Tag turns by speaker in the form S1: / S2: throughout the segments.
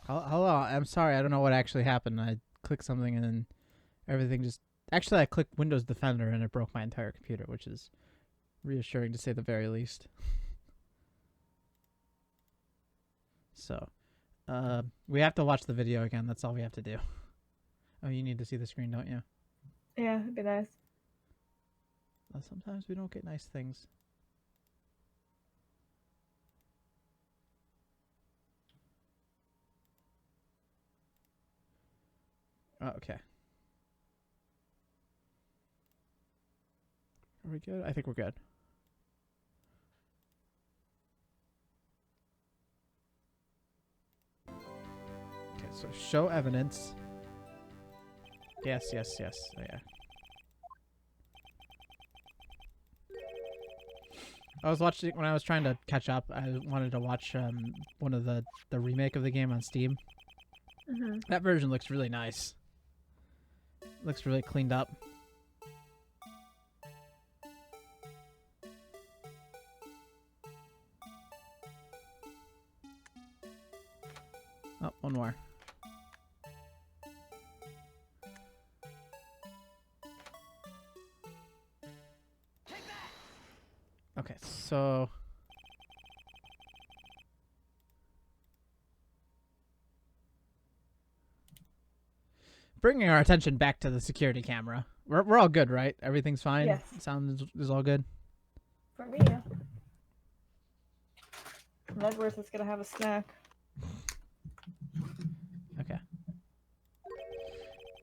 S1: Hello, I'm sorry. I don't know what actually happened. I clicked something and then everything just... Actually, I clicked Windows Defender and it broke my entire computer, which is reassuring to say the very least. So, we have to watch the video again. That's all we have to do. Oh, you need to see the screen, don't you?
S2: Yeah, it'd be nice.
S1: Well, sometimes we don't get nice things. Oh, okay. Are we good? I think we're good. Okay, so show evidence. Yes. Oh, yeah. I was watching when I was trying to catch up. I wanted to watch one of the remake of the game on Steam.
S2: Mm-hmm.
S1: That version looks really nice. Looks really cleaned up. Oh, one more. Okay, so bringing our attention back to the security camera. We're all good, right? Everything's fine?
S2: Yes.
S1: Sound is all good?
S2: For me, yeah. Edwards is gonna have a snack.
S1: Okay.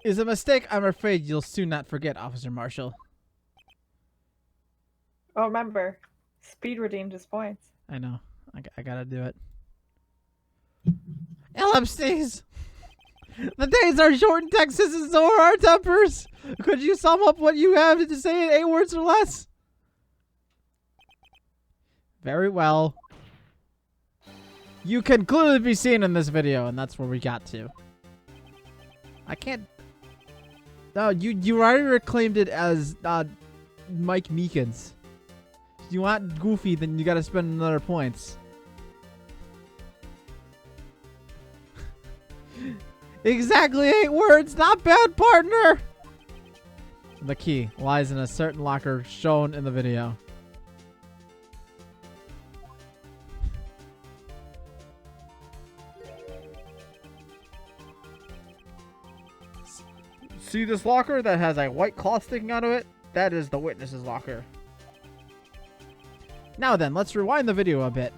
S1: Is a mistake I'm afraid you'll soon not forget, Officer Marshall.
S2: Oh, remember, speed redeemed his points.
S1: I know. I gotta do it. LMCs! The days are short in Texas and so are our tempers! Could you sum up what you have to say in 8 words or less? Very well. You can clearly be seen in this video, and that's where we got to. I can't... No, you already reclaimed it as Mike Meekins. If you want Goofy, then you gotta spend another points. Exactly 8 words, not bad, partner! The key lies in a certain locker shown in the video. See this locker that has a white cloth sticking out of it? That is the witness's locker. Now then, let's rewind the video a bit.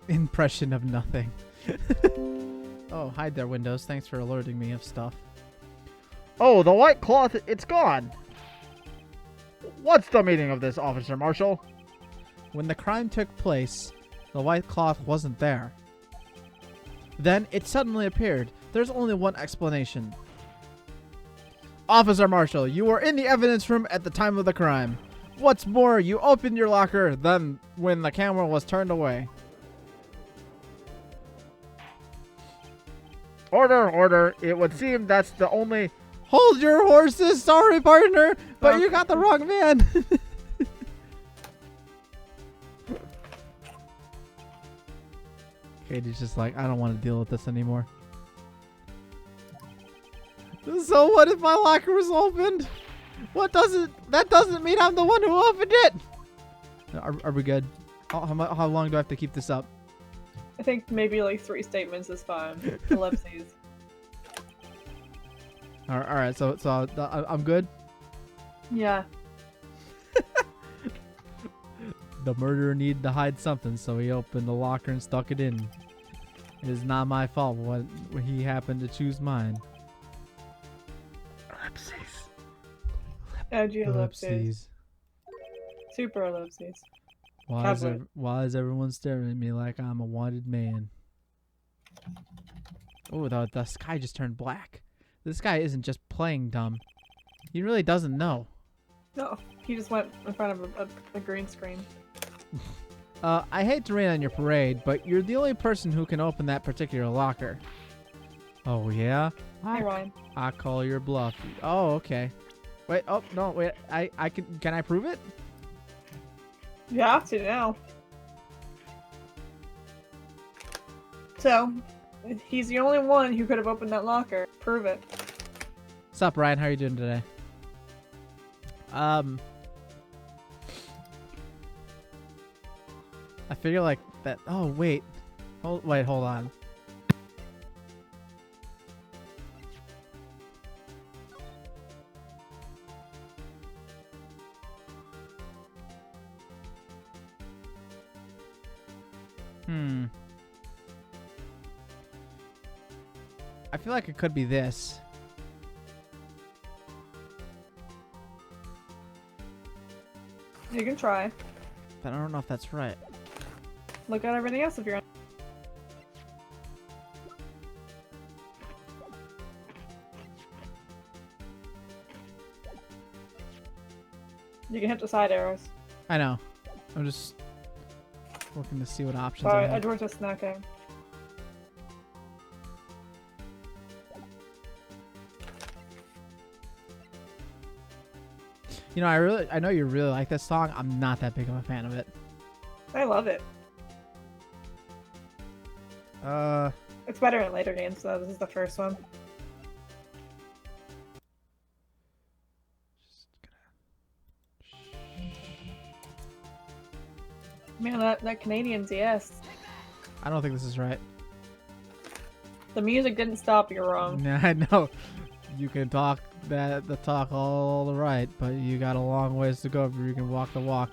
S1: Impression of nothing. Oh, hi there, Windows. Thanks for alerting me of stuff. Oh, the white cloth, it's gone. What's the meaning of this, Officer Marshall? When the crime took place, the white cloth wasn't there. Then it suddenly appeared. There's only one explanation. Officer Marshall, you were in the evidence room at the time of the crime. What's more, you opened your locker then when the camera was turned away. Order, order. It would seem that's the only... Hold your horses! Sorry, partner, but you got the wrong man. Katie's just like, I don't want to deal with this anymore. So what if my locker was opened? That doesn't mean I'm the one who opened it. Are we good? How long do I have to keep this up?
S2: I think maybe like 3 statements is fine. Ellipses.
S1: All right. So I'm good.
S2: Yeah.
S1: The murderer needed to hide something, so he opened the locker and stuck it in. It is not my fault when he happened to choose mine. Ellipses.
S2: Ellipses. Super ellipses.
S1: Why is everyone staring at me like I'm a wanted man? Oh, the sky just turned black. This guy isn't just playing dumb. He really doesn't know.
S2: No, he just went in front of a green screen.
S1: I hate to rain on your parade, but you're the only person who can open that particular locker. Oh, yeah?
S2: Hey, Ryan.
S1: I call your bluff. Oh, okay. Wait, oh, no, wait. I can I prove it?
S2: You have to now. So, he's the only one who could have opened that locker. Prove it.
S1: What's up, Ryan? How are you doing today? I figure like that. Oh, wait. Hold on. I feel like it could be this.
S2: You can try.
S1: But I don't know if that's right.
S2: Look at everything else if you're. You can hit the side arrows.
S1: I know. I'm just looking to see what options
S2: Sorry,
S1: I have.
S2: Edward's just snacking.
S1: You know, I know you really like this song. I'm not that big of a fan of it.
S2: I love it. It's better in later games, though. This is the first one. Man, that Canadian's yes.
S1: I don't think this is right.
S2: The music didn't stop. You're wrong.
S1: Yeah, I know. You can talk the talk all right, but you got a long ways to go before you can walk the walk.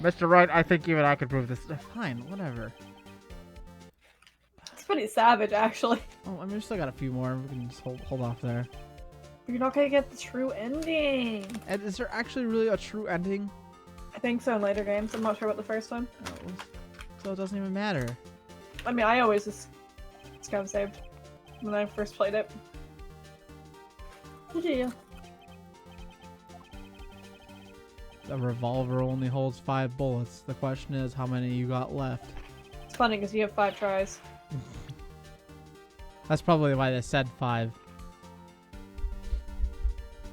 S1: Mr. Wright, I think even I could prove this. Fine, whatever.
S2: It's pretty savage, actually.
S1: Oh, I mean, we still got a few more. We can just hold off there.
S2: You're not gonna get the true ending.
S1: And is there actually really a true ending?
S2: I think so in later games. I'm not sure about the first one.
S1: Oh, so it doesn't even matter.
S2: I mean, I always just scum saved when I first played it. Did you?
S1: The revolver only holds 5 bullets. The question is, how many you got left?
S2: It's funny because you have 5 tries.
S1: That's probably why they said 5.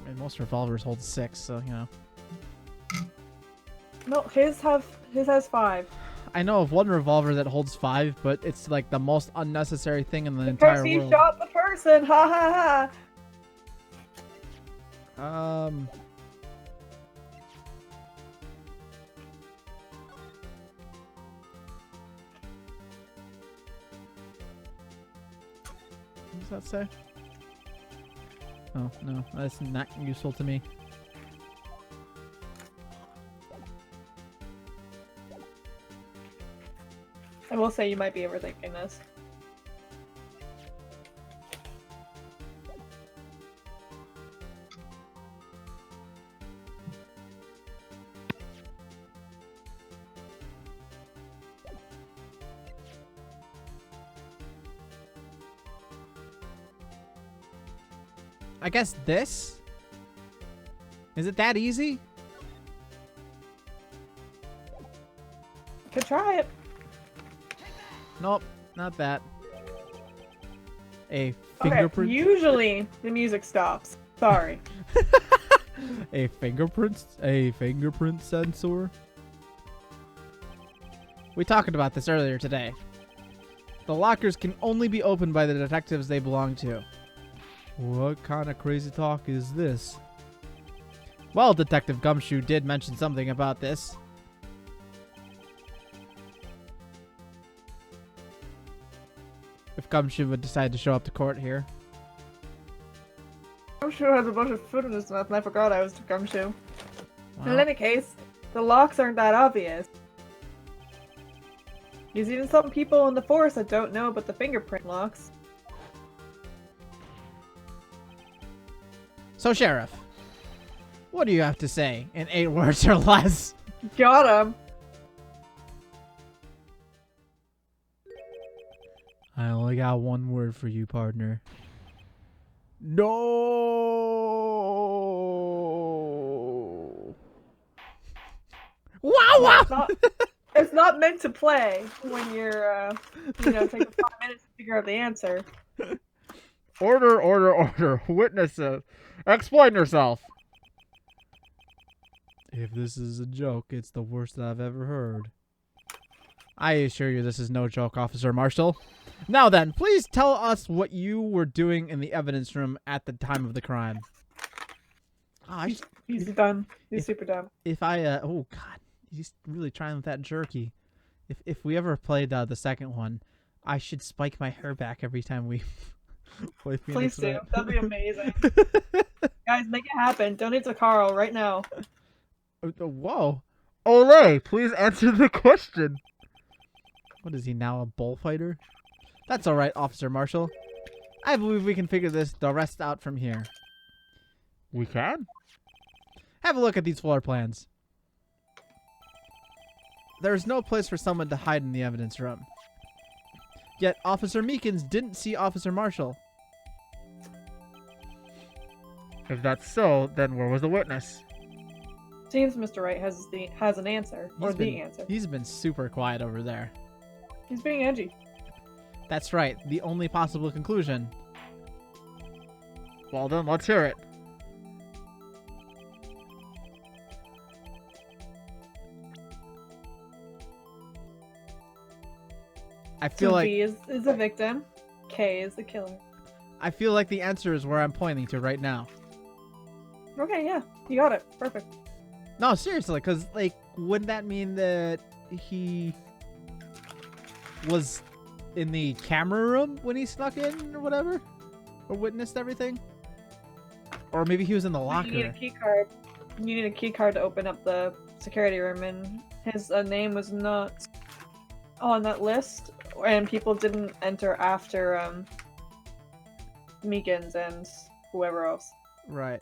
S1: I mean, most revolvers hold 6, so you know.
S2: No, his has 5.
S1: I know of one revolver that holds 5, but it's like the most unnecessary thing in the entire
S2: Because he
S1: world.
S2: shot the person. Ha ha
S1: ha. What does that say? Oh, no. That's not useful to me.
S2: I will say you might be overthinking this.
S1: I guess this? Is it that easy?
S2: Could try it.
S1: Nope, not that. A fingerprint.
S2: Okay, usually the music stops. Sorry.
S1: A fingerprint sensor. We talked about this earlier today. The lockers can only be opened by the detectives they belong to. What kind of crazy talk is this? Well, Detective Gumshoe did mention something about this. If Gumshoe would decide to show up to court here.
S2: Gumshoe has a bunch of food in his mouth, and I forgot I was Gumshoe.
S1: Wow.
S2: In any case, the locks aren't that obvious. There's even some people in the force that don't know about the fingerprint locks.
S1: So, Sheriff, what do you have to say in 8 words or less?
S2: Got him!
S1: I only got 1 word for you, partner. No! Wow! Wow!
S2: It's not meant to play when you're, taking 5 minutes to figure out the answer.
S1: Order, order, order. Witnesses. Explain yourself. If this is a joke, it's the worst I've ever heard. I assure you this is no joke, Officer Marshall. Now then, please tell us what you were doing in the evidence room at the time of the crime.
S2: He's done. He's super done.
S1: If I, oh God, he's really trying with that jerky. If we ever played the second one, I should spike my hair back every time we play Phoenix.
S2: Please do. That'd be amazing. Guys, make it happen. Donate to Carl right now.
S1: Whoa. Olay, please answer the question. What is he now, a bullfighter? That's alright, Officer Marshall. I believe we can figure the rest out from here. We can? Have a look at these floor plans. There is no place for someone to hide in the evidence room. Yet Officer Meekins didn't see Officer Marshall. If that's so, then where was the witness?
S2: Seems Mr. Wright has an answer, or the answer.
S1: He's been super quiet over there.
S2: He's being edgy.
S1: That's right, the only possible conclusion. Well then, let's hear it. I feel like
S2: B is a victim, K is the killer.
S1: I feel like the answer is where I'm pointing to right now.
S2: Okay, yeah, you got it. Perfect.
S1: No, seriously, because, like, wouldn't that mean that he was in the camera room when he snuck in or whatever? Or witnessed everything? Or maybe he was in the locker.
S2: You need a key card. You need a key card to open up the security room, and his name was not on that list, and people didn't enter after Meekins and whoever else.
S1: Right.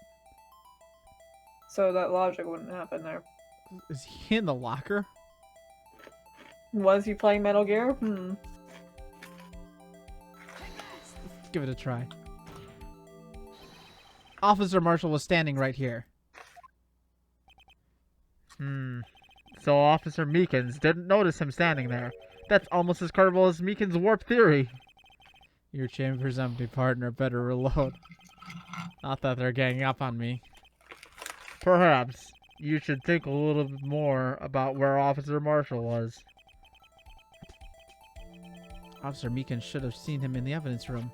S2: So that logic wouldn't happen there.
S1: Is he in the locker?
S2: Was he playing Metal Gear?
S1: Let's give it a try. Officer Marshall was standing right here. So Officer Meekins didn't notice him standing there. That's almost as credible as Meekins' warp theory. Your chamber's empty, partner. Better reload. Not that they're ganging up on me. Perhaps you should think a little bit more about where Officer Marshall was. Officer Meekins should have seen him in the evidence room.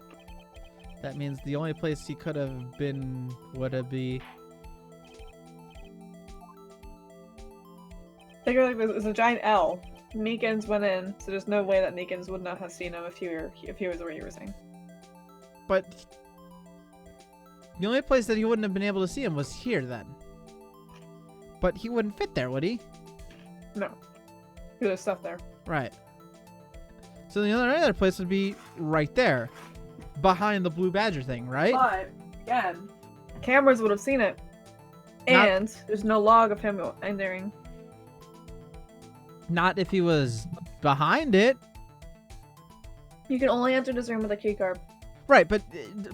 S1: That means the only place he could have been would be...
S2: Think of it as a giant L. Meekins went in, so there's no way that Meekins would not have seen him if he was where you were saying.
S1: But the only place that he wouldn't have been able to see him was here then. But he wouldn't fit there, would he?
S2: No. There's stuff there.
S1: Right. So the other place would be right there. Behind the blue badger thing, right?
S2: But, again, cameras would have seen it. And there's no log of him entering.
S1: Not if he was behind it.
S2: You can only enter this room with a keycard.
S1: Right, but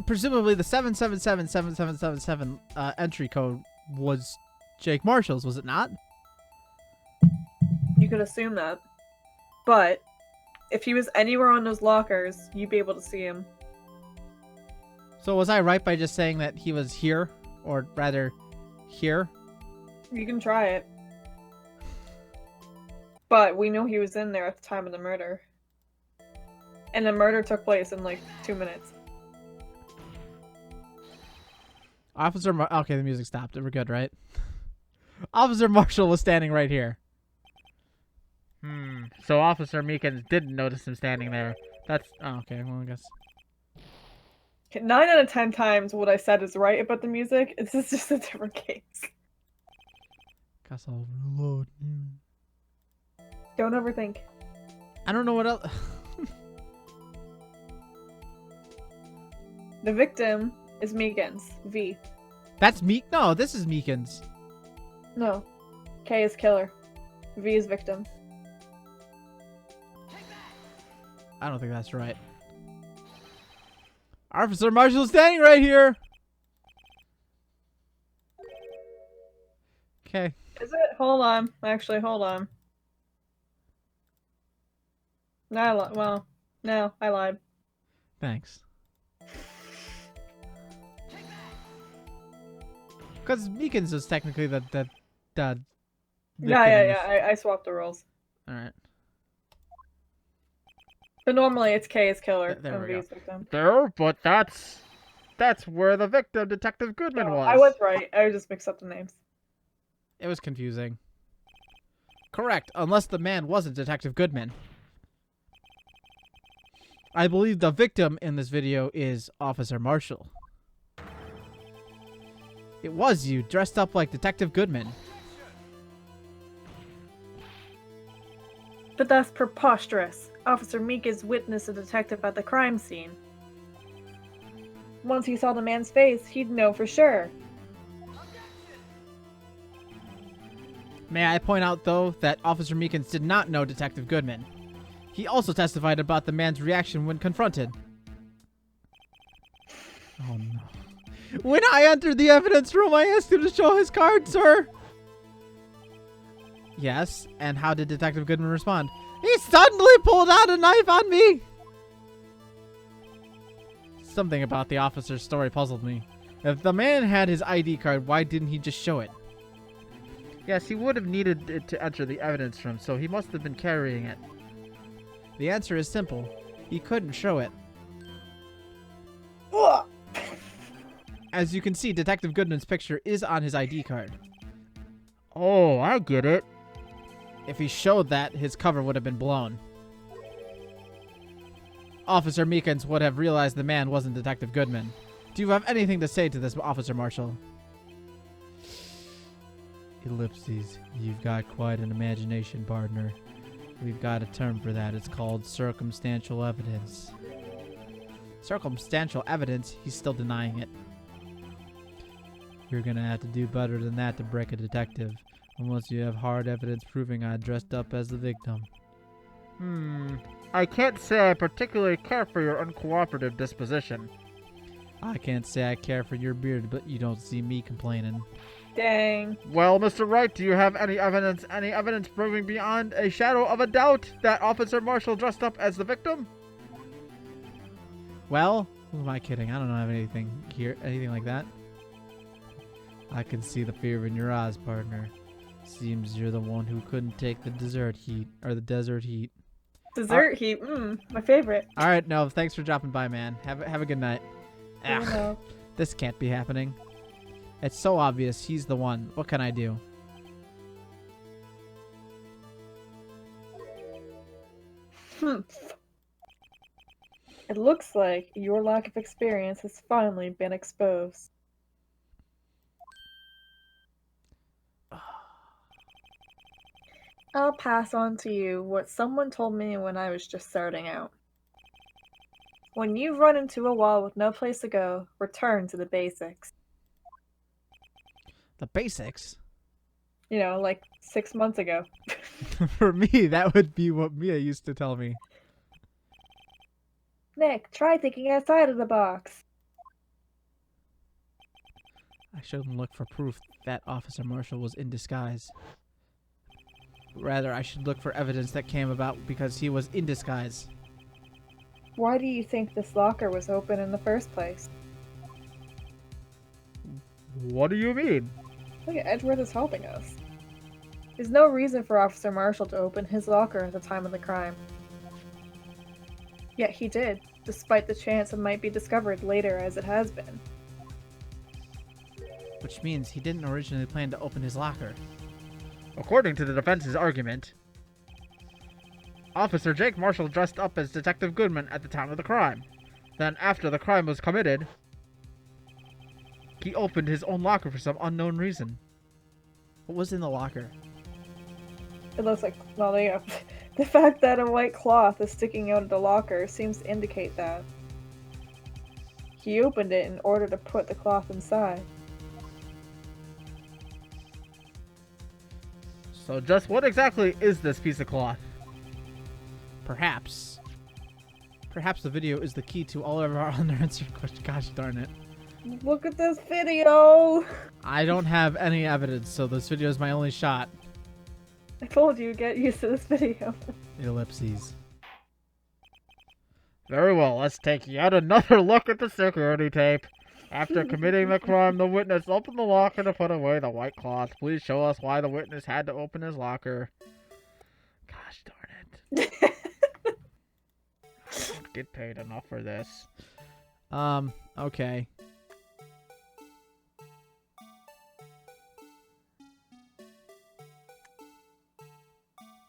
S1: presumably the 7777777 entry code was Jake Marshall's, was it not?
S2: You could assume that. But if he was anywhere on those lockers, you'd be able to see him.
S1: So was I right by just saying that he was here? Or rather, here?
S2: You can try it. But we know he was in there at the time of the murder. And the murder took place in like 2 minutes.
S1: Okay, the music stopped. We're good, right? Officer Marshall was standing right here. So Officer Meekins didn't notice him standing there. That's... Oh, okay, well, I guess...
S2: 9 out of 10 times what I said is right about the music. This is just a different case.
S1: Guess I'll reload.
S2: Don't overthink.
S1: I don't know what else...
S2: The victim is Meekins. V.
S1: That's Meek? No, this is Meekins.
S2: No. K is killer. V is victim.
S1: I don't think that's right. Officer Marshall's standing right here! Okay.
S2: Is it? Hold on. Actually, hold on. No, I lied. Thanks.
S1: Because Meekins is technically the victim in this.
S2: I swapped the roles.
S1: Alright.
S2: But normally it's K as killer
S1: There
S2: and
S1: we
S2: V
S1: go.
S2: as victim.
S1: There, but that's where the victim, Detective Goodman,
S2: No,
S1: was.
S2: I was right. I just mixed up the names.
S1: It was confusing. Correct, unless the man wasn't Detective Goodman. I believe the victim in this video is Officer Marshall. It was you, dressed up like Detective Goodman.
S2: But that's preposterous. Officer Meekins witnessed a detective at the crime scene. Once he saw the man's face, he'd know for sure.
S1: May I point out, though, that Officer Meekins did not know Detective Goodman. He also testified about the man's reaction when confronted. Oh no. When I entered the evidence room, I asked him to show his card, sir. Yes, and how did Detective Goodman respond? He suddenly pulled out a knife on me! Something about the officer's story puzzled me. If the man had his ID card, why didn't he just show it? Yes, he would have needed it to enter the evidence room, so he must have been carrying it. The answer is simple. He couldn't show it. As you can see, Detective Goodman's picture is on his ID card. Oh, I get it. If he showed that, his cover would have been blown. Officer Meekins would have realized the man wasn't Detective Goodman. Do you have anything to say to this, Officer Marshall? Ellipses. You've got quite an imagination, partner. We've got a term for that. It's called circumstantial evidence. Circumstantial evidence? He's still denying it. You're gonna have to do better than that to break a detective. Unless you have hard evidence proving I dressed up as the victim. I can't say I particularly care for your uncooperative disposition. I can't say I care for your beard, but you don't see me complaining.
S2: Dang.
S1: Well, Mr. Wright, do you have any evidence proving beyond a shadow of a doubt that Officer Marshall dressed up as the victim? Well, who am I kidding? I don't have anything here, anything like that. I can see the fear in your eyes, partner. Seems you're the one who couldn't take the desert heat.
S2: Dessert heat, my favorite.
S1: Alright, no, thanks for dropping by, man. Have a good night. Ugh, this can't be happening. It's so obvious he's the one. What can I do?
S2: It looks like your lack of experience has finally been exposed. I'll pass on to you what someone told me when I was just starting out. When you run into a wall with no place to go, return to the basics.
S1: The basics?
S2: You know, like 6 months ago.
S1: For me, that would be what Mia used to tell me.
S2: Nick, try thinking outside of the box.
S1: I shouldn't look for proof that Officer Marshall was in disguise. Rather, I should look for evidence that came about because he was in disguise.
S2: Why do you think this locker was open in the first place?
S1: What do you mean?
S2: Look at Edgeworth is helping us. There's no reason for Officer Marshall to open his locker at the time of the crime. Yet he did, despite the chance it might be discovered later as it has been.
S1: Which means he didn't originally plan to open his locker. According to the defense's argument, Officer Jake Marshall dressed up as Detective Goodman at the time of the crime. Then, after the crime was committed, he opened his own locker for some unknown reason. What was in the locker?
S2: It looks like, well, there you go. The fact that a white cloth is sticking out of the locker seems to indicate that. He opened it in order to put the cloth inside.
S1: So just what exactly is this piece of cloth? Perhaps the video is the key to all of our unanswered questions. Gosh darn it.
S2: Look at this video!
S1: I don't have any evidence, so this video is my only shot.
S2: I told you, get used to this video.
S1: Ellipses. Very well, let's take yet another look at the security tape. After committing the crime, the witness opened the locker to put away the white cloth. Please show us why the witness had to open his locker. Gosh darn it. I don't get paid enough for this. Okay.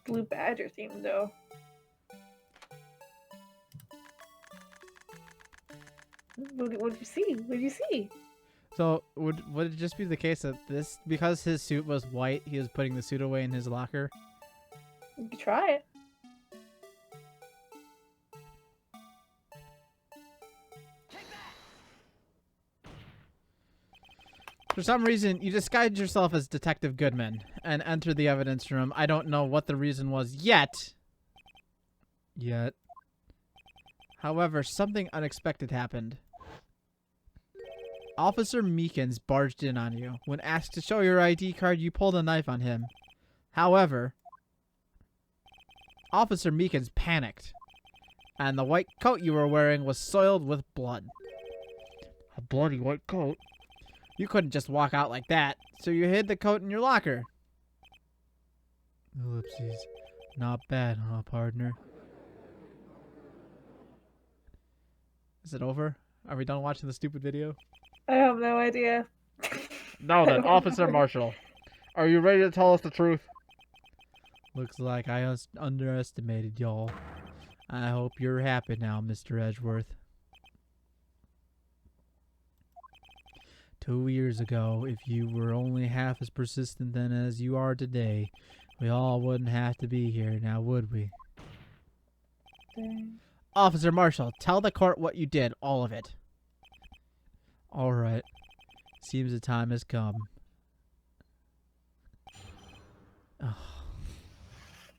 S2: Blue Badger theme, though. What did you see? What did you see?
S1: So, would it just be the case that this, because his suit was white, he was putting the suit away in his locker?
S2: You could try it.
S1: For some reason, you disguised yourself as Detective Goodman and entered the evidence room. I don't know what the reason was yet. However, something unexpected happened. Officer Meekins barged in on you. When asked to show your ID card, you pulled a knife on him. However, Officer Meekins panicked, and the white coat you were wearing was soiled with blood. A bloody white coat? You couldn't just walk out like that, so you hid the coat in your locker. Ellipses. Not bad, huh, partner? Is it over? Are we done watching the stupid video?
S2: I have no idea.
S1: Now then, Officer Marshall, are you ready to tell us the truth? Looks like I underestimated y'all. I hope you're happy now, Mr. Edgeworth. 2 years ago, if you were only half as persistent then as you are today, we all wouldn't have to be here now, would we?
S2: Dang.
S1: Officer Marshall, tell the court what you did, all of it. All right. Seems the time has come. Oh,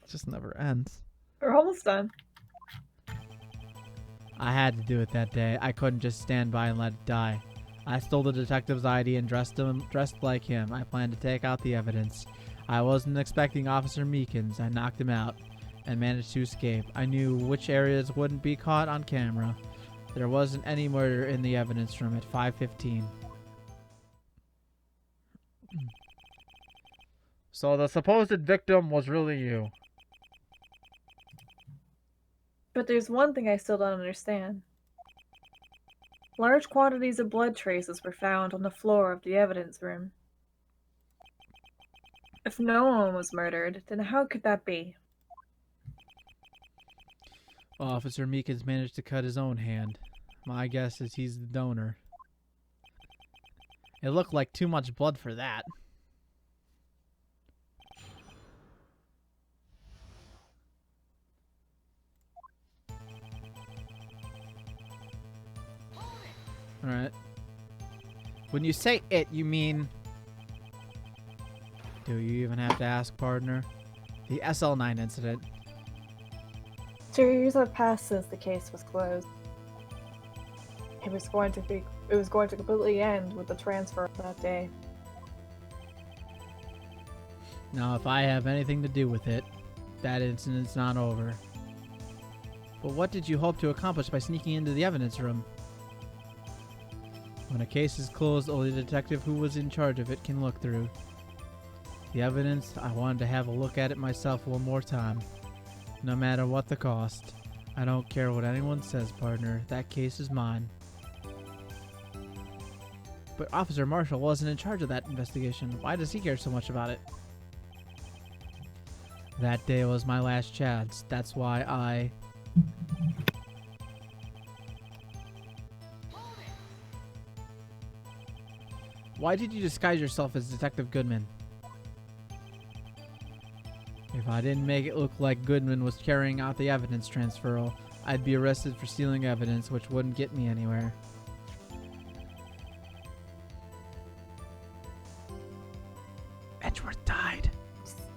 S1: it just never ends.
S2: We're almost done.
S1: I had to do it that day. I couldn't just stand by and let it die. I stole the detective's ID and dressed like him. I planned to take out the evidence. I wasn't expecting Officer Meekins. I knocked him out and managed to escape. I knew which areas wouldn't be caught on camera. There wasn't any murder in the evidence room at 5:15. So the supposed victim was really you.
S2: But there's one thing I still don't understand. Large quantities of blood traces were found on the floor of the evidence room. If no one was murdered, then how could that be?
S1: Officer Meekins managed to cut his own hand. My guess is he's the donor. It looked like too much blood for that. Alright. When you say it, you mean... Do you even have to ask, partner? The SL9 incident.
S2: 2 years have passed since the case was closed. It was going to completely end with the transfer that day.
S1: Now, if I have anything to do with it, that incident's not over. But what did you hope to accomplish by sneaking into the evidence room? When a case is closed, only the detective who was in charge of it can look through. The evidence, I wanted to have a look at it myself one more time. No matter what the cost. I don't care what anyone says, partner. That case is mine. But Officer Marshall wasn't in charge of that investigation. Why does he care so much about it? That day was my last chance. That's why I... Why did you disguise yourself as Detective Goodman? If I didn't make it look like Goodman was carrying out the evidence transferal, I'd be arrested for stealing evidence, which wouldn't get me anywhere. Edgeworth died.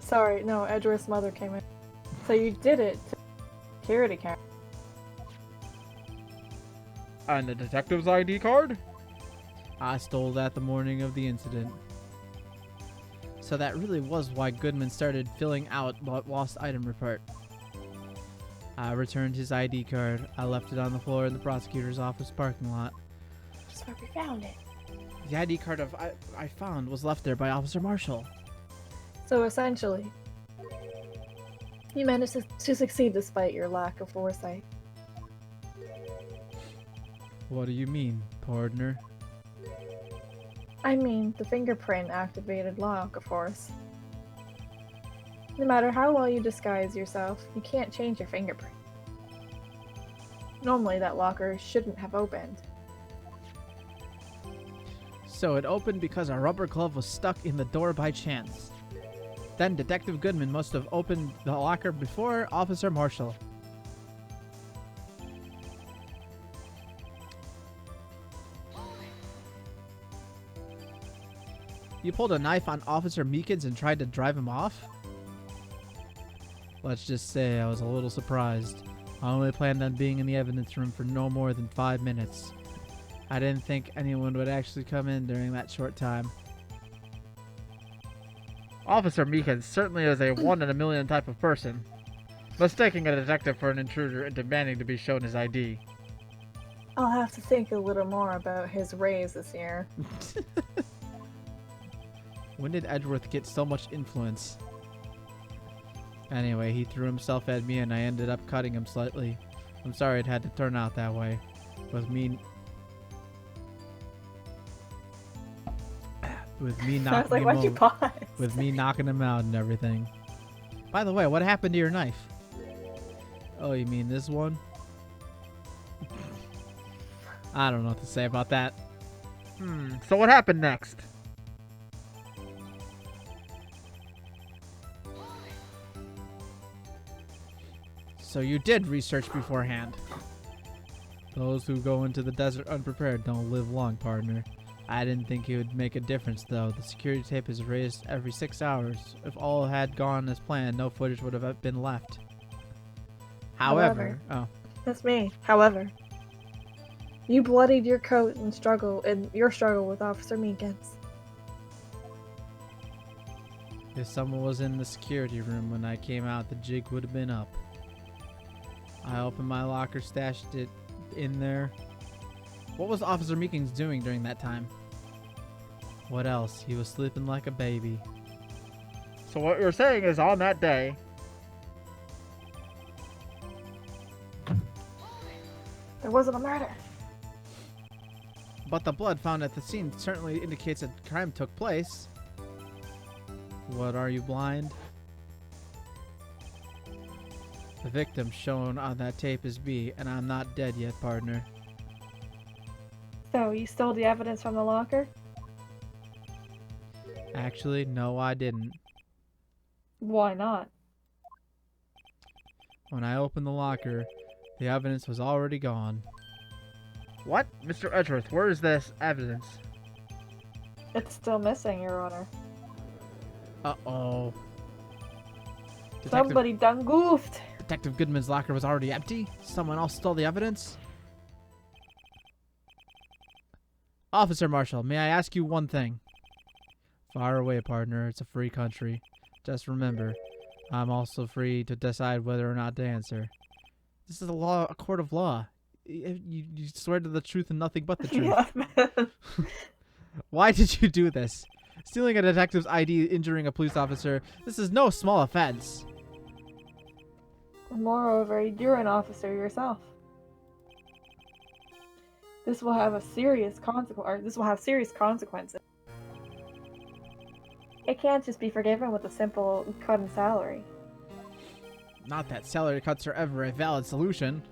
S2: Sorry, no, Edgeworth's mother came in. So you did it to security camera.
S1: And the detective's ID card? I stole that the morning of the incident. So that really was why Goodman started filling out the lost item report. I returned his ID card. I left it on the floor in the prosecutor's office parking lot.
S2: That's where we found it.
S1: The ID card I found was left there by Officer Marshall.
S2: So essentially, you managed to succeed despite your lack of foresight.
S1: What do you mean, partner?
S2: I mean, the fingerprint activated lock, of course. No matter how well you disguise yourself, you can't change your fingerprint. Normally, that locker shouldn't have opened.
S1: So it opened because a rubber glove was stuck in the door by chance. Then Detective Goodman must have opened the locker before Officer Marshall. You pulled a knife on Officer Meekins and tried to drive him off? Let's just say I was a little surprised. I only planned on being in the evidence room for no more than 5 minutes. I didn't think anyone would actually come in during that short time. Officer Meekins certainly is a 1 in a million type of person, mistaking a detective for an intruder and demanding to be shown his ID.
S2: I'll have to think a little more about his raise this year.
S1: When did Edgeworth get so much influence? Anyway, he threw himself at me and I ended up cutting him slightly. I'm sorry it had to turn out that way. With me
S2: Sounds like, why'd you pause?
S1: With me knocking him out and everything. By the way, what happened to your knife? Oh, you mean this one? I don't know what to say about that. So what happened next? So you did research beforehand. Those who go into the desert unprepared don't live long, partner. I didn't think it would make a difference, though. The security tape is raised every 6 hours. If all had gone as planned, no footage would have been left. However,
S2: That's me. However, you bloodied your coat in your struggle with Officer Meekins.
S1: If someone was in the security room when I came out, the jig would have been up. I opened my locker, stashed it in there. What was Officer Meekins doing during that time? What else? He was sleeping like a baby. So what you're saying is on that day...
S2: There wasn't a murder.
S1: But the blood found at the scene certainly indicates a crime took place. What, are you blind? The victim shown on that tape is B, and I'm not dead yet, partner.
S2: So, you stole the evidence from the locker?
S1: Actually, no, I didn't.
S2: Why not?
S1: When I opened the locker, the evidence was already gone. What? Mr. Edgeworth, where is this evidence?
S2: It's still missing, Your Honor.
S1: Uh-oh.
S2: Somebody done goofed!
S1: Detective Goodman's locker was already empty? Someone else stole the evidence? Officer Marshall, may I ask you one thing? Fire away, partner. It's a free country. Just remember, I'm also free to decide whether or not to answer. This is a court of law. You swear to the truth and nothing but the truth.
S2: Yeah, man.
S1: Why did you do this? Stealing a detective's ID, injuring a police officer, this is no small offense.
S2: Moreover, you're an officer yourself. This will have serious consequences. It can't just be forgiven with a simple cut in salary.
S1: Not that salary cuts are ever a valid solution.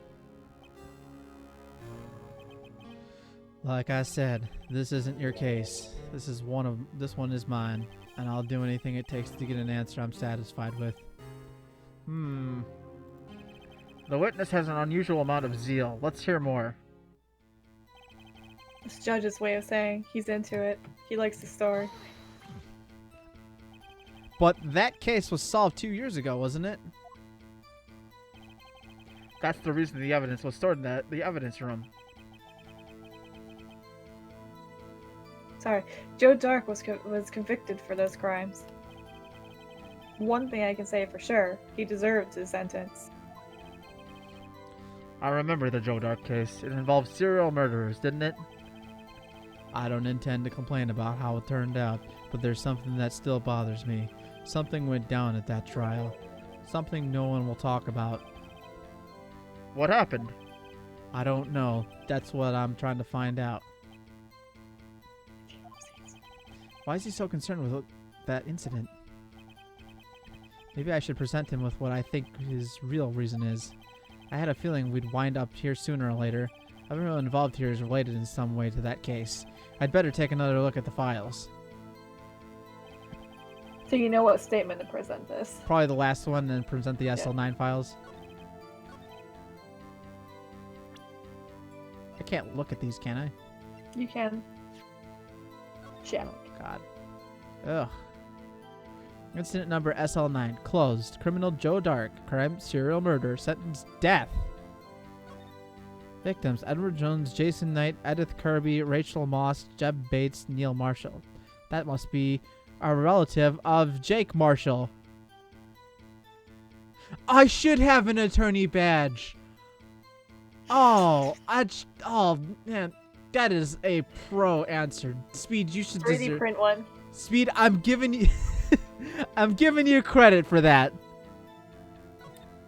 S1: Like I said, this isn't your case. This one is mine, and I'll do anything it takes to get an answer I'm satisfied with. The witness has an unusual amount of zeal. Let's hear more.
S2: This judge's way of saying he's into it. He likes the story.
S1: But that case was solved 2 years ago, wasn't it? That's the reason the evidence was stored in the evidence room.
S2: Sorry, Joe Dark was convicted for those crimes. One thing I can say for sure, he deserved his sentence.
S1: I remember the Joe Dark case. It involved serial murderers, didn't it? I don't intend to complain about how it turned out, but there's something that still bothers me. Something went down at that trial. Something no one will talk about.
S3: What happened?
S1: I don't know. That's what I'm trying to find out. Why is he so concerned with that incident? Maybe I should present him with what I think his real reason is. I had a feeling we'd wind up here sooner or later. Everyone involved here is related in some way to that case. I'd better take another look at the files.
S2: So you know what statement to present this.
S1: Probably the last one, and present the SL9 files. I can't look at these, can I?
S2: You can. Channel.
S1: God. Ugh. Incident number SL9. Closed. Criminal Joe Dark. Crime serial murder. Sentence death. Victims Edward Jones, Jason Knight, Edith Kirby, Rachel Moss, Jeb Bates, Neil Marshall. That must be a relative of Jake Marshall. I should have an attorney badge. Oh, oh man, that is a pro answer. Speed, you should
S2: 3D print one.
S1: Speed, I'm giving you I'm giving you credit for that.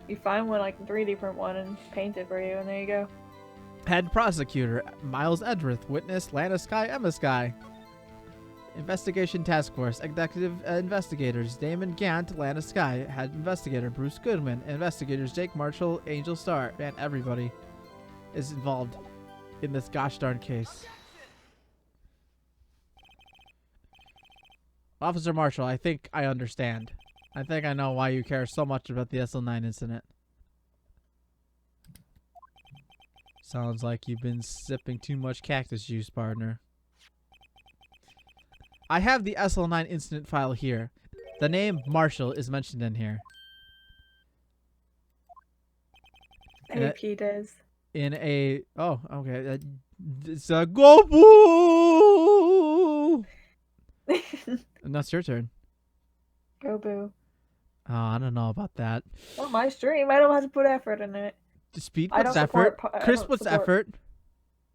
S2: You find one, like 3D print one and paint it for you, and there you go.
S1: Head prosecutor Miles Edworth. Witness Lana Sky, Emma Sky. Investigation Task Force. Executive investigators Damon Gant, Lana Sky. Head investigator Bruce Goodwin. Investigators Jake Marshall, Angel Star. Man, everybody is involved in this gosh darn case. Officer Marshall, I think I understand. I think I know why you care so much about the SL9 incident. Sounds like you've been sipping too much cactus juice, partner. I have the SL9 incident file here. The name Marshall is mentioned in here.
S2: AP does.
S1: In a... Oh, okay. It's a go boo! And that's your turn.
S2: Go boo.
S1: Oh, I don't know about that.
S2: Well, my stream, I don't have to put effort in it.
S1: Speed puts effort. Chris puts effort.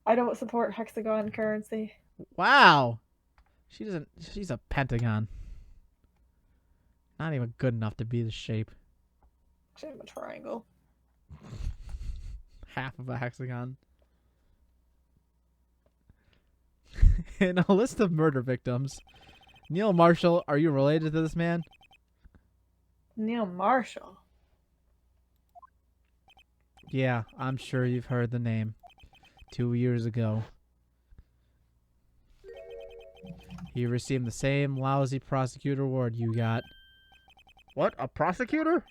S2: I don't support hexagon currency.
S1: Wow. She doesn't... She's a pentagon. Not even good enough to be the shape.
S2: Actually, I'm a triangle.
S1: Half of a hexagon. In a list of murder victims, Neil Marshall, are you related to this man?
S2: Neil Marshall?
S1: Yeah, I'm sure you've heard the name. 2 years ago, he received the same lousy prosecutor award you got.
S3: What? A prosecutor?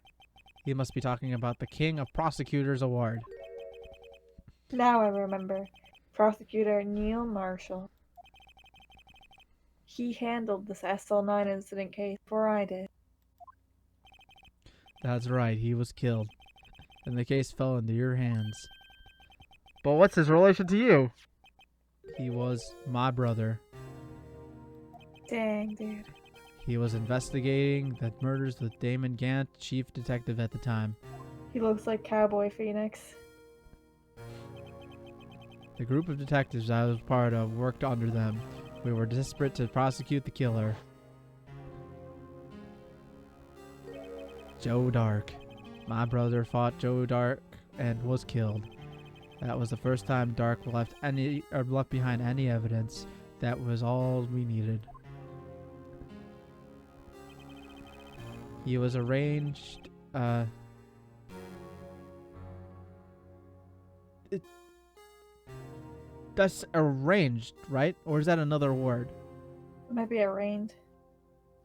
S1: He must be talking about the King of Prosecutors Award.
S2: Now I remember. Prosecutor Neil Marshall. He handled this SL9 incident case before I did.
S1: That's right, he was killed. And the case fell into your hands.
S3: But what's his relation to you?
S1: He was my brother.
S2: Dang, dude.
S1: He was investigating the murders with Damon Gant, chief detective at the time.
S2: He looks like Cowboy Phoenix.
S1: The group of detectives I was part of worked under them. We were desperate to prosecute the killer. Joe Dark. My brother fought Joe Dark and was killed. That was the first time Dark left behind any evidence. That was all we needed. He was arranged. That's arranged, right? Or is that another word?
S2: It might be arraigned.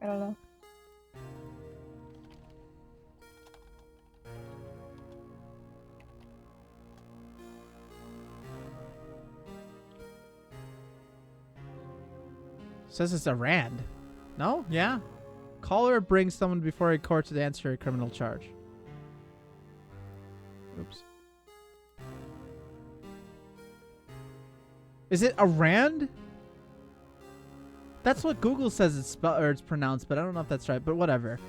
S2: I don't know.
S1: Says it's arraigned. No? Yeah? Call or bring someone before a court to answer a criminal charge. Oops. Is it arraigned? That's what Google says it's spelled or it's pronounced, but I don't know if that's right. But whatever.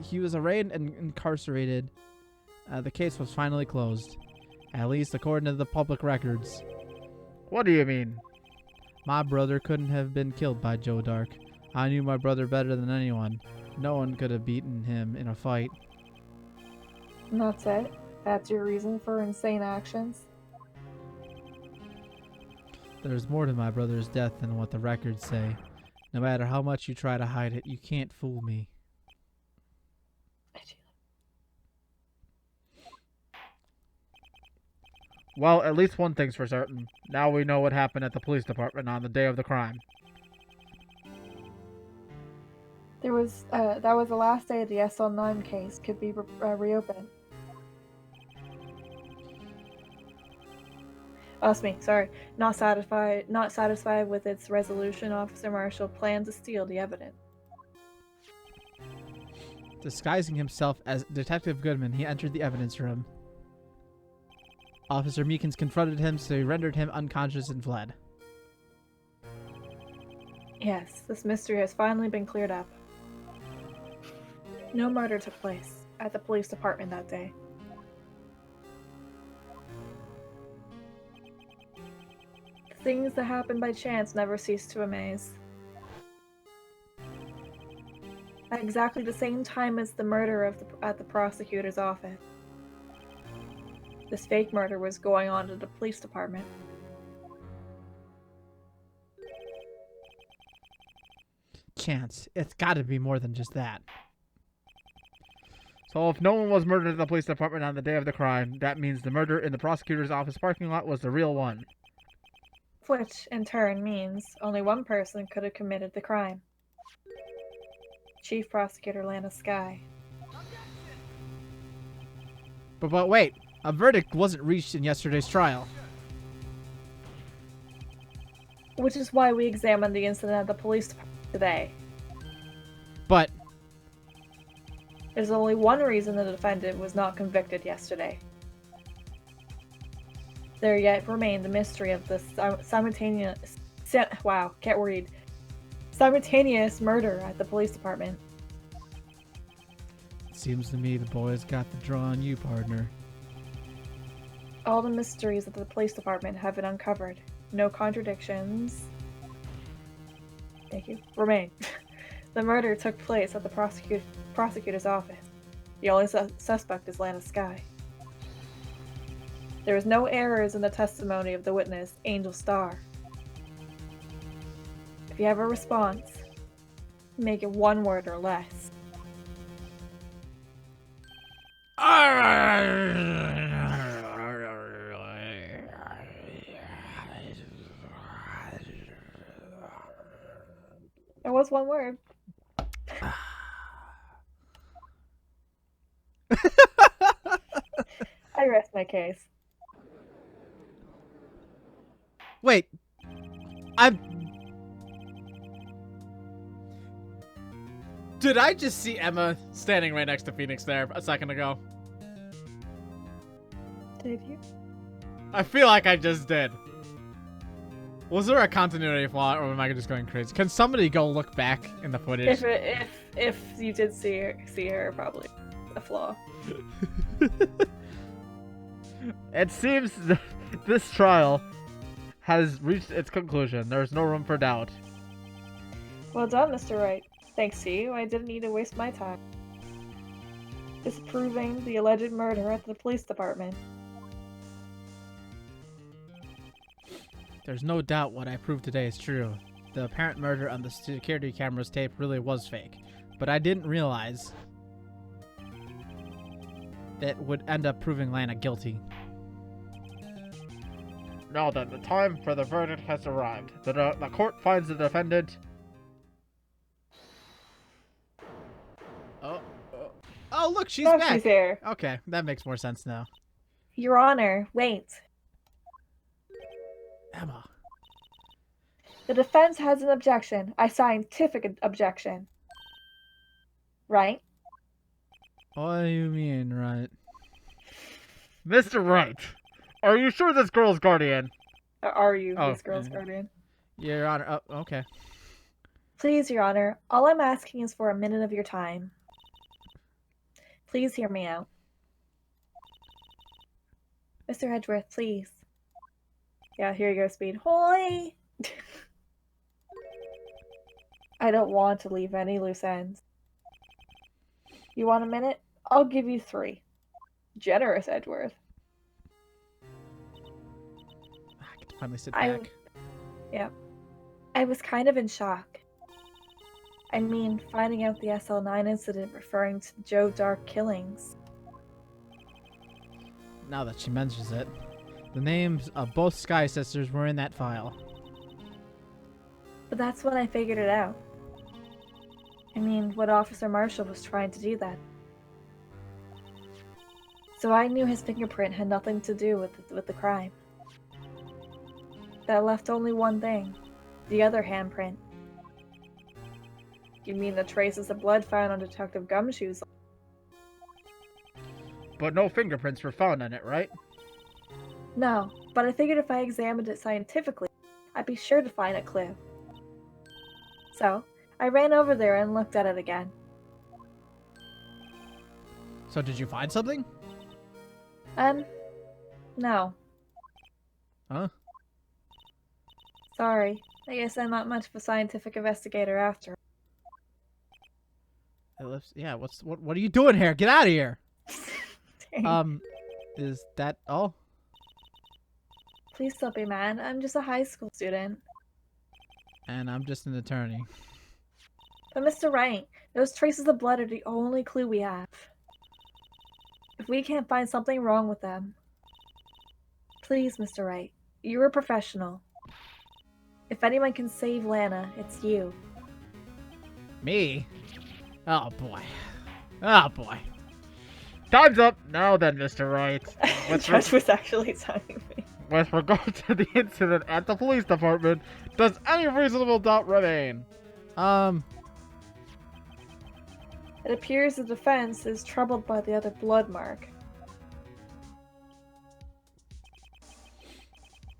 S1: He was arraigned and incarcerated. The case was finally closed, at least according to the public records.
S3: What do you mean?
S1: My brother couldn't have been killed by Joe Dark. I knew my brother better than anyone. No one could have beaten him in a fight.
S2: And that's it? That's your reason for insane actions?
S1: There's more to my brother's death than what the records say. No matter how much you try to hide it, you can't fool me.
S3: Well, at least one thing's for certain. Now we know what happened at the police department on the day of the crime.
S2: That was the last day the SL9 case could be reopened. Oh, that's me. Sorry. Not satisfied with its resolution, Officer Marshall planned to steal the evidence.
S1: Disguising himself as Detective Goodman, he entered the evidence room. Officer Meekins confronted him, so he rendered him unconscious and fled.
S2: Yes, this mystery has finally been cleared up. No murder took place at the police department that day. The things that happen by chance never cease to amaze. At exactly the same time as the murder at the prosecutor's office, this fake murder was going on at the police department.
S1: Chance. It's gotta be more than just that.
S3: So if no one was murdered at the police department on the day of the crime, that means the murder in the prosecutor's office parking lot was the real one.
S2: Which, in turn, means only one person could have committed the crime. Chief Prosecutor Lana Skye.
S1: But wait, a verdict wasn't reached in yesterday's trial.
S2: Which is why we examined the incident at the police department today.
S1: But
S2: There's only one reason the defendant was not convicted yesterday. There yet remained the mystery of the simultaneous murder at the police department.
S1: seems to me the boys got the draw on you, partner.
S2: All the mysteries of the police department have been uncovered. No contradictions. Thank you. Remain. The murder took place at the prosecutor's office. The only suspect is Lana Skye. There is no errors in the testimony of the witness, Angel Starr. If you have a response, make it one word or less. It was one word. I rest my case.
S1: Wait, Did I just see Emma standing right next to Phoenix there a second ago?
S2: Did you?
S1: I feel like I just did. Was there a continuity flaw, or am I just going crazy? Can somebody go look back in the footage?
S2: If you did see her, probably a flaw.
S3: It seems this trial has reached its conclusion. There's no room for doubt.
S2: Well done, Mr. Wright. Thanks to you, I didn't need to waste my time disproving the alleged murder at the police department.
S1: There's no doubt what I proved today is true. The apparent murder on the security camera's tape really was fake. But I didn't realize that would end up proving Lana guilty.
S3: Now then, the time for the verdict has arrived. The court finds the defendant...
S1: Oh, look, she's
S2: Oh,
S1: back.
S2: she's here.
S1: Okay, that makes more sense now.
S2: Your Honor, wait.
S1: Emma.
S2: The defense has an objection. A scientific objection. Right?
S1: What do you mean, right?
S3: Mr. Wright, are you sure this girl's guardian?
S2: Are you
S1: Oh,
S2: this girl's guardian?
S1: Your Honor. Oh, okay.
S2: Please, Your Honor, all I'm asking is for a minute of your time. Please hear me out. Mr. Edgeworth, please. Yeah, here you go, Speed. Hoy! I don't want to leave any loose ends. You want a minute? I'll give you 3. Generous, Edgeworth.
S1: I get to finally sit
S2: I-
S1: back.
S2: Yeah. I was kind of in shock. I mean, finding out the SL9 incident referring to Joe Dark killings.
S1: Now that she mentions it, the names of both Sky Sisters were in that file.
S2: But that's when I figured it out. I mean, what Officer Marshall was trying to do that. So I knew his fingerprint had nothing to do with the crime. That left only one thing. The other handprint. You mean the traces of blood found on Detective Gumshoe's?
S3: But no fingerprints were found on it, right?
S2: No, but I figured if I examined it scientifically, I'd be sure to find a clue. So, I ran over there and looked at it again.
S1: So did you find something?
S2: No.
S1: Huh?
S2: Sorry. I guess I'm not much of a scientific investigator after.
S1: Yeah, what are you doing here? Get out of here!
S2: Dang.
S1: Is that all?
S2: Please don't be mad. I'm just a high school student.
S1: And I'm just an attorney.
S2: But Mr. Wright, those traces of blood are the only clue we have. If we can't find something wrong with them... Please, Mr. Wright. You're a professional. If anyone can save Lana, it's you.
S1: Me? Oh boy. Oh boy.
S3: Time's up! Now then, Mr. Wright.
S2: The judge was actually timing me.
S3: With regard to the incident at the police department, does any reasonable doubt remain?
S2: It appears the defense is troubled by the other blood mark.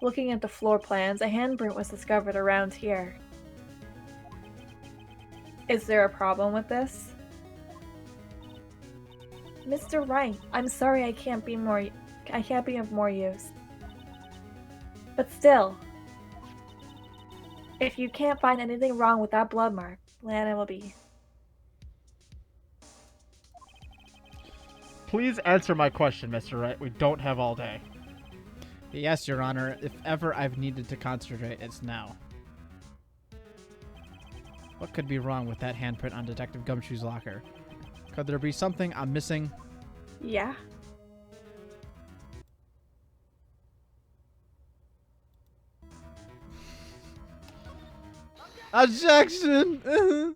S2: Looking at the floor plans, a handprint was discovered around here. Is there a problem with this? Mr. Wright, I'm sorry I can't be of more use. But still, if you can't find anything wrong with that blood mark, Lana will be...
S3: Please answer my question, Mr. Wright. We don't have all day.
S1: Yes, Your Honor. If ever I've needed to concentrate, it's now. What could be wrong with that handprint on Detective Gumshoe's locker? Could there be something I'm missing?
S2: Yeah.
S1: Objection! This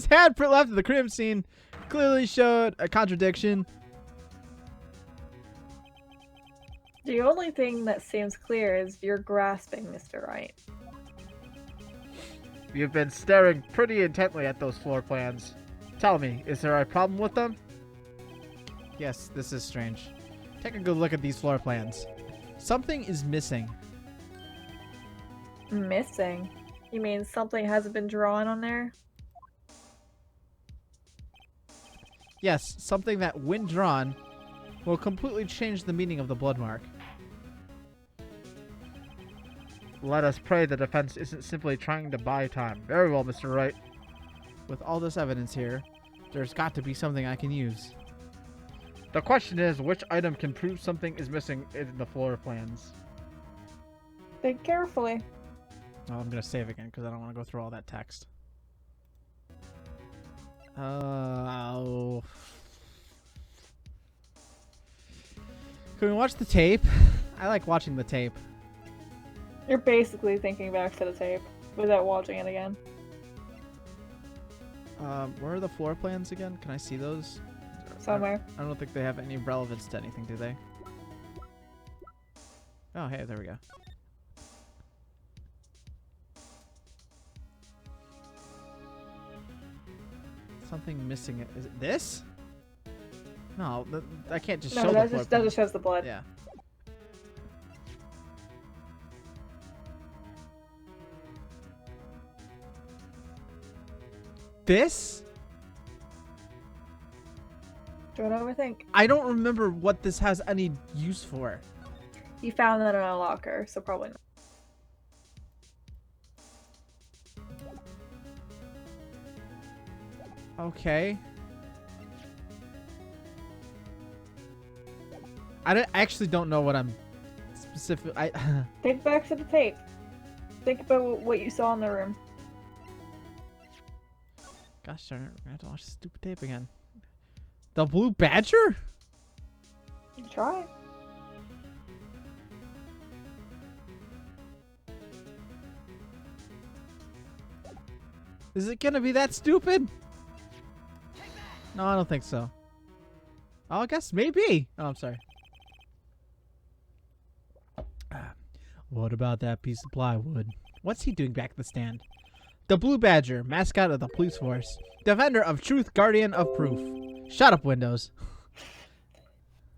S1: handprint left at the crime scene clearly showed a contradiction.
S2: The only thing that seems clear is you're grasping, Mr. Wright.
S3: You've been staring pretty intently at those floor plans. Tell me, is there a problem with them?
S1: Yes, this is strange. Take a good look at these floor plans. Something is missing.
S2: Missing? You mean something hasn't been drawn on there?
S1: Yes, something that, when drawn, will completely change the meaning of the blood mark.
S3: Let us pray the defense isn't simply trying to buy time. Very well, Mr. Wright.
S1: With all this evidence here, there's got to be something I can use.
S3: The question is, which item can prove something is missing in the floor plans?
S2: Think carefully.
S1: Oh, I'm going to save again because I don't want to go through all that text. Can we watch the tape? I like watching the tape.
S2: You're basically thinking back to the tape without watching it again.
S1: Where are the floor plans again? Can I see those?
S2: Somewhere.
S1: I don't think they have any relevance to anything, do they? Oh, hey, there we go. Something missing. Is it this? No, I can't just show
S2: No,
S1: the
S2: that
S1: floor
S2: just
S1: plan.
S2: shows the blood.
S1: Yeah. This?
S2: Don't overthink.
S1: I don't remember what this has any use for.
S2: You found that in a locker, so probably not.
S1: Okay. I actually don't know what I'm specific.
S2: Think back to the tape. Think about what you saw in the room.
S1: Gosh darn it, we're gonna have to watch the stupid tape again. The blue badger?
S2: Try.
S1: Is it gonna be that stupid? No, I don't think so. Oh, I guess maybe. Oh, I'm sorry. What about that piece of plywood? What's he doing back at the stand? The Blue Badger, mascot of the police force. Defender of truth, guardian of proof. Shut up, Windows.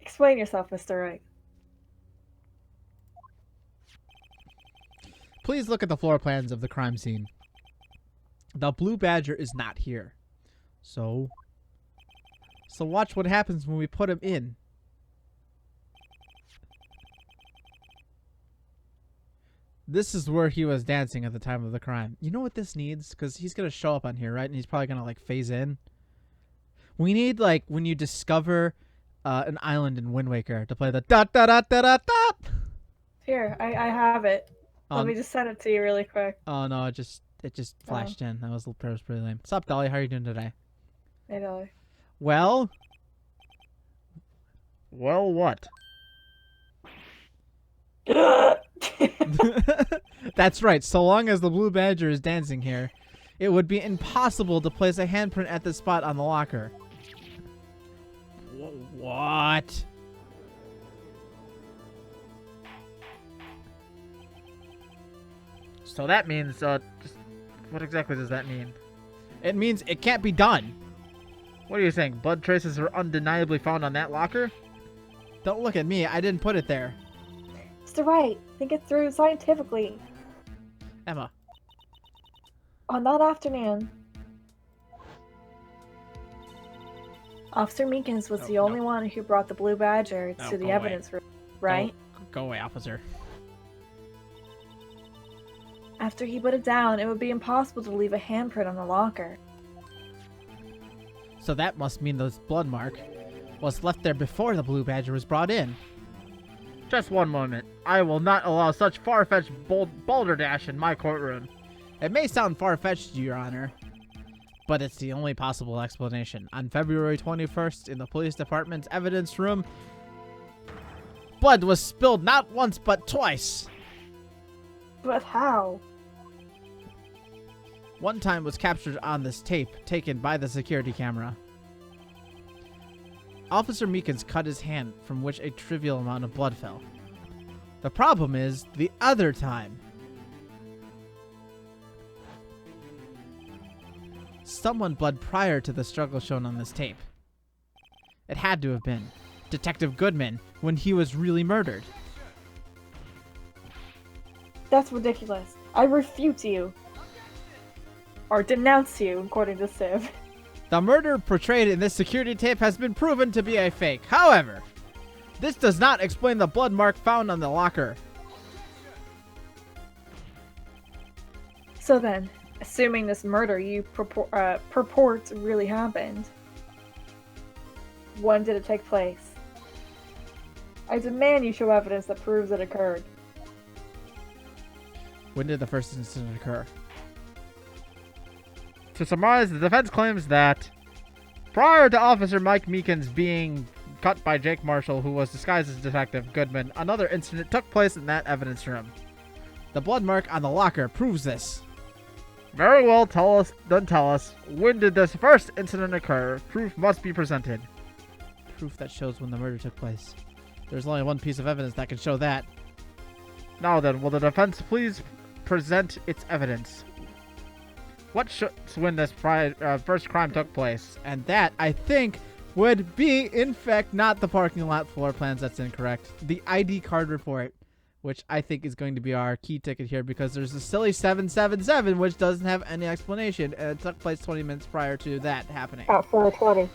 S2: Explain yourself, Mr. Wright.
S1: Please look at the floor plans of the crime scene. The Blue Badger is not here. So watch what happens when we put him in. This is where he was dancing at the time of the crime. You know what this needs? Because he's going to show up on here, right? And he's probably going to, like, phase in. We need, like, when you discover an island in Wind Waker to play the dot.
S2: Here, I have it. Let me just send it to you really quick.
S1: Oh, no, it just flashed in. That was pretty lame. What's up, Dolly? How are you doing today?
S2: Hey, Dolly.
S1: Well,
S3: what?
S1: That's right. So long as the Blue Badger is dancing here, it would be impossible to place a handprint at this spot on the locker. What?
S3: So that means, just, what exactly does that mean?
S1: It means it can't be done.
S3: What are you saying? Blood traces were undeniably found on that locker?
S1: Don't look at me. I didn't put it there.
S2: Mr. Wright, think it through scientifically.
S1: Emma.
S2: On that afternoon, Officer Meekins was the only one who brought the Blue Badger to the evidence room, right?
S1: Go away, officer.
S2: After he put it down, it would be impossible to leave a handprint on the locker.
S1: So that must mean this blood mark was left there before the Blue Badger was brought in.
S3: Just one moment. I will not allow such far-fetched balderdash in my courtroom.
S1: It may sound far-fetched, Your Honor, but it's the only possible explanation. On February 21st, in the police department's evidence room, blood was spilled not once but twice.
S2: But how?
S1: One time was captured on this tape taken by the security camera. Officer Meekins cut his hand, from which a trivial amount of blood fell. The problem is the other time. Someone bled prior to the struggle shown on this tape. It had to have been Detective Goodman when he was really murdered.
S2: That's ridiculous. I refute you. Or denounce you, according to Civ.
S1: The murder portrayed in this security tape has been proven to be a fake. However, this does not explain the blood mark found on the locker.
S2: So then, assuming this murder you purport really happened, when did it take place? I demand you show evidence that proves it occurred.
S1: When did the first incident occur?
S3: To summarize, the defense claims that prior to Officer Mike Meekins being cut by Jake Marshall, who was disguised as Detective Goodman, another incident took place in that evidence room.
S1: The blood mark on the locker proves this.
S3: Very well, tell us. When did this first incident occur? Proof must be presented.
S1: Proof that shows when the murder took place. There's only one piece of evidence that can show that.
S3: Now then, will the defense please present its evidence? What shows when this first crime took place?
S1: And that, I think, would be, in fact, not the parking lot floor plans. That's incorrect. The ID card report, which I think is going to be our key ticket here, because there's a silly 777, which doesn't have any explanation, and it took place 20 minutes prior to that happening.
S2: At 4:20.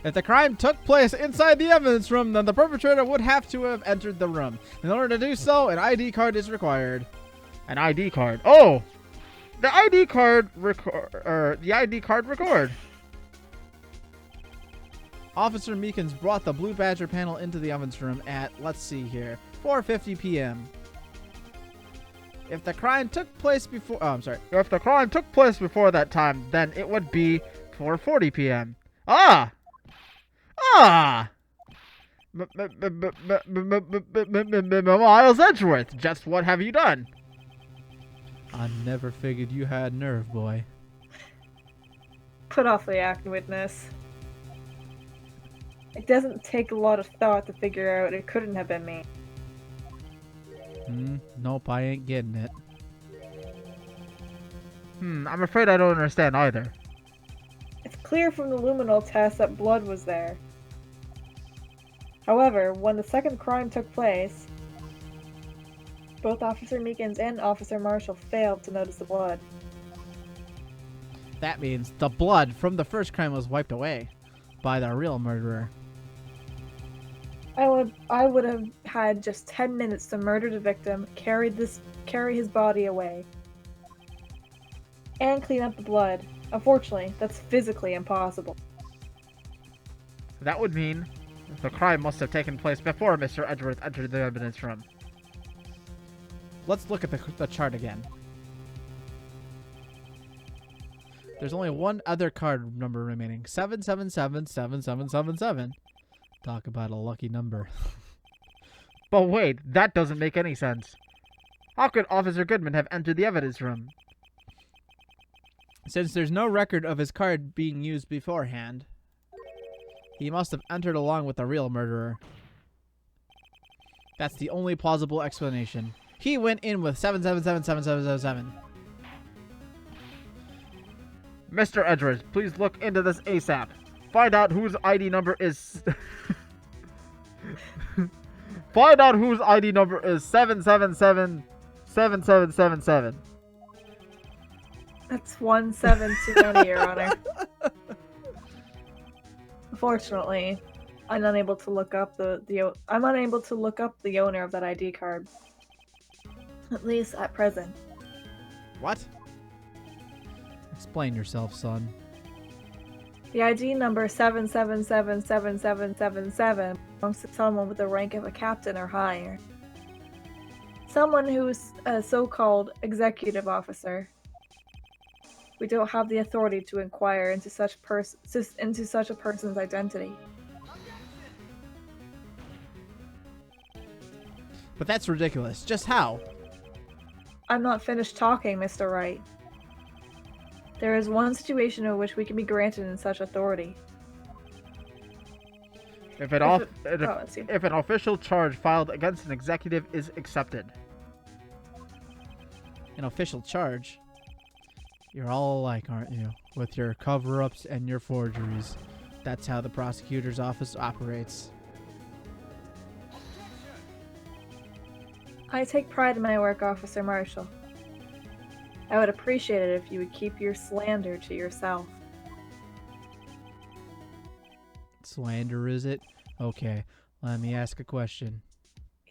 S1: If the crime took place inside the evidence room, then the perpetrator would have to have entered the room. In order to do so, an ID card is required.
S3: An ID card. Oh! the ID card record.
S1: Officer Meekins brought the Blue Badger panel into the ovens room at, let's see here, 4:50 p.m. If the crime took place before,
S3: If the crime took place before that time, then it would be 4:40 p.m. Ah! Miles Edgeworth, just what have you done?
S1: I never figured you had nerve, boy.
S2: Put off the act, witness. It doesn't take a lot of thought to figure out it couldn't have been me.
S1: Nope, I ain't getting it.
S3: I'm afraid I don't understand either.
S2: It's clear from the luminol test that blood was there. However, when the second crime took place, both Officer Meekins and Officer Marshall failed to notice the blood.
S1: That means the blood from the first crime was wiped away by the real murderer.
S2: I would have had just 10 minutes to murder the victim, carry his body away, and clean up the blood. Unfortunately, that's physically impossible.
S3: That would mean the crime must have taken place before Mr. Edgeworth entered the evidence room.
S1: Let's look at the chart again. There's only one other card number remaining. 7777777. Talk about a lucky number.
S3: But wait, that doesn't make any sense. How could Officer Goodman have entered the evidence room?
S1: Since there's no record of his card being used beforehand, he must have entered along with the real murderer. That's the only plausible explanation. He went in with 7777777.
S3: Mr. Edgeworth, please look into this ASAP. Find out whose ID number is... Find out whose ID number is 7777777.
S2: That's 17 too many, Your Honor. Unfortunately, I'm unable to look up I'm unable to look up the owner of that ID card. At least at present.
S1: What? Explain yourself, son.
S2: The ID number 7777777 belongs to someone with the rank of a captain or higher. Someone who's a so-called executive officer. We don't have the authority to inquire into such a person's identity.
S1: But that's ridiculous. Just how?
S2: I'm not finished talking, Mr. Wright. There is one situation in which we can be granted in such authority.
S3: If an official charge filed against an executive is accepted.
S1: An official charge? You're all alike, aren't you? With your cover-ups and your forgeries. That's how the prosecutor's office operates.
S2: I take pride in my work, Officer Marshall. I would appreciate it if you would keep your slander to yourself.
S1: Slander, is it? Okay, let me ask a question.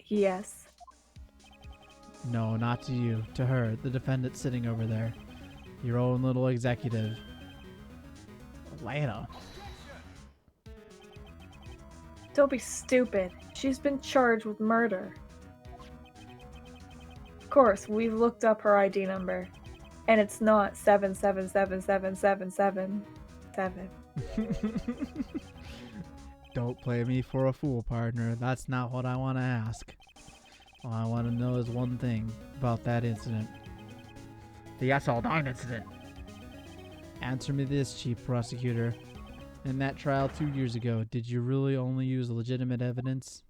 S2: Yes.
S1: No, not to you. To her, the defendant sitting over there. Your own little executive. Lana.
S2: Don't be stupid. She's been charged with murder. Of course, we've looked up her ID number. And it's not 7777777.
S1: Don't play me for a fool, partner. That's not what I want to ask. All I want to know is one thing about that incident.
S3: The SL9 incident.
S1: Answer me this, Chief Prosecutor. In that trial 2 years ago, did you really only use legitimate evidence?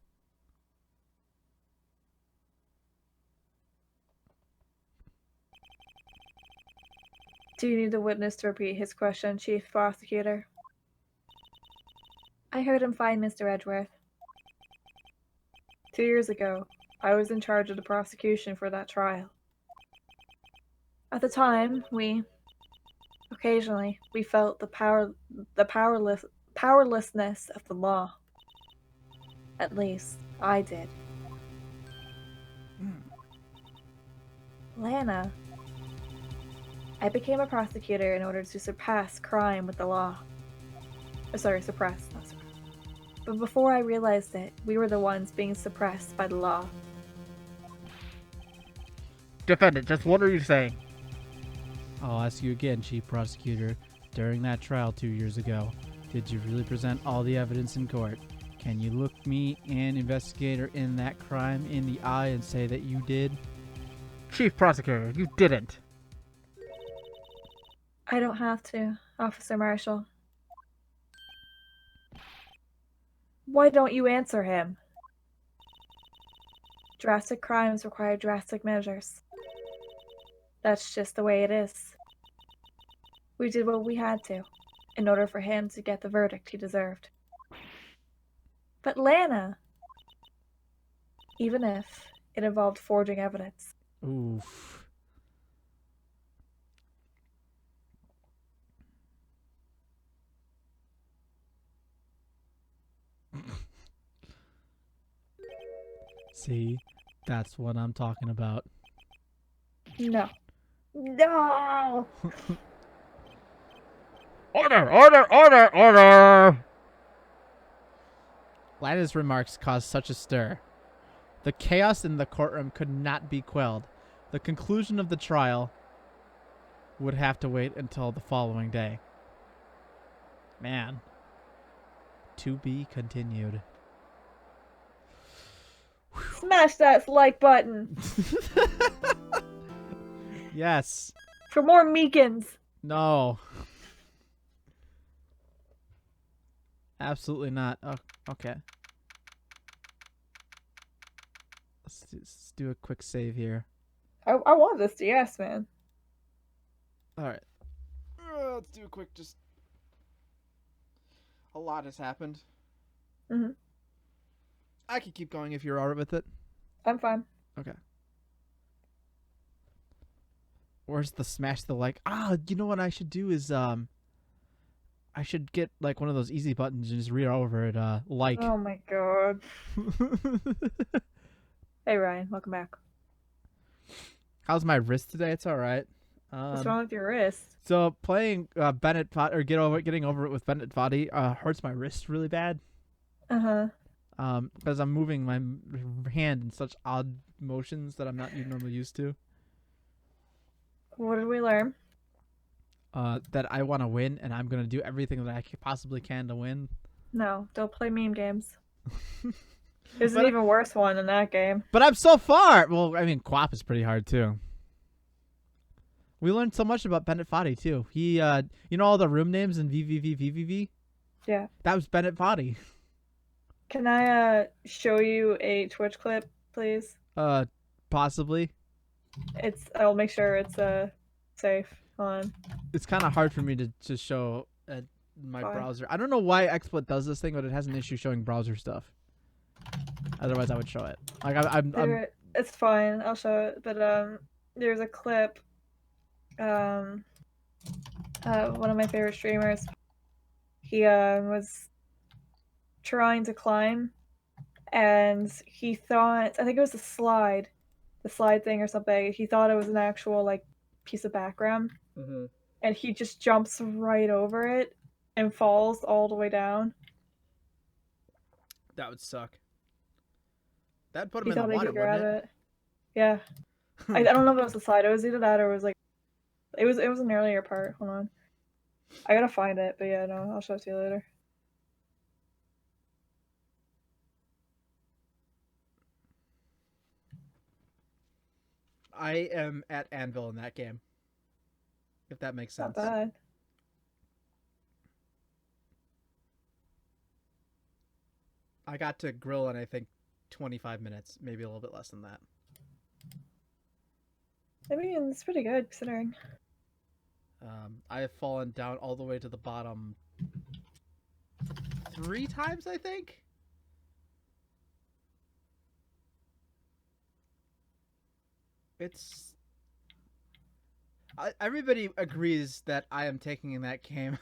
S2: Do you need the witness to repeat his question, Chief Prosecutor? I heard him fine, Mr. Edgeworth. 2 years ago, I was in charge of the prosecution for that trial. At the time, occasionally, we felt the powerlessness of the law. At least, I did. Lana, I became a prosecutor in order to surpass crime with the law. Suppress, not suppress. But before I realized it, we were the ones being suppressed by the law.
S3: Defendant, just what are you saying?
S4: I'll ask you again, Chief Prosecutor. During that trial 2 years ago, did you really present all the evidence in court? Can you look me, an investigator in that crime, in the eye and say that you did?
S3: Chief Prosecutor, you didn't.
S2: I don't have to, Officer Marshall. Why don't you answer him? Drastic crimes require drastic measures. That's just the way it is. We did what we had to, in order for him to get the verdict he deserved. But Lana, even if it involved forging evidence.
S4: Oof. See, that's what I'm talking about.
S2: No. No!
S3: Order, order, order, order!
S4: Lana's remarks caused such a stir. The chaos in the courtroom could not be quelled. The conclusion of the trial would have to wait until the following day. Man. To be continued.
S2: Smash that like button
S4: Yes.
S2: for more Meekins.
S4: No. Absolutely not. Oh, okay. Let's do a quick save here.
S2: I want this DS, man.
S4: All right. Let's do a quick just... A lot has happened.
S2: Mhm.
S4: I could keep going if you're alright with it.
S2: I'm fine.
S4: Okay. Where's the smash the like? Ah, you know what I should do is I should get like one of those easy buttons and just read over it. Like.
S2: Oh my god. Hey Ryan, welcome back.
S4: How's my wrist today? It's all right.
S2: What's wrong with your wrist?
S4: So playing Bennett Foddy or getting over it with Bennett Foddy hurts my wrist really bad. Because I'm moving my hand in such odd motions that I'm not normally used to.
S2: What did we learn?
S4: That I want to win, and I'm gonna do everything that I possibly can to win.
S2: No, don't play meme games. There's an even worse one in that game.
S4: But I'm so far. Well, I mean, Quap is pretty hard too. We learned so much about Bennett Foddy too. He, you know all the room names in VVV?
S2: Yeah.
S4: That was Bennett Foddy.
S2: Can I show you a Twitch clip, please?
S4: Possibly.
S2: I'll make sure it's safe. Hold on.
S4: It's kind of hard for me to show at my
S2: Fine.
S4: browser. I don't know why XSplit does this thing, but it has an issue showing browser stuff. Otherwise, I would show it. Like I'm
S2: It's fine. I'll show it. But there's a clip. One of my favorite streamers. He was trying to climb, and he thought, I think it was the slide thing or something. He thought it was an actual like piece of background, and he just jumps right over it and falls all the way down.
S4: That would suck. That'd put him
S2: He
S4: in the
S2: thought he
S4: water,
S2: could grab
S4: wouldn't it?
S2: it. Yeah. I don't know if it was the slide. It was either that or it was like it was an earlier part. Hold on. I gotta find it, but yeah, no, I'll show it to you later.
S4: I am at Anvil in that game. If that makes sense.
S2: Not bad.
S4: I got to grill in, I think, 25 minutes, maybe a little bit less than that.
S2: I mean, it's pretty good considering.
S4: I have fallen down all the way to the bottom 3 times, I think. It's... everybody agrees that I am taking in that game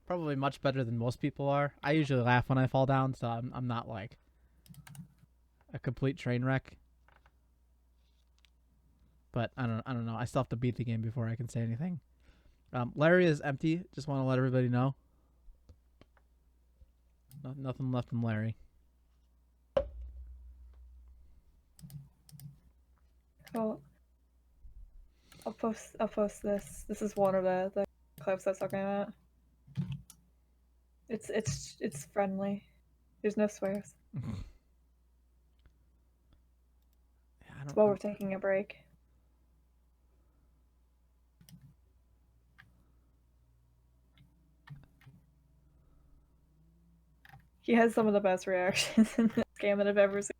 S4: probably much better than most people are. I usually laugh when I fall down, so I'm not like a complete train wreck. But I don't know. I still have to beat the game before I can say anything. Larry is empty. Just want to let everybody know. Nothing left in Larry.
S2: Cool. I'll post this. This is one of the clips I was talking about. It's friendly. There's no swears. It's while we're taking a break. He has some of the best reactions in this game that I've ever seen.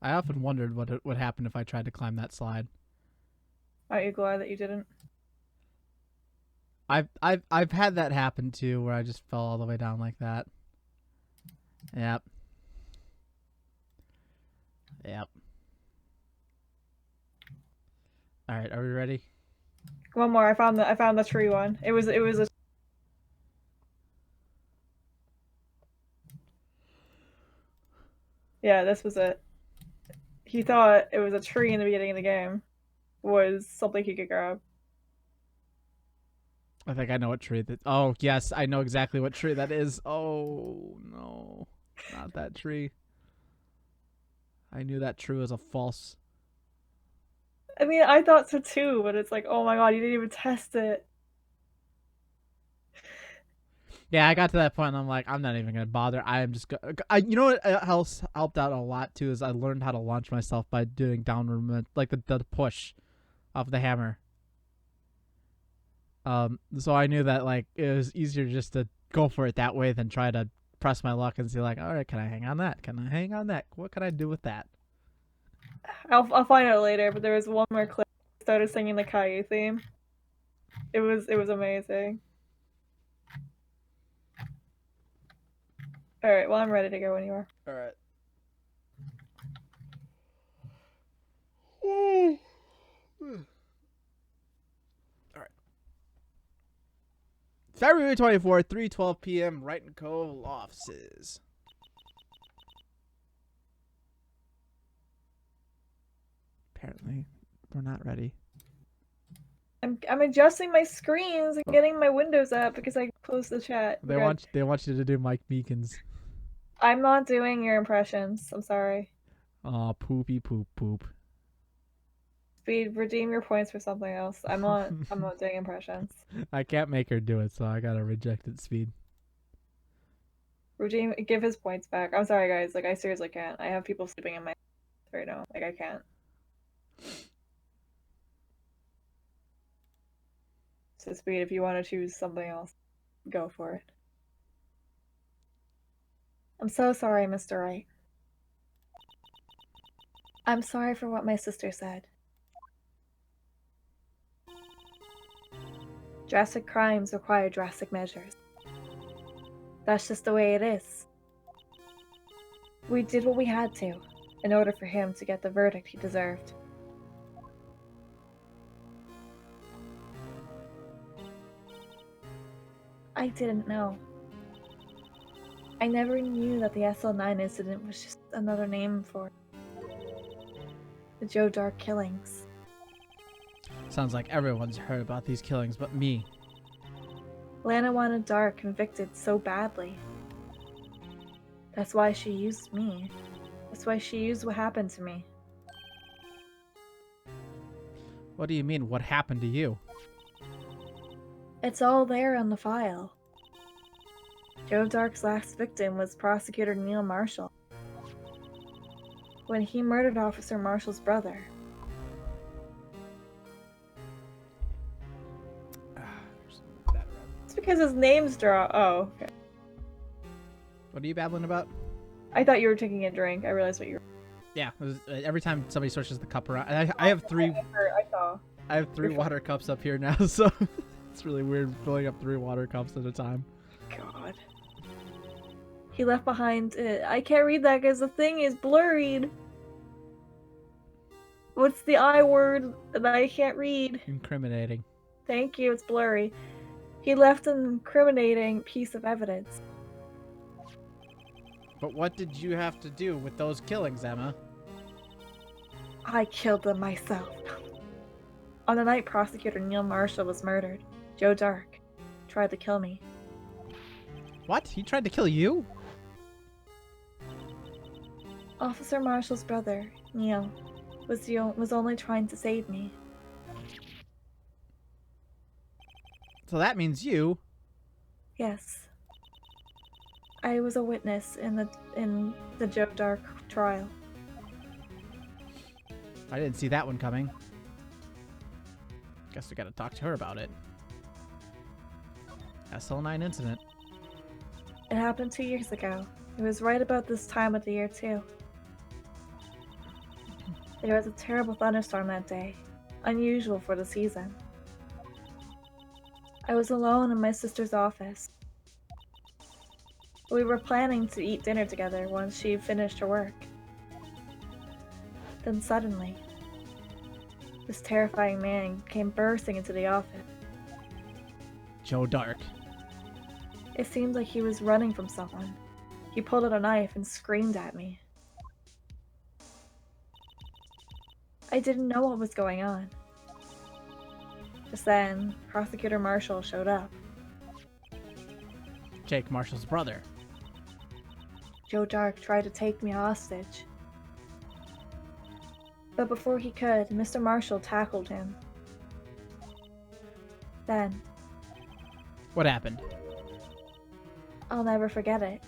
S4: I often wondered what would happen if I tried to climb that slide.
S2: Aren't you glad that you didn't?
S4: I've had that happen too, where I just fell all the way down like that. Yep. Yep. All right, are we ready?
S2: One more. I found the tree one. It was a. Yeah, this was it. He thought it was a tree in the beginning of the game. Was something he could grab.
S4: I think I know what tree that. Oh yes, I know exactly what tree that is. Oh no, not that tree. I knew that tree was a false.
S2: I mean, I thought so too, but it's like, oh my god, you didn't even test it.
S4: Yeah, I got to that point and I'm like, I'm not even gonna bother. I am just gonna. You know what else helped out a lot too is I learned how to launch myself by doing downward, like the push, off the hammer. So I knew that like it was easier just to go for it that way than try to press my luck and see like, all right, can I hang on that? Can I hang on that? What can I do with that?
S2: I'll find out later, but there was one more clip. I started singing the Caillou theme. It was amazing. All right, well I'm ready to go when you are.
S4: All right. All right. February 24th, 3:12 p.m. Wright & Co. offices. Apparently, we're not ready.
S2: I'm adjusting my screens and getting my windows up because I closed the chat.
S4: They want you to do Mike Meekins.
S2: I'm not doing your impressions. I'm sorry.
S4: Aw, poopy poop poop.
S2: Speed, redeem your points for something else. I'm not doing impressions.
S4: I can't make her do it, so I gotta reject it, Speed.
S2: Redeem, give his points back. I'm sorry, guys. Like, I seriously can't. I have people sleeping in my right now. Like, I can't. So, Speed, if you want to choose something else, go for it. I'm so sorry, Mr. Wright. I'm sorry for what my sister said. Drastic crimes require drastic measures. That's just the way it is. We did what we had to, in order for him to get the verdict he deserved. I didn't know. I never knew that the SL9 incident was just another name for the Joe Dark killings.
S4: Sounds like everyone's heard about these killings but me.
S2: Lana wanted Dark convicted so badly. That's why she used me. That's why she used what happened to me.
S4: What do you mean, what happened to you?
S2: It's all there on the file. Joe Dark's last victim was Prosecutor Neil Marshall. When he murdered Officer Marshall's brother. It's because his name's draw. Oh, okay.
S4: What are you babbling about?
S2: I thought you were taking a drink. I realized what you were.
S4: Yeah, every time somebody switches the cup around, I have three.
S2: I saw.
S4: I have three water cups up here now, so it's really weird filling up 3 water cups at a time.
S2: God. He left behind. I can't read that because the thing is blurred. What's the I word that I can't read?
S4: Incriminating.
S2: Thank you. It's blurry. He left an incriminating piece of evidence.
S4: But what did you have to do with those killings, Emma?
S2: I killed them myself. On the night Prosecutor Neil Marshall was murdered, Joe Dark tried to kill me.
S4: What? He tried to kill you?
S2: Officer Marshall's brother, Neil, was only trying to save me.
S4: So that means you.
S2: Yes. I was a witness in the Joe Dark trial.
S4: I didn't see that one coming. Guess we gotta talk to her about it. SL9 incident.
S2: It happened 2 years ago. It was right about this time of the year, too. There was a terrible thunderstorm that day, unusual for the season. I was alone in my sister's office. We were planning to eat dinner together once she finished her work. Then suddenly, this terrifying man came bursting into the office.
S4: Joe Dark.
S2: It seemed like he was running from someone. He pulled out a knife and screamed at me. I didn't know what was going on. Just then, Prosecutor Marshall showed up.
S4: Jake Marshall's brother.
S2: Joe Dark tried to take me hostage. But before he could, Mr. Marshall tackled him. Then,
S4: What happened?
S2: I'll never forget it.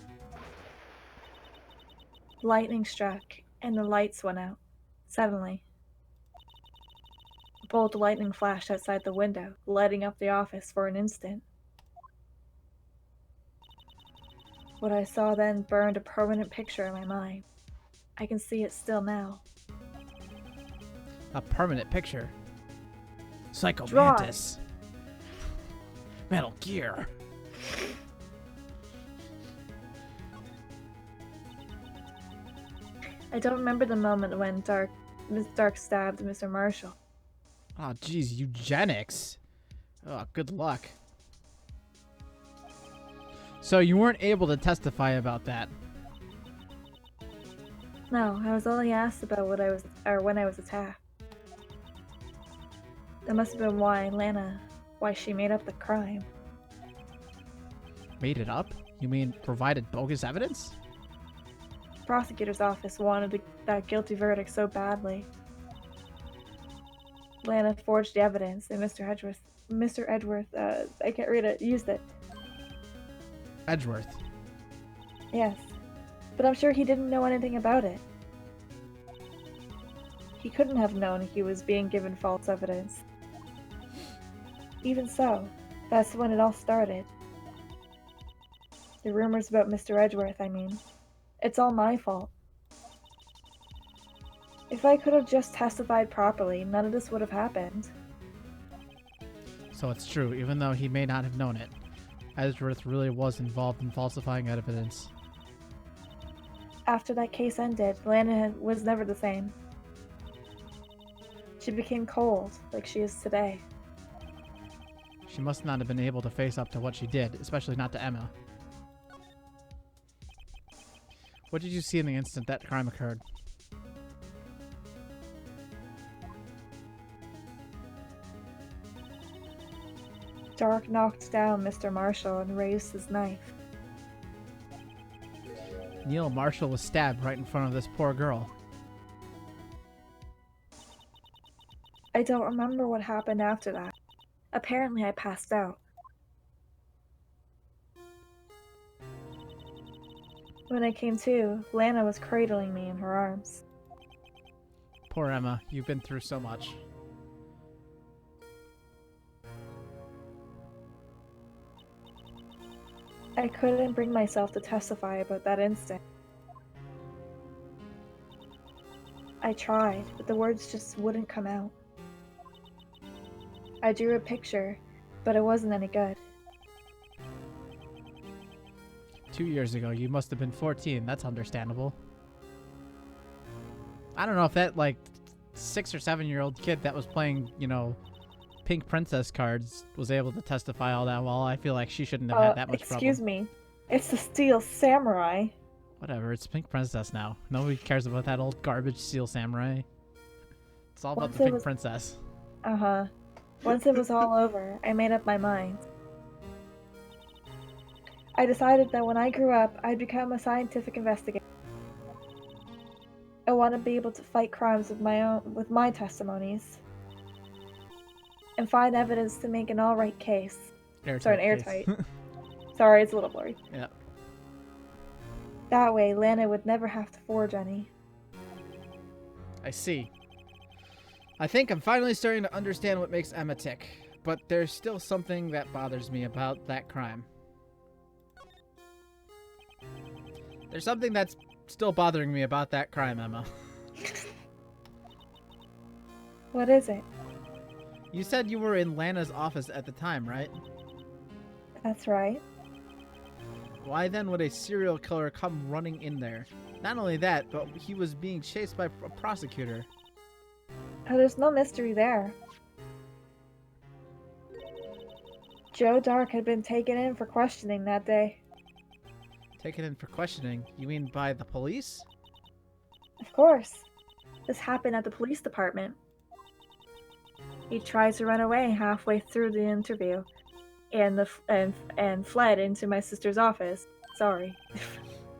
S2: Lightning struck, and the lights went out. Suddenly. A bolt of lightning flashed outside the window, lighting up the office for an instant. What I saw then burned a permanent picture in my mind. I can see it still now.
S4: A permanent picture. Psycho
S2: Draw it.
S4: Mantis. Metal Gear.
S2: I don't remember the moment when Miss Dark stabbed Mr. Marshall.
S4: Oh, geez, eugenics. Oh, good luck. So you weren't able to testify about that.
S2: No, I was only asked about when I was attacked. That must have been why she made up the crime.
S4: Made it up? You mean provided bogus evidence?
S2: The prosecutor's office wanted that guilty verdict so badly. Lana forged the evidence, and Mr. Edgeworth, I can't read it, used it.
S4: Edgeworth.
S2: Yes, but I'm sure he didn't know anything about it. He couldn't have known he was being given false evidence. Even so, that's when it all started. The rumors about Mr. Edgeworth, I mean. It's all my fault. If I could have just testified properly, none of this would have happened.
S4: So it's true, even though he may not have known it. Edgeworth really was involved in falsifying evidence.
S2: After that case ended, Lana was never the same. She became cold, like she is today.
S4: She must not have been able to face up to what she did, especially not to Emma. What did you see in the instant that crime occurred?
S2: Dark knocked down Mr. Marshall and raised his knife.
S4: Neil Marshall was stabbed right in front of this poor girl.
S2: I don't remember what happened after that. Apparently I passed out. When I came to, Lana was cradling me in her arms.
S4: Poor Emma, you've been through so much.
S2: I couldn't bring myself to testify about that instant. I tried, but the words just wouldn't come out. I drew a picture, but it wasn't any good.
S4: 2 years ago, you must have been 14. That's understandable. I don't know if that, 6 or 7-year-old kid that was playing, Pink Princess cards was able to testify all that well. I feel like she shouldn't have had that much
S2: excuse
S4: problem.
S2: me. It's the Steel Samurai.
S4: Whatever, it's Pink Princess now. Nobody cares about that old garbage Steel Samurai. It's all about
S2: Once
S4: the
S2: it
S4: pink
S2: was-
S4: princess.
S2: Uh-huh. Once it was all over, I made up my mind. I decided that when I grew up, I'd become a scientific investigator. I want to be able to fight crimes with my testimonies, and find evidence to make an all-right case. Sorry, an airtight. Sorry, it's a little blurry.
S4: Yeah.
S2: That way, Lana would never have to forge any.
S4: I see. I think I'm finally starting to understand what makes Emma tick, but there's still something that bothers me about that crime. There's something that's still bothering me about that crime, Emma.
S2: What is it?
S4: You said you were in Lana's office at the time, right?
S2: That's right.
S4: Why then would a serial killer come running in there? Not only that, but he was being chased by a prosecutor.
S2: Oh, there's no mystery there. Joe Dark had been taken in for questioning that day.
S4: Taken in for questioning? You mean by the police?
S2: Of course. This happened at the police department. He tried to run away halfway through the interview, and fled into my sister's office. Sorry.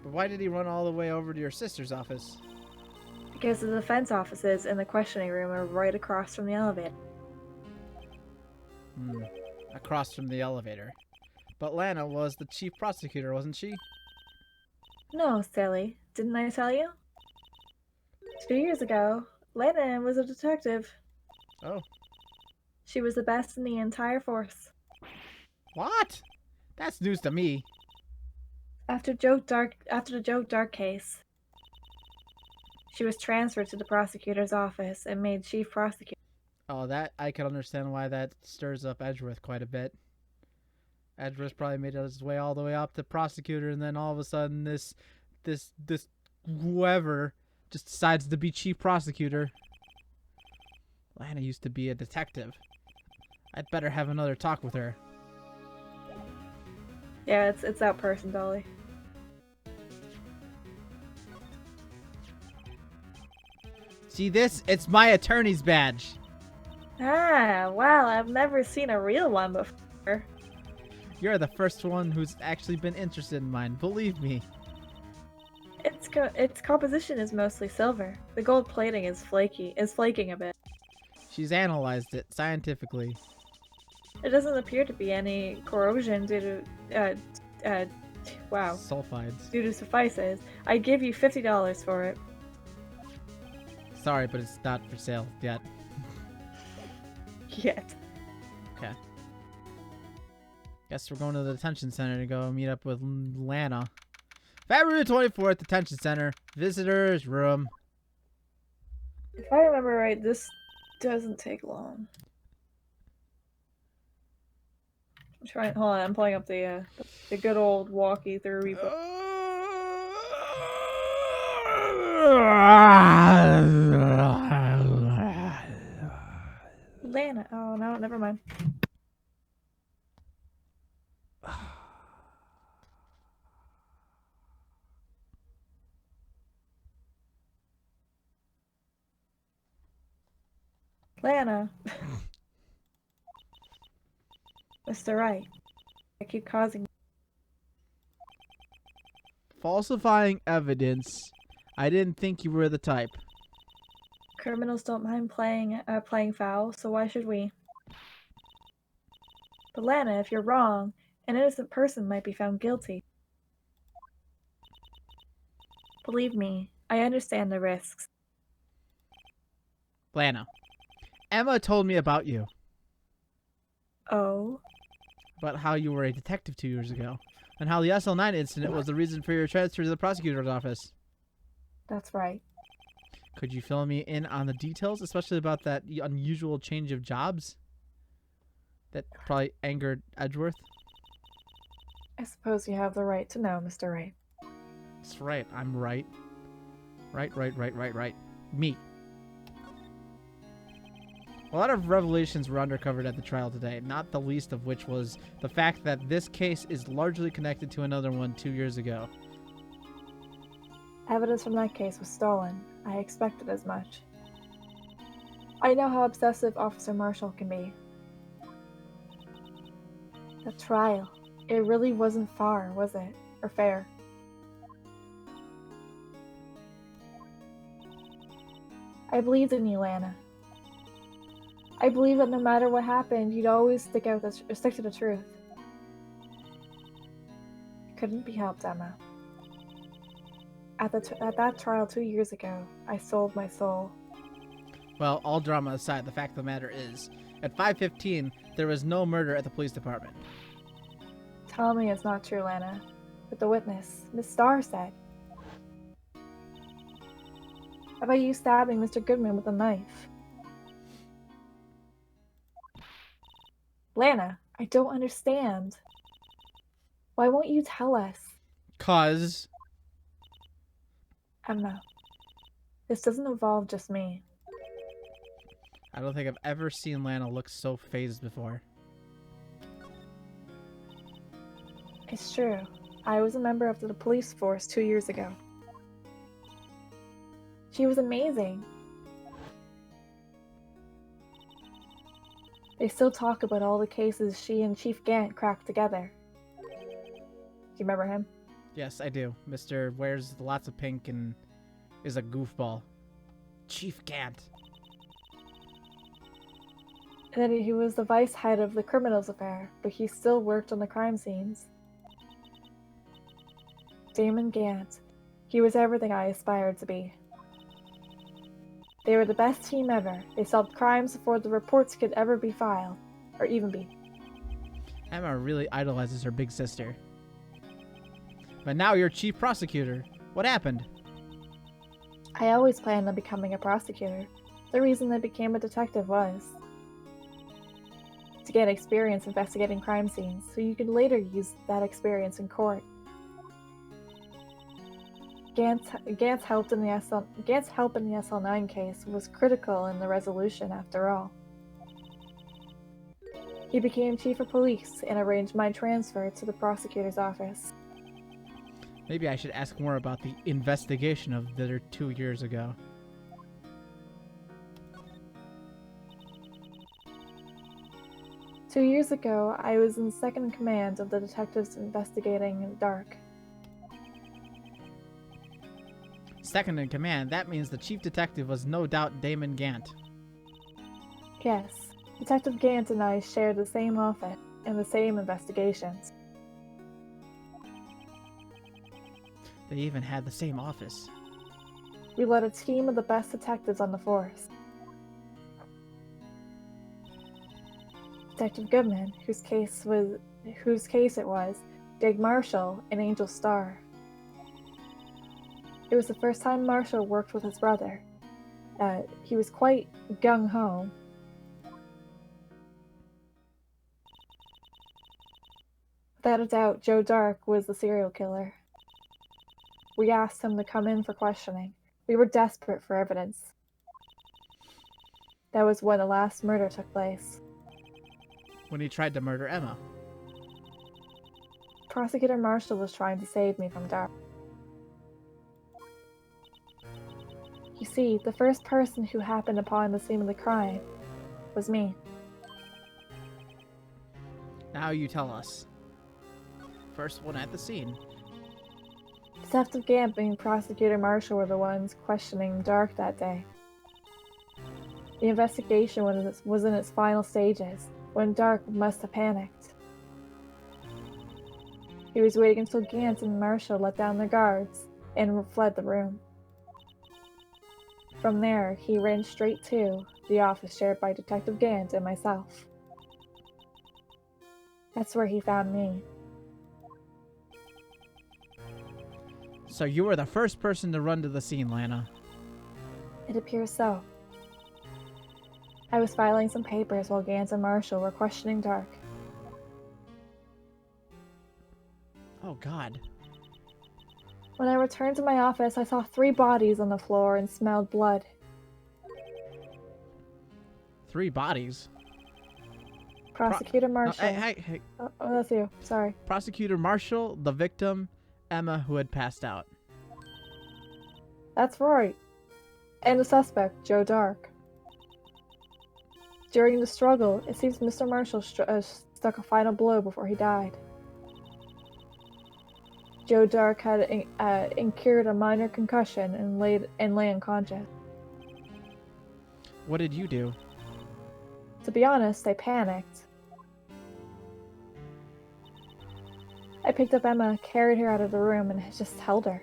S4: But why did he run all the way over to your sister's office?
S2: Because the defense offices in the questioning room are right across from the elevator.
S4: Across from the elevator. But Lana was the chief prosecutor, wasn't she?
S2: No, silly. Didn't I tell you? 2 years ago, Lana was a detective.
S4: Oh.
S2: She was the best in the entire force.
S4: What? That's news to me.
S2: After the Joe Dark case, she was transferred to the prosecutor's office and made chief prosecutor.
S4: Oh, that I can understand why that stirs up Edgeworth quite a bit. Edgeworth probably made his way all the way up to prosecutor, and then all of a sudden this whoever just decides to be chief prosecutor. Lana used to be a detective. I'd better have another talk with her.
S2: Yeah, it's that person, Dolly.
S4: See this? It's my attorney's badge.
S2: Ah, wow, I've never seen a real one before.
S4: You're the first one who's actually been interested in mine, believe me.
S2: Its composition is mostly silver. The gold plating is flaking a bit.
S4: She's analyzed it scientifically.
S2: There doesn't appear to be any corrosion due to, wow,
S4: Sulfides.
S2: due to suffices. I give you $50 for it.
S4: Sorry, but it's not for sale yet.
S2: Yet.
S4: Okay. Guess we're going to the detention center to go meet up with Lana. February 24th, detention center. Visitors room.
S2: If I remember right, this doesn't take long. Hold on, I'm pulling up the good old walkie through repo. Lana. Oh no, never mind. Lana. Mr. Wright. I keep causing.
S4: Falsifying evidence. I didn't think you were the type.
S2: Criminals don't mind playing foul, so why should we? But Lana, if you're wrong, an innocent person might be found guilty. Believe me, I understand the risks.
S4: Lana. Emma told me about you.
S2: Oh?
S4: About how you were a detective 2 years ago. And how the SL9 incident was the reason for your transfer to the prosecutor's office.
S2: That's right.
S4: Could you fill me in on the details, especially about that unusual change of jobs? That probably angered Edgeworth?
S2: I suppose you have the right to know, Mr. Wright.
S4: That's right, I'm right. Right. Me. A lot of revelations were uncovered at the trial today, not the least of which was the fact that this case is largely connected to another one 2 years ago.
S2: Evidence from that case was stolen. I expected as much. I know how obsessive Officer Marshall can be. The trial. It really wasn't far, was it? Or fair? I believed in you, Lana. I believe that no matter what happened, you'd always stick to the truth. It couldn't be helped, Emma. At that trial 2 years ago, I sold my soul.
S4: Well, all drama aside, the fact of the matter is, at 5:15, there was no murder at the police department.
S2: Tell me it's not true, Lana. But the witness, Miss Starr, said. How about you stabbing Mr. Goodman with a knife? Lana, I don't understand. Why won't you tell us?
S4: 'Cause
S2: Emma, this doesn't involve just me.
S4: I don't think I've ever seen Lana look so phased before.
S2: It's true. I was a member of the police force 2 years ago. She was amazing. They still talk about all the cases she and Chief Gant cracked together. Do you remember him?
S4: Yes, I do. Mr. Wears lots of pink and is a goofball. Chief Gant.
S2: And then he was the vice head of the criminals affair, but he still worked on the crime scenes. Damon Gant. He was everything I aspired to be. They were the best team ever. They solved crimes before the reports could ever be filed, or even be.
S4: Emma really idolizes her big sister. But now you're chief prosecutor. What happened?
S2: I always planned on becoming a prosecutor. The reason I became a detective was to get experience investigating crime scenes, so you could later use that experience in court. Gant's help in the SL9 case was critical in the resolution, after all. He became chief of police and arranged my transfer to the prosecutor's office.
S4: Maybe I should ask more about the investigation of the 2 years ago.
S2: Two years ago, I was in second in command of the detectives investigating in the dark.
S4: Second in command, that means the chief detective was no doubt Damon Gant.
S2: Yes, Detective Gant and I shared the same office and the same investigations.
S4: They even had the same office.
S2: We led a team of the best detectives on the force. Detective Goodman, whose case it was, Dig Marshall, and Angel Starr. It was the first time Marshall worked with his brother. He was quite gung-ho. Without a doubt, Joe Dark was the serial killer. We asked him to come in for questioning. We were desperate for evidence. That was when the last murder took place.
S4: When he tried to murder Emma.
S2: Prosecutor Marshall was trying to save me from Dark. You see, the first person who happened upon the scene of the crime was me.
S4: Now you tell us. First one at the scene.
S2: Detective Gant and Prosecutor Marshall were the ones questioning Dark that day. The investigation was in its final stages, when Dark must have panicked. He was waiting until Gant and Marshall let down their guards and fled the room. From there, he ran straight to the office shared by Detective Gant and myself. That's where he found me.
S4: So you were the first person to run to the scene, Lana.
S2: It appears so. I was filing some papers while Gant and Marshall were questioning Dark.
S4: Oh, God.
S2: When I returned to my office, I saw 3 bodies on the floor and smelled blood.
S4: 3 bodies?
S2: Prosecutor Marshall.
S4: Hey.
S2: Oh, that's you. Sorry.
S4: Prosecutor Marshall, the victim, Emma, who had passed out.
S2: That's right. And the suspect, Joe Dark. During the struggle, it seems Mr. Marshall struck a final blow before he died. Joe Dark had incurred a minor concussion and lay unconscious.
S4: What did you do?
S2: To be honest, I panicked. I picked up Emma, carried her out of the room, and just held her.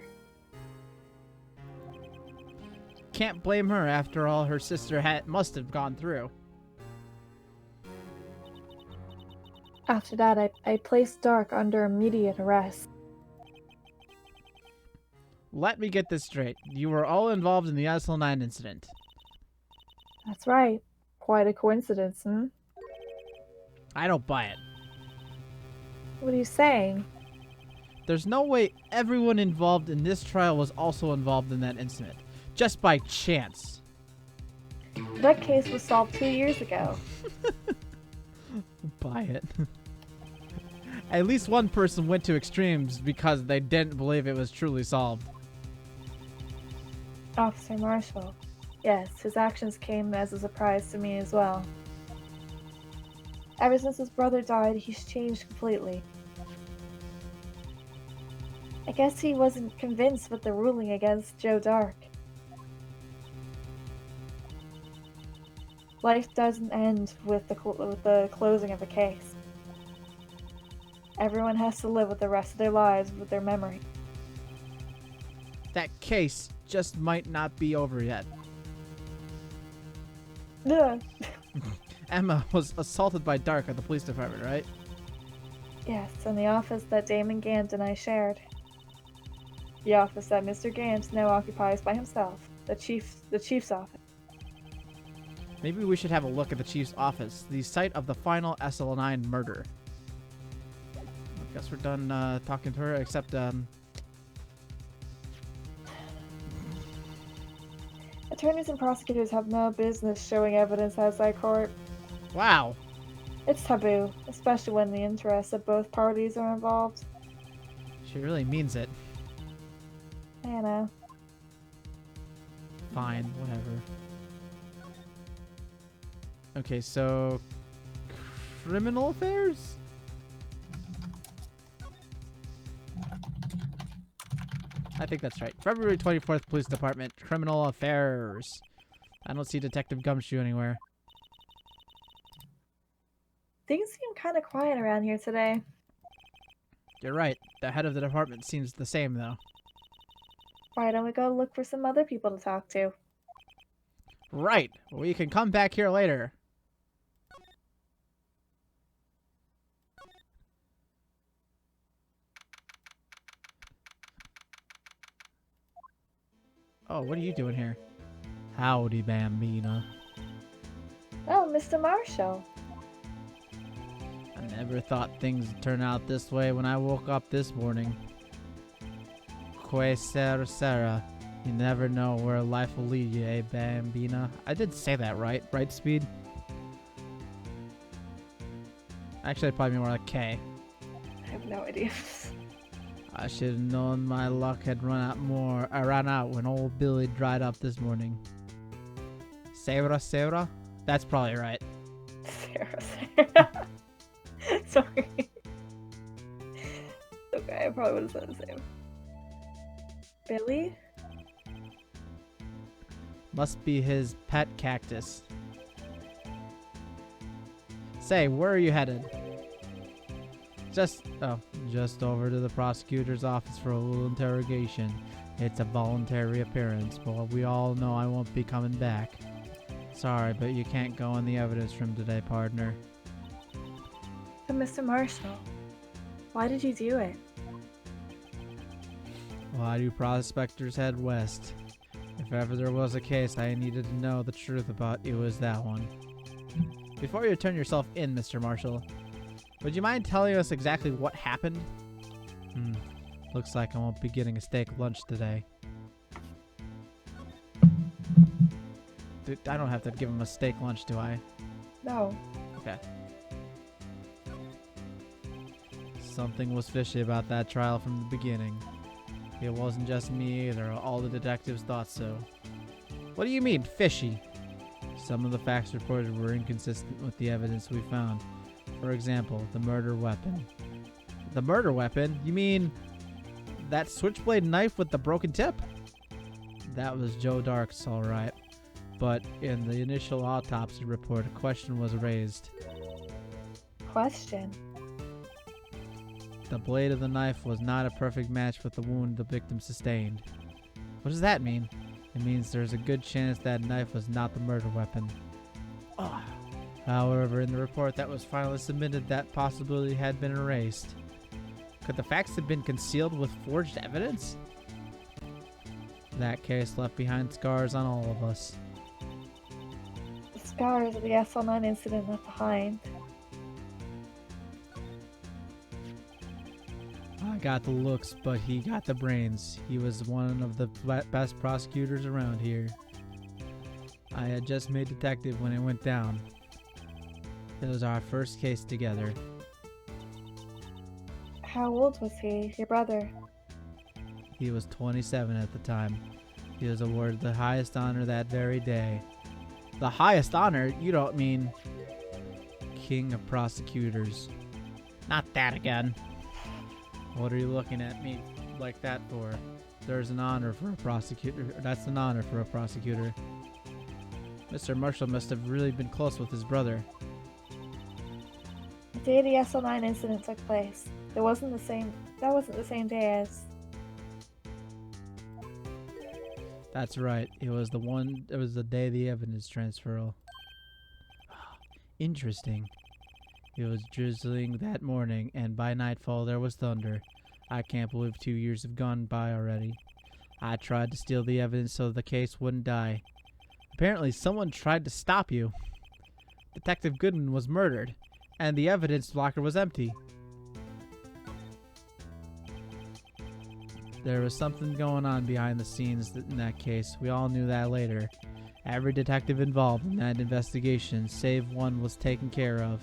S4: Can't blame her after all her sister must have gone through.
S2: After that, I placed Dark under immediate arrest.
S4: Let me get this straight. You were all involved in the SL9 incident.
S2: That's right. Quite a coincidence, hmm?
S4: I don't buy it.
S2: What are you saying?
S4: There's no way everyone involved in this trial was also involved in that incident. Just by chance.
S2: That case was solved 2 years ago.
S4: Buy it. At least one person went to extremes because they didn't believe it was truly solved.
S2: Officer Marshall. Yes, his actions came as a surprise to me as well. Ever since his brother died, he's changed completely. I guess he wasn't convinced with the ruling against Joe Dark. Life doesn't end with the closing of a case. Everyone has to live with the rest of their lives with their memory.
S4: That case just might not be over yet.
S2: Ugh.
S4: Emma was assaulted by Dark at the police department, right?
S2: Yes, in the office that Damon Gant and I shared. The office that Mr. Gant now occupies by himself. The chief's office.
S4: Maybe we should have a look at the chief's office, the site of the final SL9 murder. I guess we're done talking to her, except
S2: Attorneys and prosecutors have no business showing evidence outside court.
S4: wow.
S2: It's taboo, especially when the interests of both parties are involved.
S4: She really means it.
S2: I know.
S4: Fine, whatever. Okay, so criminal affairs? I think that's right. February 24th, Police Department, Criminal Affairs. I don't see Detective Gumshoe anywhere.
S2: Things seem kind of quiet around here today.
S4: You're right. The head of the department seems the same, though.
S2: Why don't we go look for some other people to talk to?
S4: Right. We can come back here later. Oh, what are you doing here? Howdy, Bambina.
S2: Oh, Mr. Marshall.
S4: I never thought things would turn out this way when I woke up this morning. Que sera. You never know where life will lead you, eh, Bambina? I did say that right. Right, Speed? Actually, it'd probably be more like K.
S2: I have no idea.
S4: I should have known my luck had run out when old Billy dried up this morning. Sera? That's probably right.
S2: Sarah. Sorry. Okay, I probably would have said the same. Billy?
S4: Must be his pet cactus. Say, where are you headed? Just over to the prosecutor's office for a little interrogation. It's a voluntary appearance, but we all know I won't be coming back. Sorry, but you can't go in the evidence room today, partner.
S2: But Mr. Marshall, why did you do it?
S4: Why do prospectors head west? If ever there was a case I needed to know the truth about, it was that one. Before you turn yourself in, Mr. Marshall, would you mind telling us exactly what happened? Looks like I won't be getting a steak lunch today. Dude, I don't have to give him a steak lunch, do I?
S2: No.
S4: Okay. Something was fishy about that trial from the beginning. It wasn't just me either. All the detectives thought so. What do you mean, fishy? Some of the facts reported were inconsistent with the evidence we found. For example, the murder weapon. The murder weapon? You mean that switchblade knife with the broken tip? That was Joe Dark's, all right. But in the initial autopsy report, a question was raised.
S2: Question.
S4: The blade of the knife was not a perfect match with the wound the victim sustained. What does that mean? It means there's a good chance that knife was not the murder weapon. Ugh. However, in the report that was finally submitted, that possibility had been erased. Could the facts have been concealed with forged evidence? That case left behind scars on all of us.
S2: The scars of the SL9 incident left behind.
S4: I got the looks, but he got the brains. He was one of the best prosecutors around here. I had just made detective when it went down. It was our first case together.
S2: How old was he, your brother?
S4: He was 27 at the time. He was awarded the highest honor that very day. The highest honor? You don't mean King of Prosecutors. Not that again. What are you looking at me like that for? There's an honor for a prosecutor. That's an honor for a prosecutor. Mr. Marshall must have really been close with his brother.
S2: The day the SL9 incident took place, that wasn't the same day as...
S4: That's right. It was the day of the evidence transferal. Interesting. It was drizzling that morning, and by nightfall there was thunder. I can't believe 2 years have gone by already. I tried to steal the evidence so the case wouldn't die. Apparently someone tried to stop you. Detective Goodman was murdered, and the evidence locker was empty. There was something going on behind the scenes in that case. We all knew that later. Every detective involved in that investigation, save one, was taken care of.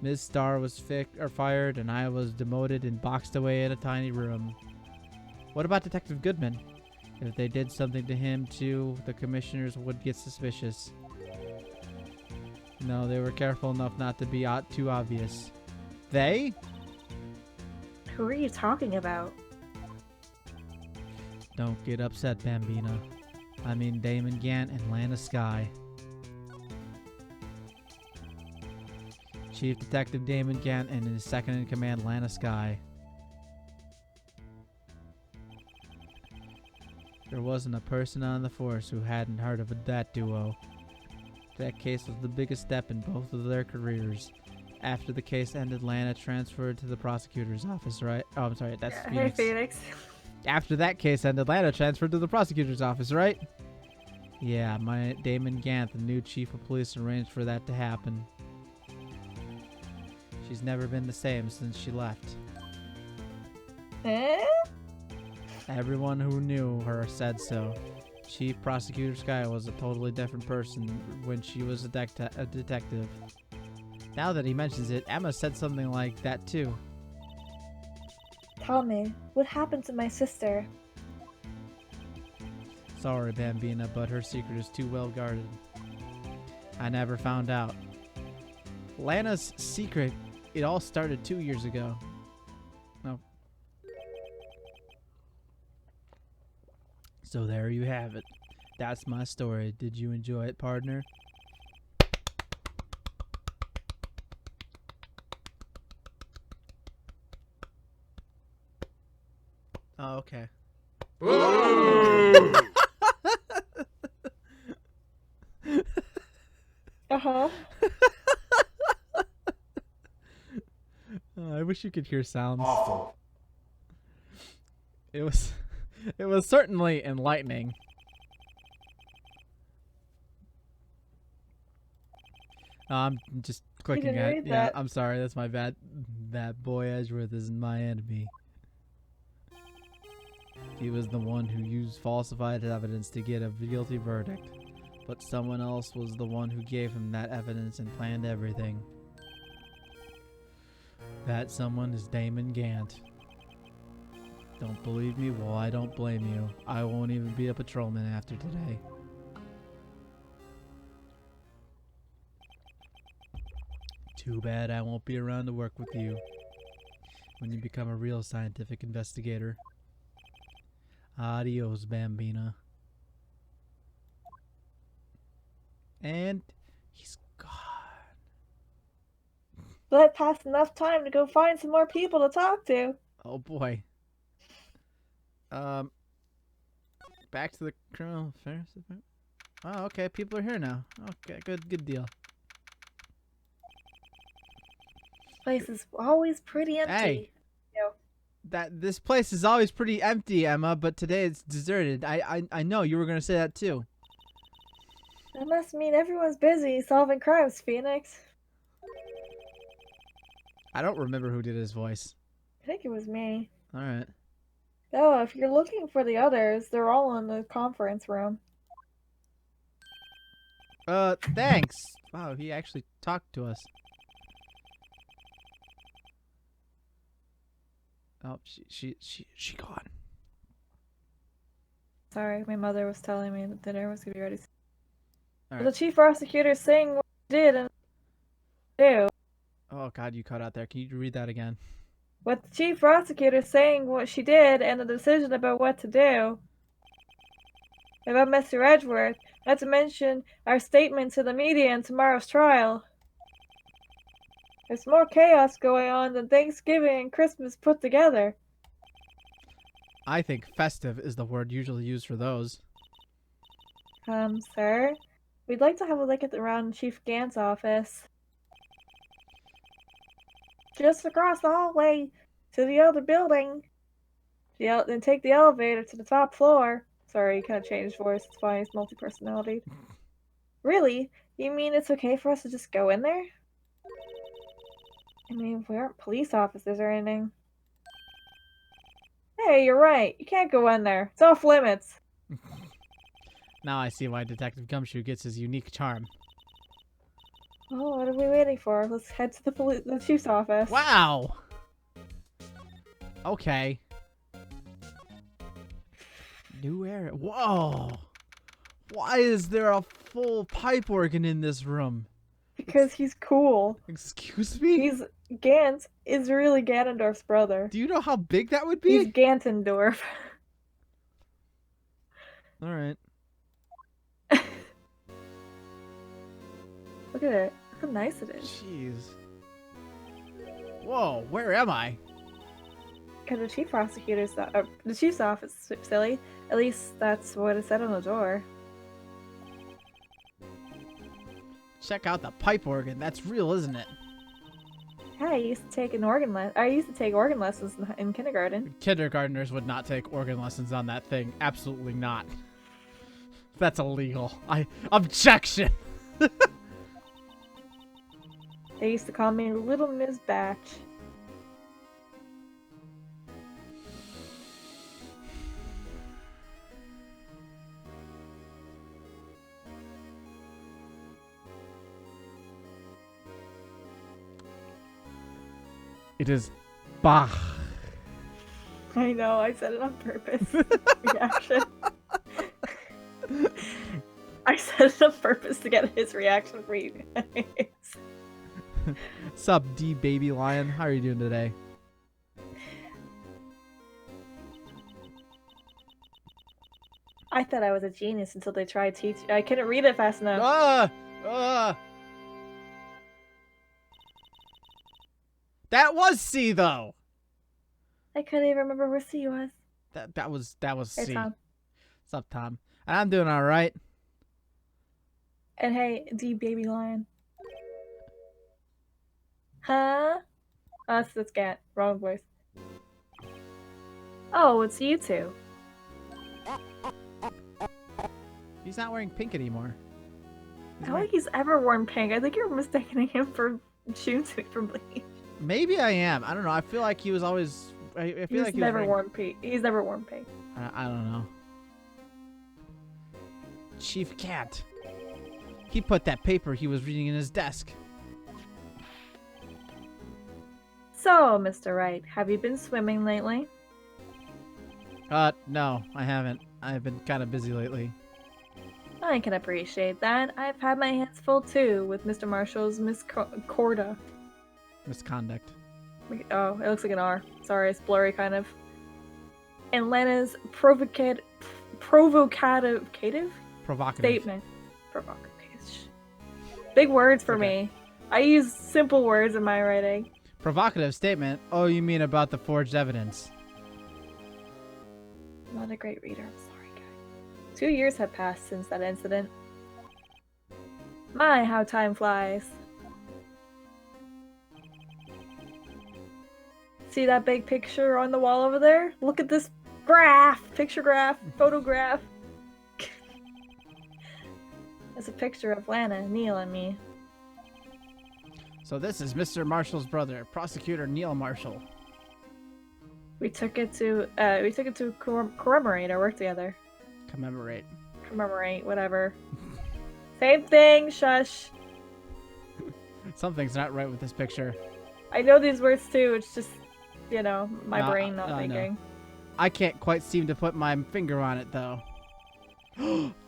S4: Ms. Starr was fired, and I was demoted and boxed away in a tiny room. What about Detective Goodman? If they did something to him too, the commissioners would get suspicious. No, they were careful enough not to be too obvious. They?
S2: Who are you talking about?
S4: Don't get upset, Bambina. I mean Damon Gant and Lana Skye. Chief Detective Damon Gant and his second-in-command Lana Skye. There wasn't a person on the force who hadn't heard of that duo. That case was the biggest step in both of their careers. After the case ended, Lana transferred to the prosecutor's office, right? Oh, I'm sorry, that's Phoenix.
S2: Hey, Phoenix.
S4: After that case ended, Lana transferred to the prosecutor's office, right? Yeah, Damon Gant, the new chief of police, arranged for that to happen. She's never been the same since she left.
S2: Eh?
S4: Everyone who knew her said so. Chief Prosecutor Skye was a totally different person when she was a detective. Now that he mentions it, Emma said something like that too.
S2: Tell me, what happened to my sister?
S4: Sorry, Bambina, but her secret is too well guarded. I never found out. Lana's secret, it all started 2 years ago. No. So there you have it. That's my story. Did you enjoy it, partner? Oh, okay.
S2: Uh-huh.
S4: I wish you could hear sounds.
S5: Awful.
S4: It was certainly enlightening. I'm just clicking
S2: didn't
S4: at.
S2: read
S4: Yeah,
S2: that.
S4: I'm sorry. That's my bad. That boy Edgeworth isn't my enemy. He was the one who used falsified evidence to get a guilty verdict, but someone else was the one who gave him that evidence and planned everything. That someone is Damon Gant. Don't believe me? Well, I don't blame you. I won't even be a patrolman after today. Too bad I won't be around to work with you when you become a real scientific investigator. Adios, Bambina. And he's gone.
S2: That passed enough time to go find some more people to talk to.
S4: Oh boy. Back to the criminal affairs department. Oh, okay. People are here now. Okay, good deal.
S2: Place is always pretty empty.
S4: Hey.
S2: You know,
S4: This place is always pretty empty, Emma, but today it's deserted. I know you were gonna say that too.
S2: that must mean everyone's busy solving crimes, Phoenix.
S4: I don't remember who did his voice.
S2: I think it was me.
S4: All right.
S2: Oh, if you're looking for the others, they're all in the conference room.
S4: Thanks. Wow, he actually talked to us. Oh, she gone.
S2: Sorry, my mother was telling me that dinner was gonna be ready.
S4: All
S2: The
S4: right.
S2: chief prosecutor's saying what he did and do.
S4: Oh God, you cut out there. Can you read that again?
S2: With the chief prosecutor saying what she did and the decision about what to do. About Mr. Edgeworth, not to mention our statement to the media in tomorrow's trial. There's more chaos going on than Thanksgiving and Christmas put together.
S4: I think festive is the word usually used for those.
S2: Sir, we'd like to have a look at around Chief Gant's office. Just across the hallway to the other building. Then take the elevator to the top floor. Sorry, kind of changed voice. It's fine. It's multi-personality. Really? You mean it's okay for us to just go in there? I mean, we aren't police officers or anything. Hey, you're right. You can't go in there. It's off limits.
S4: Now I see why Detective Gumshoe gets his unique charm.
S2: Oh, what are we waiting for? Let's head to the chief's office.
S4: Wow. Okay. New area. Whoa. Why is there a full pipe organ in this room?
S2: Because he's cool.
S4: Excuse me?
S2: Gant is really Ganondorf's brother.
S4: Do you know how big that would be?
S2: He's Gantendorf.
S4: All right.
S2: Look at it. Look how nice it is.
S4: Jeez. Whoa, where am I?
S2: Because the chief prosecutor's the chief's office, silly. At least that's what it said on the door.
S4: Check out the pipe organ. That's real, isn't it?
S2: Yeah, I used to take organ lessons in kindergarten.
S4: Kindergartners would not take organ lessons on that thing. Absolutely not. That's illegal. Objection.
S2: They used to call me Little Miss Batch.
S4: It is Bach.
S2: I know, I said it on purpose. Reaction. I said it on purpose to get his reaction for you guys.
S4: Sup, D baby lion? How are you doing today?
S2: I thought I was a genius until they tried teaching. I couldn't read it fast enough.
S4: That was C though.
S2: I couldn't even remember where C was.
S4: That was
S2: Hey,
S4: C.
S2: Tom.
S4: What's up, Tom? I'm doing all right.
S2: And hey, D baby lion. Huh? Oh, that's Gat. Wrong voice. Oh, it's you two.
S4: He's not wearing pink anymore.
S2: I don't think he's ever worn pink. I think you're mistaking him for Shunsui from Bleach.
S4: Maybe I am. I don't know. I feel like he was always. I feel
S2: He's
S4: like he
S2: never
S4: was
S2: worn pink. He's never worn pink.
S4: I don't know. Chief Cat. He put that paper he was reading in his desk.
S2: So, Mr. Wright, have you been swimming lately?
S4: No, I haven't. I've been kind of busy lately.
S2: I can appreciate that. I've had my hands full too with Mr. Marshall's Corda.
S4: Misconduct.
S2: Oh, it looks like an R. Sorry, it's blurry kind of. And Lena's provocative
S4: Provocative.
S2: statement. Provocative. Big words for me. I use simple words in my writing.
S4: Provocative statement? Oh, you mean about the forged evidence?
S2: I'm not a great reader. I'm sorry, guys. 2 years have passed since that incident. My, how time flies. See that big picture on the wall over there? Look at this graph, picture graph, photograph. It's a picture of Lana, Neil, and me.
S4: So this is Mr. Marshall's brother, Prosecutor Neil Marshall.
S2: We took it to commemorate our work together. Commemorate, whatever. Same thing, shush.
S4: Something's not right with this picture.
S2: I know these words too, it's just, my brain not thinking.
S4: I can't quite seem to put my finger on it though.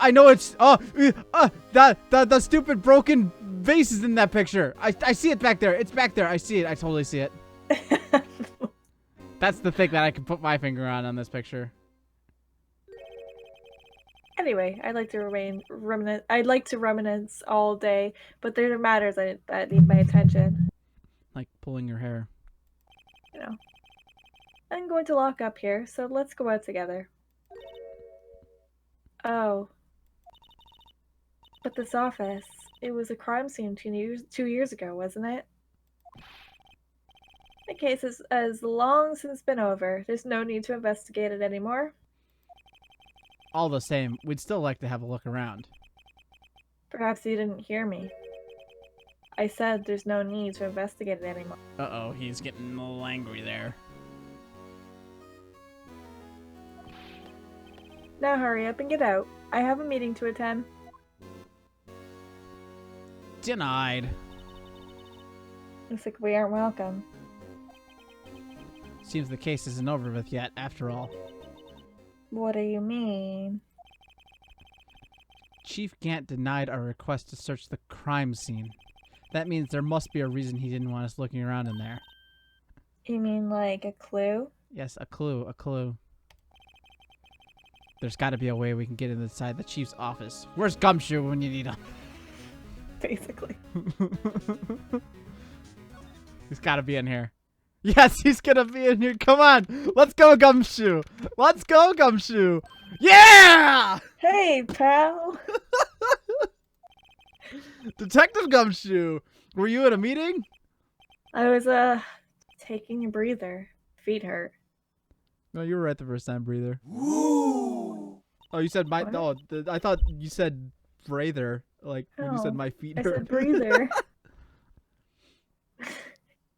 S4: I know it's the stupid broken vase is in that picture. I see it back there. It's back there. I see it. I totally see it. That's the thing that I can put my finger on this picture.
S2: Anyway, I'd like to reminisce all day, but there are matters that need my attention.
S4: Like pulling your hair.
S2: I'm going to lock up here, so let's go out together. Oh. But this office, it was a crime scene 2 years ago, wasn't it? The case has long since been over. There's no need to investigate it anymore.
S4: All the same, we'd still like to have a look around.
S2: Perhaps you didn't hear me. I said there's no need to investigate it anymore.
S4: Uh-oh, he's getting a little angry there.
S2: Now hurry up and get out. I have a meeting to attend.
S4: Denied.
S2: Looks like we aren't welcome.
S4: Seems the case isn't over with yet, after all.
S2: What do you mean?
S4: Chief Gant denied our request to search the crime scene. That means there must be a reason he didn't want us looking around in there.
S2: You mean like a clue?
S4: Yes, a clue. There's got to be a way we can get inside the chief's office. Where's Gumshoe when you need him?
S2: Basically.
S4: He's got to be in here. Yes, he's going to be in here. Come on. Let's go, Gumshoe. Let's go, Gumshoe. Yeah!
S2: Hey, pal.
S4: Detective Gumshoe. Were you at a meeting?
S2: I was, taking a breather. Feet hurt.
S4: No, you were right the first time, breather. Ooh. Oh, you said my...
S2: What?
S4: No, I thought you said breather. Like, when you said my feet
S2: I
S4: hurt.
S2: said breather.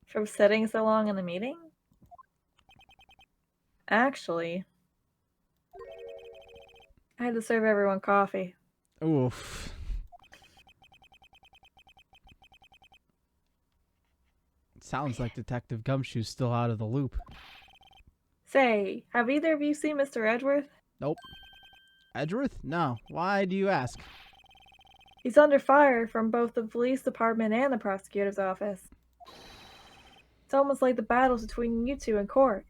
S2: From sitting so long in the meeting? Actually, I had to serve everyone coffee.
S4: Oof. Sounds like Detective Gumshoe's still out of the loop.
S2: Say, have either of you seen Mr. Edgeworth?
S4: Nope. Edgeworth? No. Why do you ask?
S2: He's under fire from both the police department and the prosecutor's office. It's almost like the battles between you two in court.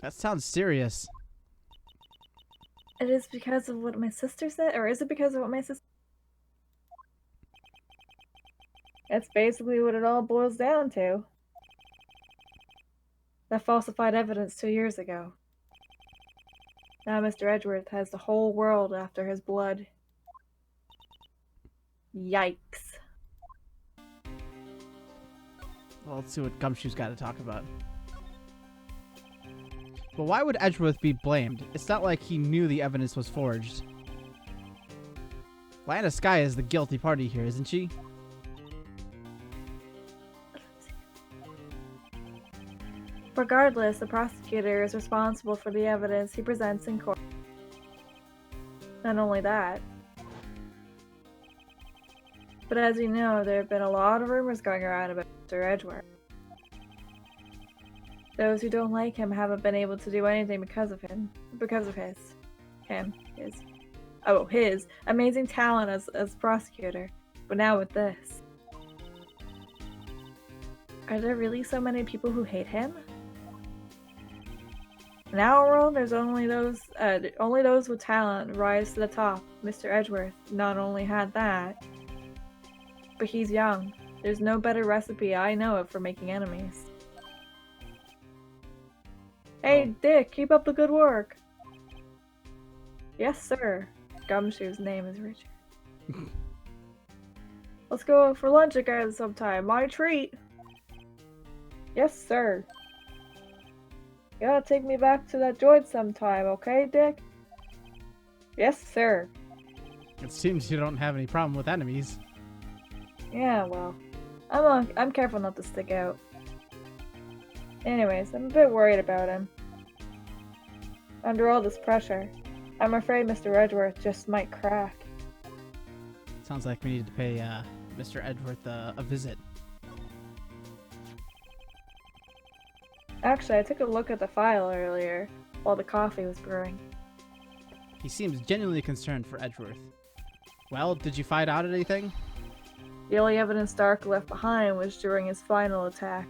S4: That sounds serious.
S2: It is because of what my sister said? Or is it because of what my sister... That's basically what it all boils down to. That falsified evidence 2 years ago. Now Mr. Edgeworth has the whole world after his blood. Yikes.
S4: Well, let's see what Gumshoe's got to talk about. But why would Edgeworth be blamed? It's not like he knew the evidence was forged. Lana Skye is the guilty party here, isn't she?
S2: Regardless, the prosecutor is responsible for the evidence he presents in court. Not only that, but as you know, there have been a lot of rumors going around about Mr. Edgeworth. Those who don't like him haven't been able to do anything because of him. Because of his amazing talent as prosecutor. But now with this. Are there really so many people who hate him? In our world, there's only those with talent rise to the top. Mr. Edgeworth not only had that, but he's young. There's no better recipe I know of for making enemies. Hey, Dick, keep up the good work. Yes, sir. Gumshoe's name is Richard. Let's go out for lunch again sometime. My treat. Yes, sir. You gotta take me back to that joint sometime, okay, Dick? Yes, sir.
S4: It seems you don't have any problem with enemies.
S2: Yeah, well, I'm careful not to stick out. Anyways, I'm a bit worried about him. Under all this pressure, I'm afraid Mr. Edgeworth just might crack.
S4: Sounds like we need to pay Mr. Edgeworth a visit.
S2: Actually, I took a look at the file earlier while the coffee was brewing.
S4: He seems genuinely concerned for Edgeworth. Well, did you find out anything?
S2: The only evidence Stark left behind was during his final attack.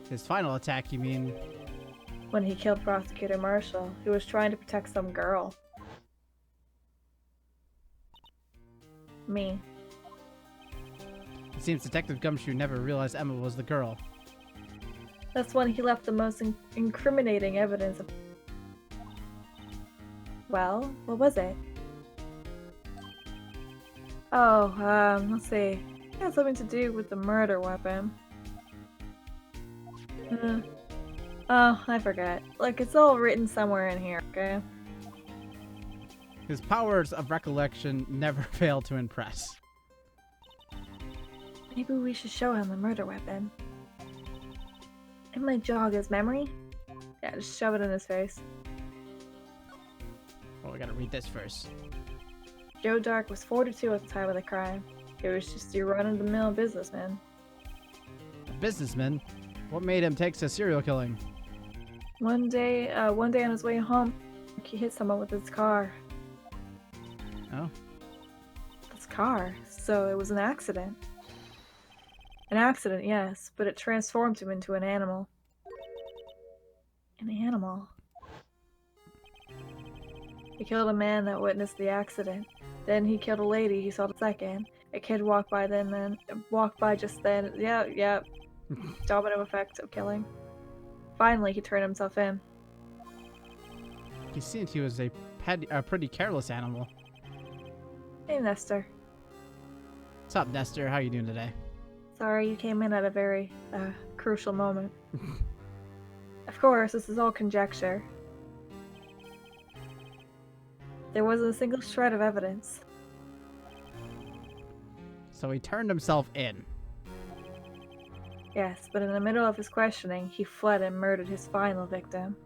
S4: His final attack, you mean?
S2: When he killed Prosecutor Marshall, who was trying to protect some girl. Me.
S4: It seems Detective Gumshoe never realized Emma was the girl.
S2: That's when he left the most incriminating evidence of... Well, what was it? Oh, let's see. It had something to do with the murder weapon. Oh, I forget. Like, it's all written somewhere in here, okay?
S4: His powers of recollection never fail to impress.
S2: Maybe we should show him the murder weapon. It might jog his memory. Yeah, just shove it in his face.
S4: Well, we gotta read this first.
S2: Joe Dark was 42 at the time of the crime. He was just your run-of-the-mill businessman.
S4: A businessman? What made him take to serial killing?
S2: One day on his way home, he hit someone with his car.
S4: Oh?
S2: His car? So it was an accident. An accident, yes, but it transformed him into an animal. An animal. He killed a man that witnessed the accident. Then he killed a lady he saw the second. A kid walked by just then. Yeah. Domino effect of killing. Finally, he turned himself in.
S4: He seemed he was a pretty careless animal.
S2: Hey, Nestor.
S4: What's up, Nestor? How you doing today?
S2: Sorry you came in at a very crucial moment. Of course, this is all conjecture. There wasn't a single shred of evidence.
S4: So he turned himself in.
S2: Yes, but in the middle of his questioning, he fled and murdered his final victim.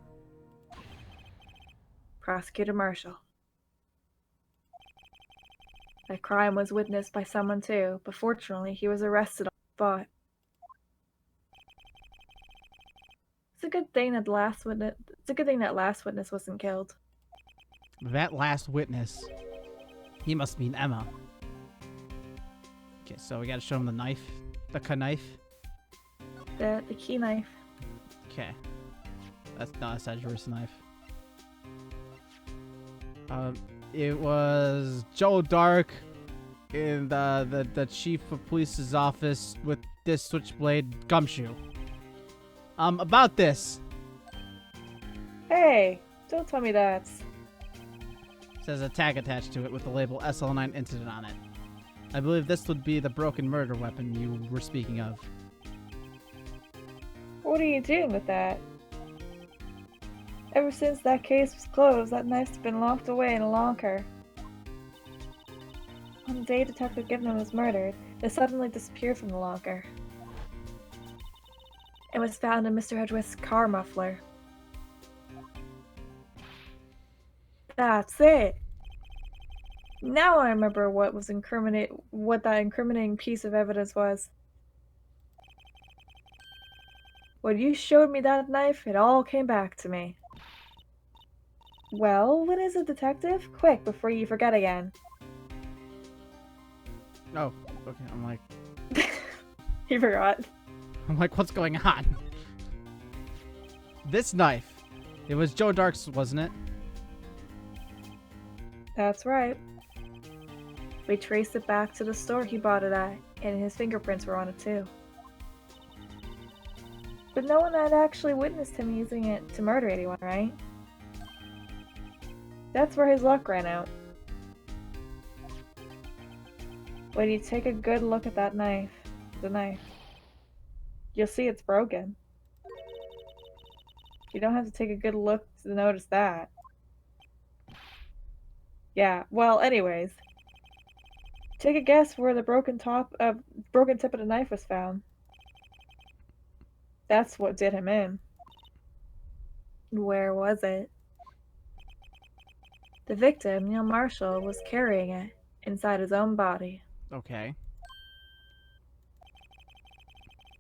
S2: Prosecutor Marshall. That crime was witnessed by someone too, but fortunately he was arrested on the spot. It's a good thing that last witness wasn't killed.
S4: That last witness. He must mean Emma. Okay, so we gotta show him the knife. The knife.
S2: The key knife.
S4: Okay. That's not a Edgeworth's knife. It was Joe Dark in the chief of police's office with this switchblade Gumshoe. About this.
S2: Hey, don't tell me that.
S4: Says a tag attached to it with the label SL9 incident on it. I believe this would be the broken murder weapon you were speaking of.
S2: What are you doing with that? Ever since that case was closed, that knife's been locked away in a locker. On the day Detective Gibson was murdered, it suddenly disappeared from the locker. It was found in Mr. Edgeworth's car muffler. That's it! Now I remember what that incriminating piece of evidence was. When you showed me that knife, it all came back to me. Well, what is it, Detective? Quick, before you forget again.
S4: Oh, okay. I'm like,
S2: He forgot.
S4: what's going on? This knife. It was Joe Dark's, wasn't it?
S2: That's right. We traced it back to the store he bought it at, and his fingerprints were on it too. But no one had actually witnessed him using it to murder anyone, right? That's where his luck ran out. When you take a good look at that knife, you'll see it's broken. You don't have to take a good look to notice that. Yeah, well, anyways. Take a guess where the broken tip of the knife was found. That's what did him in. Where was it? The victim, Neil Marshall, was carrying it inside his own body.
S4: Okay.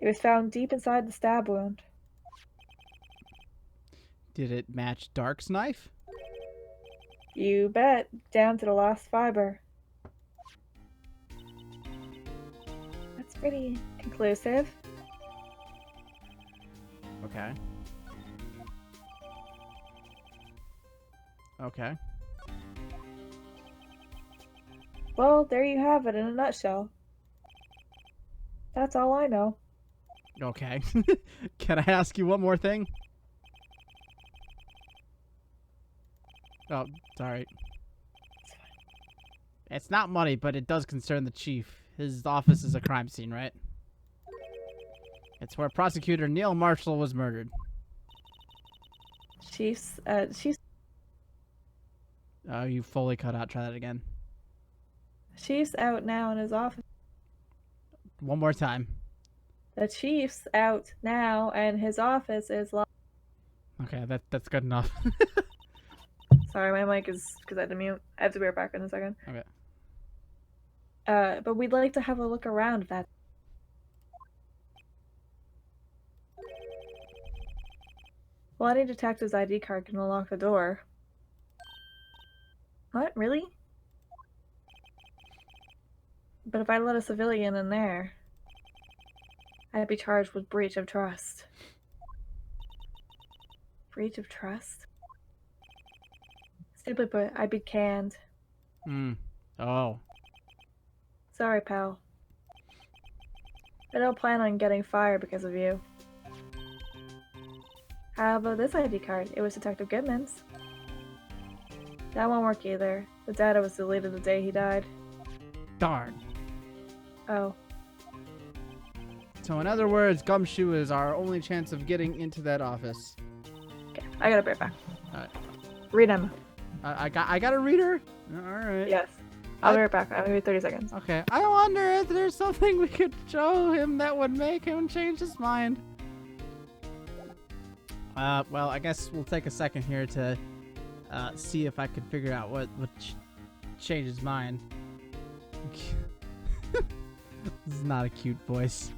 S2: It was found deep inside the stab wound.
S4: Did it match Dark's knife?
S2: You bet, down to the last fiber. That's pretty conclusive.
S4: Okay. Okay.
S2: Well, there you have it in a nutshell. That's all I know.
S4: Okay. Can I ask you one more thing? Oh, sorry. It's not money, but it does concern the chief. His office is a crime scene, right? It's where prosecutor Neil Marshall was murdered.
S2: Chief's
S4: Oh, you fully cut out. Try that again.
S2: Chief's out now in his office.
S4: One more time.
S2: The chief's out now, and his office is locked.
S4: Okay, that's good enough.
S2: Sorry, my mic is because I had to mute. I have to be right back in a second.
S4: Okay.
S2: But we'd like to have a look around that. Well, any detective's ID card can unlock the door. What? Really? But if I let a civilian in there, I'd be charged with breach of trust. Breach of trust? Simply put, I'd be canned.
S4: Oh.
S2: Sorry, pal. I don't plan on getting fired because of you. How about this ID card? It was Detective Goodman's. That won't work either. The data was deleted the day he died.
S4: Darn.
S2: Oh.
S4: So in other words, Gumshoe is our only chance of getting into that office.
S2: Okay, I gotta be right back.
S4: Alright.
S2: Read him.
S4: I got a reader? Alright.
S2: Yes. I'll be right back. I'll give you 30 seconds.
S4: Okay. I wonder if there's something we could show him that would make him change his mind. Well, I guess we'll take a second here to see if I can figure out what would change his mind. This is not a cute voice.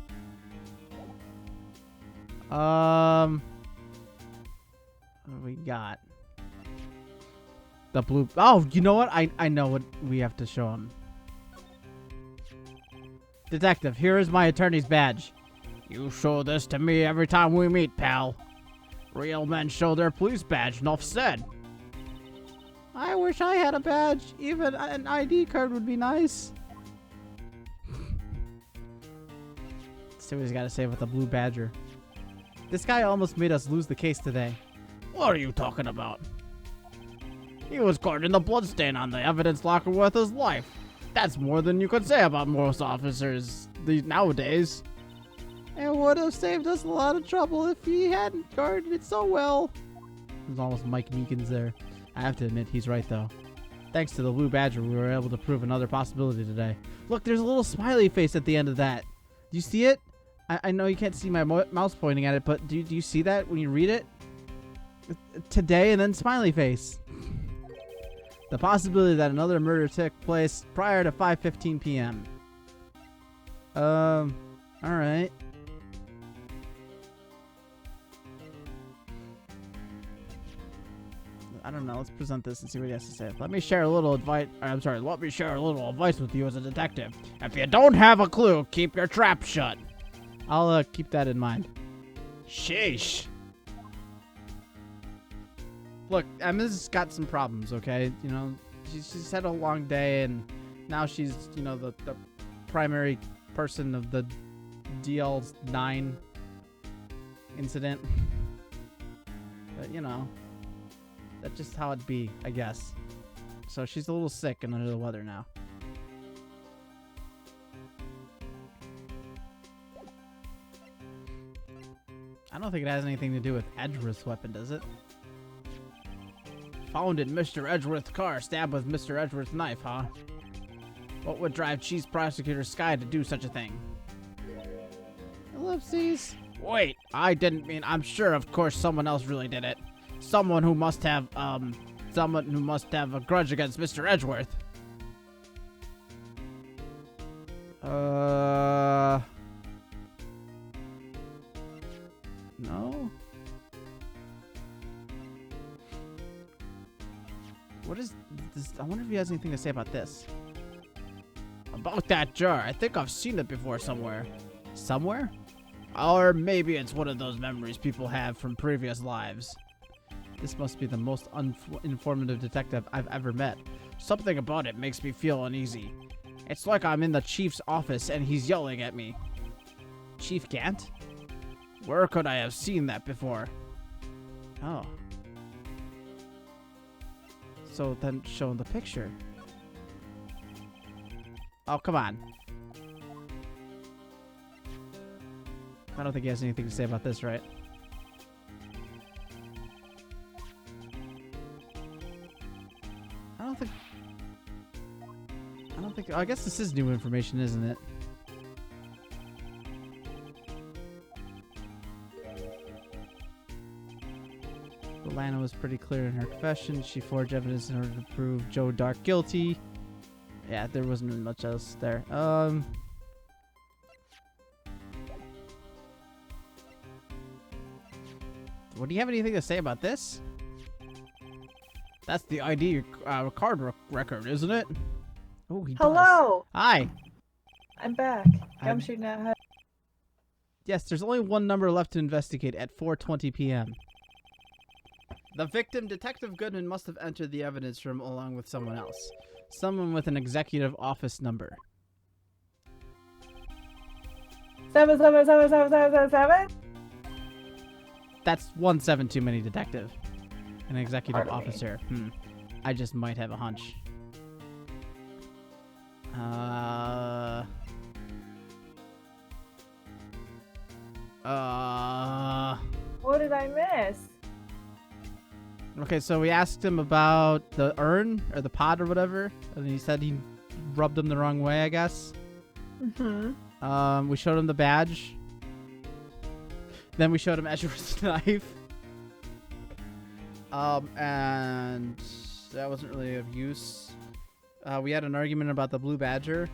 S4: What do we got? The blue. Oh, you know what? I know what we have to show him. Detective, here is my attorney's badge. You show this to me every time we meet, pal. Real men show their police badge, enough said. I wish I had a badge. Even an ID card would be nice. Let's see what he's got to say about the blue badger. This guy almost made us lose the case today. What are you talking about? He was caught in the bloodstain on the evidence locker with his life. That's more than you could say about most officers nowadays. It would have saved us a lot of trouble if he hadn't guarded it so well. There's almost Mike Meekins there. I have to admit, he's right though. Thanks to the blue badger, we were able to prove another possibility today. Look, there's a little smiley face at the end of that. Do you see it? I know you can't see my mouse pointing at it, but do you see that when you read it? Today and then smiley face. The possibility that another murder took place prior to 5:15 p.m. Alright. I don't know. Let's present this and see what he has to say. Let me share a little advice. I'm sorry. Let me share a little advice with you as a detective. If you don't have a clue, keep your trap shut. I'll keep that in mind. Sheesh. Look, Emma's got some problems, okay? You know, she's had a long day, and now she's, you know, the primary person of the DL9 incident. But, you know, that's just how it be, I guess. So she's a little sick and under the weather now. I don't think it has anything to do with Edgeworth's weapon, does it? Found in Mr. Edgeworth's car, stabbed with Mr. Edgeworth's knife, huh? What would drive Chief Prosecutor Sky to do such a thing? Ellipses. Wait, I didn't mean. I'm sure, of course, someone else really did it. Someone who must have a grudge against Mr. Edgeworth. No. What is this? I wonder if he has anything to say about this. About that jar. I think I've seen it before somewhere. Somewhere? Or maybe it's one of those memories people have from previous lives. This must be the most informative detective I've ever met. Something about it makes me feel uneasy. It's like I'm in the chief's office and he's yelling at me. Chief Gant? Where could I have seen that before? Oh. So then show him the picture. Oh, come on. I don't think he has anything to say about this, right? I don't think. I guess this is new information, isn't it? Lana was pretty clear in her confession. She forged evidence in order to prove Joe Dark guilty. Yeah, there wasn't really much else there. What do you have anything to say about this? That's the ID card record, isn't it? Oh, he does.
S2: Hello!
S4: Hi.
S2: I'm back. Gumshoe now has...
S4: Yes, there's only one number left to investigate at 4:20 p.m. The victim, Detective Goodman, must have entered the evidence room along with someone else. Someone with an executive office number.
S2: 7777777.
S4: That's 17 too many, Detective. An executive
S2: Pardon me.
S4: officer. I just might have a hunch.
S2: What did I miss?
S4: Okay, so we asked him about the urn, or the pot, or whatever, and he said he rubbed them the wrong way, I guess.
S2: Mm-hmm.
S4: We showed him the badge. Then we showed him Edgeworth's knife. And that wasn't really of use. We had an argument about the blue badger.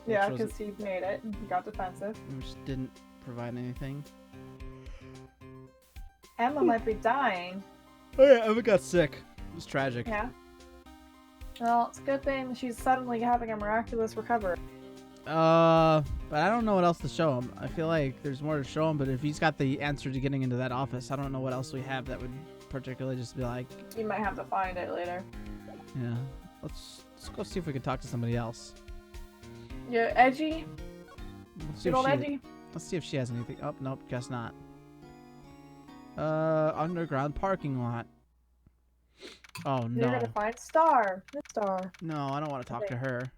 S2: Yeah, because he made it and he got defensive.
S4: Which didn't provide anything.
S2: Emma might be dying.
S4: Oh yeah, Emma got sick. It was tragic.
S2: Yeah. Well, it's a good thing she's suddenly having a miraculous recovery.
S4: But I don't know what else to show him. I feel like there's more to show him, but if he's got the answer to getting into that office, I don't know what else we have that would particularly just be like...
S2: You might have to find it later.
S4: Yeah. Let's go see if we can talk to somebody else.
S2: Yeah, Edgy?
S4: Let's see
S2: Good
S4: if
S2: old
S4: she,
S2: Edgy?
S4: let's see if she has anything. Oh, nope, guess not. Underground parking lot. Oh, no.
S2: You're gonna find Star. Miss Star.
S4: No, I don't want to talk to her.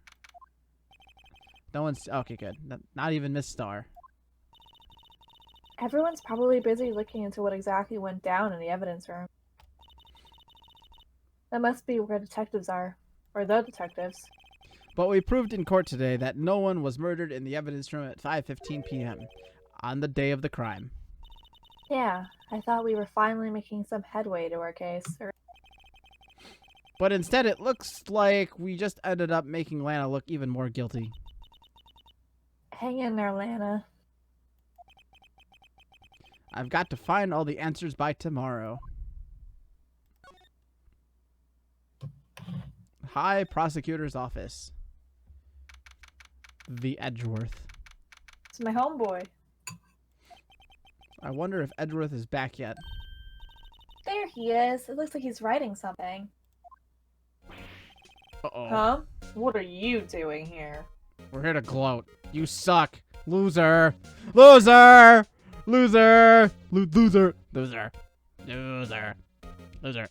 S4: No one's... Okay, good. Not even Miss Star.
S2: Everyone's probably busy looking into what exactly went down in the evidence room. That must be where detectives are. Or the detectives.
S4: But we proved in court today that no one was murdered in the evidence room at 5:15 p.m. on the day of the crime.
S2: Yeah, I thought we were finally making some headway to our case.
S4: But instead it looks like we just ended up making Lana look even more guilty.
S2: Hang in there, Lana.
S4: I've got to find all the answers by tomorrow. High Prosecutor's Office. The Edgeworth.
S2: It's my homeboy.
S4: I wonder if Edgeworth is back yet.
S2: There he is. It looks like he's writing something.
S4: Uh-oh.
S2: Huh? What are you doing here?
S4: We're here to gloat. You suck. Loser. Loser. Loser. Loser. Loser. Loser. Loser.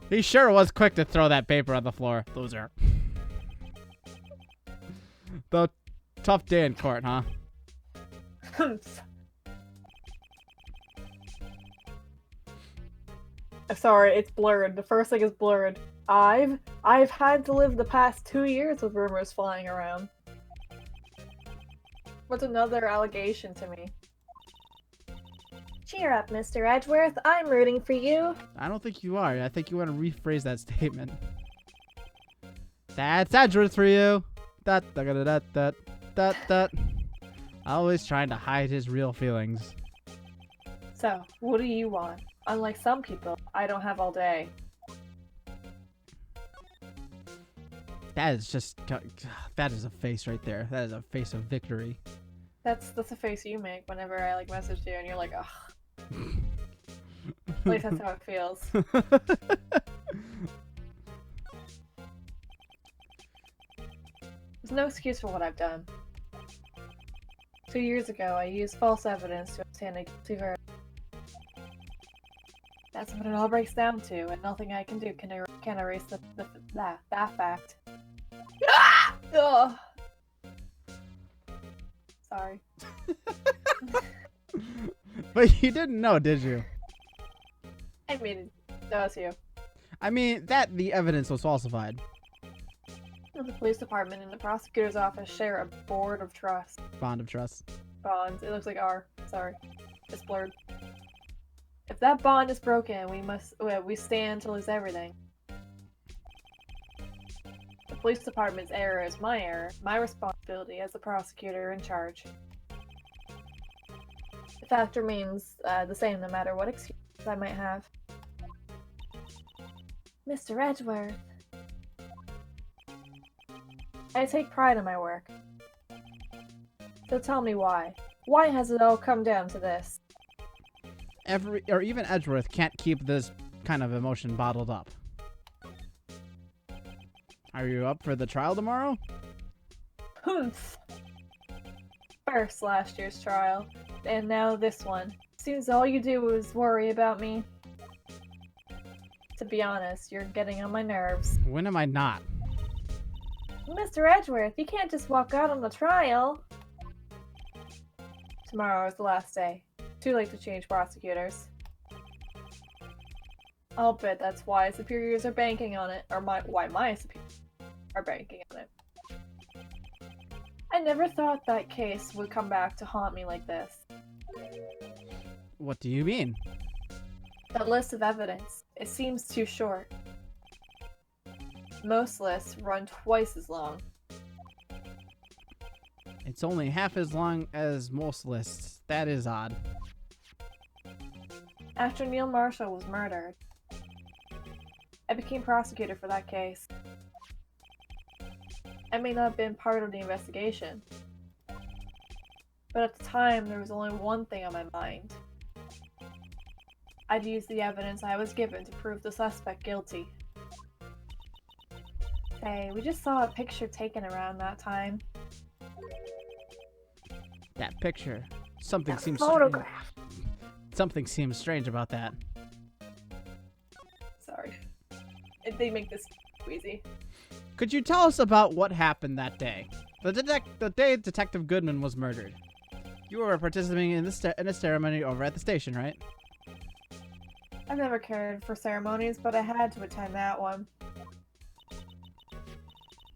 S4: He sure was quick to throw that paper on the floor. Loser. The tough day in court, huh?
S2: Sorry, it's blurred. The first thing is blurred. I've had to live the past 2 years with rumors flying around. What's another allegation to me? Cheer up, Mr. Edgeworth. I'm rooting for you.
S4: I don't think you are. I think you want to rephrase that statement. That's Edgeworth for you. That that that that that that. Always trying to hide his real feelings.
S2: So, what do you want? Unlike some people, I don't have all day.
S4: That is just. That is a face right there. That is a face of victory.
S2: That's a face you make whenever I message you and you're like, ugh. At least that's how it feels. There's no excuse for what I've done. 2 years ago, I used false evidence to obtain a guilty verdict. That's what it all breaks down to, and nothing I can do can erase that fact. Ugh. Sorry.
S4: But you didn't know, did you?
S2: I mean, that was you.
S4: I mean, the evidence was falsified.
S2: The police department and the prosecutor's office share a board of trust.
S4: Bond of trust.
S2: Bonds. It looks like R. Sorry. It's blurred. If that bond is broken, we stand to lose everything. The police department's error is my error, my responsibility as the prosecutor in charge. The fact remains the same no matter what excuse I might have. Mr. Edgeworth. I take pride in my work. So tell me why. Why has it all come down to this?
S4: Even Edgeworth can't keep this kind of emotion bottled up. Are you up for the trial tomorrow?
S2: Humph. First last year's trial, and now this one. Seems all you do is worry about me. To be honest, you're getting on my nerves.
S4: When am I not?
S2: Mr. Edgeworth, you can't just walk out on the trial. Tomorrow is the last day. Too late to change prosecutors. I'll bet that's why superiors are banking on it, or why my superiors are banking on it. I never thought that case would come back to haunt me like this.
S4: What do you mean?
S2: That list of evidence, it seems too short. Most lists run twice as long.
S4: It's only half as long as most lists. That is odd.
S2: After Neil Marshall was murdered, I became prosecutor for that case. I may not have been part of the investigation, but at the time there was only one thing on my mind. I'd use the evidence I was given to prove the suspect guilty. Hey, we just saw a picture taken around that time.
S4: That picture. Something
S2: That
S4: seems
S2: photograph.
S4: Something seems strange about that.
S2: Sorry. They make this easy.
S4: Could you tell us about what happened that day? The day Detective Goodman was murdered. You were participating in a ceremony over at the station, right?
S2: I've never cared for ceremonies, but I had to attend that one.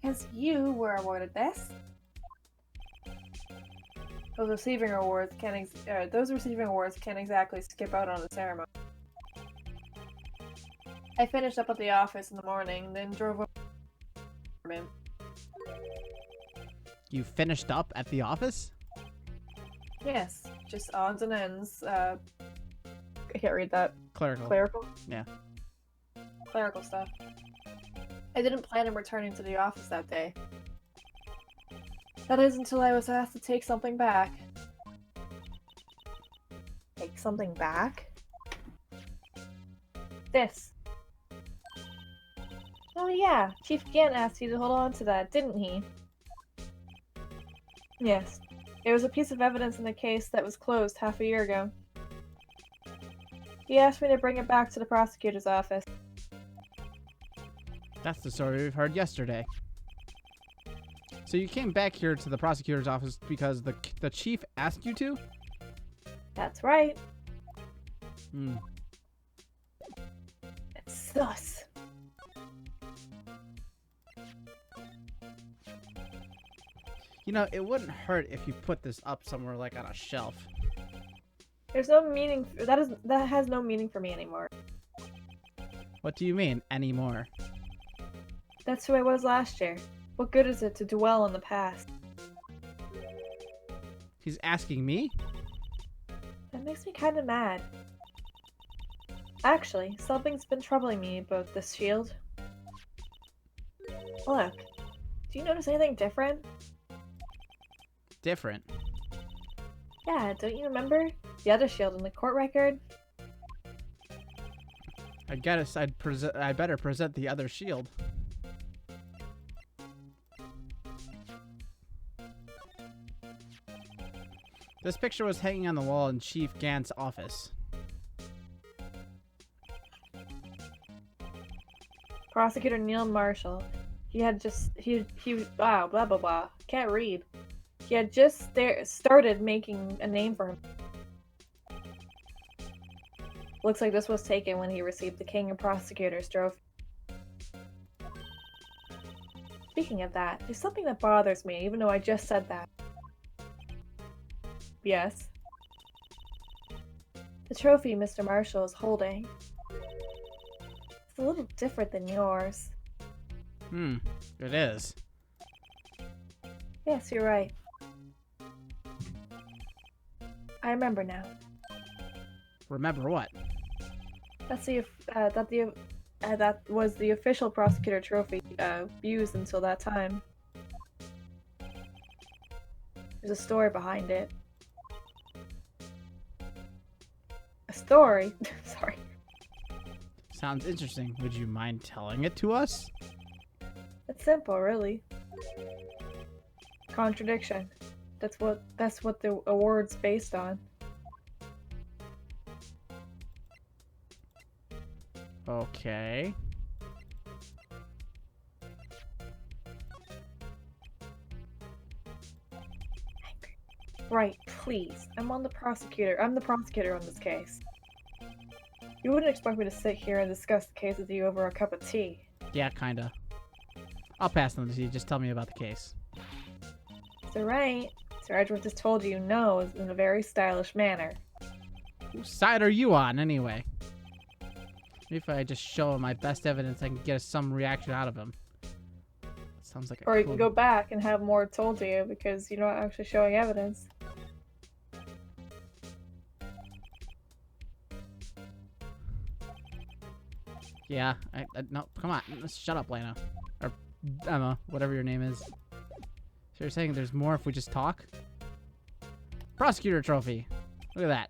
S2: Because you were awarded this. Those receiving awards can't exactly skip out on the ceremony. I finished up at the office in the morning, then drove over to him.
S4: You finished up at the office?
S2: Yes, just odds and ends. I can't read that.
S4: Clerical.
S2: Clerical?
S4: Yeah.
S2: clerical stuff. I didn't plan on returning to the office that day. That is until I was asked to take something back. Take something back? This. Oh yeah, Chief Gant asked you to hold on to that, didn't he? Yes. It was a piece of evidence in the case that was closed half a year ago. He asked me to bring it back to the prosecutor's office.
S4: That's the story we've heard yesterday. So you came back here to the prosecutor's office because the chief asked you to?
S2: That's right.
S4: Hmm.
S2: It's sus.
S4: You know, it wouldn't hurt if you put this up somewhere like on a shelf.
S2: There's no meaning. That has no meaning for me anymore.
S4: What do you mean, anymore?
S2: That's who I was last year. What good is it to dwell on the past?
S4: He's asking me?
S2: That makes me kind of mad. Actually, something's been troubling me about this shield. Look, do you notice anything different?
S4: Different.
S2: Yeah, don't you remember? The other shield in the court record?
S4: I guess I better present the other shield. This picture was hanging on the wall in Chief Gant's office.
S2: Prosecutor Neil Marshall. Wow, blah blah blah. Can't read. He had just started making a name for him. Looks like this was taken when he received the King of Prosecutors trophy. Speaking of that, there's something that bothers me, even though I just said that. Yes. The trophy Mr. Marshall is holding. It's a little different than yours.
S4: It is.
S2: Yes, you're right. I remember now.
S4: Remember what?
S2: That was the official prosecutor trophy used until that time. There's a story behind it. A story? Sorry.
S4: Sounds interesting. Would you mind telling it to us?
S2: It's simple, really. Contradiction. That's what the award's based on.
S4: Okay.
S2: Right, please. I'm the prosecutor on this case. You wouldn't expect me to sit here and discuss the case with you over a cup of tea.
S4: Yeah, kinda. I'll pass on the tea. Just tell me about the case.
S2: Sir Wright, Sir Edward just told you no in a very stylish manner.
S4: Whose side are you on, anyway? Maybe if I just show him my best evidence, I can get some reaction out of him. Sounds like a
S2: Or you
S4: cool...
S2: can go back and have more told to you because you're not actually showing evidence.
S4: Yeah, no, come on. Shut up, Lana. Or Emma, whatever your name is. So you're saying there's more if we just talk? Prosecutor trophy. Look at that.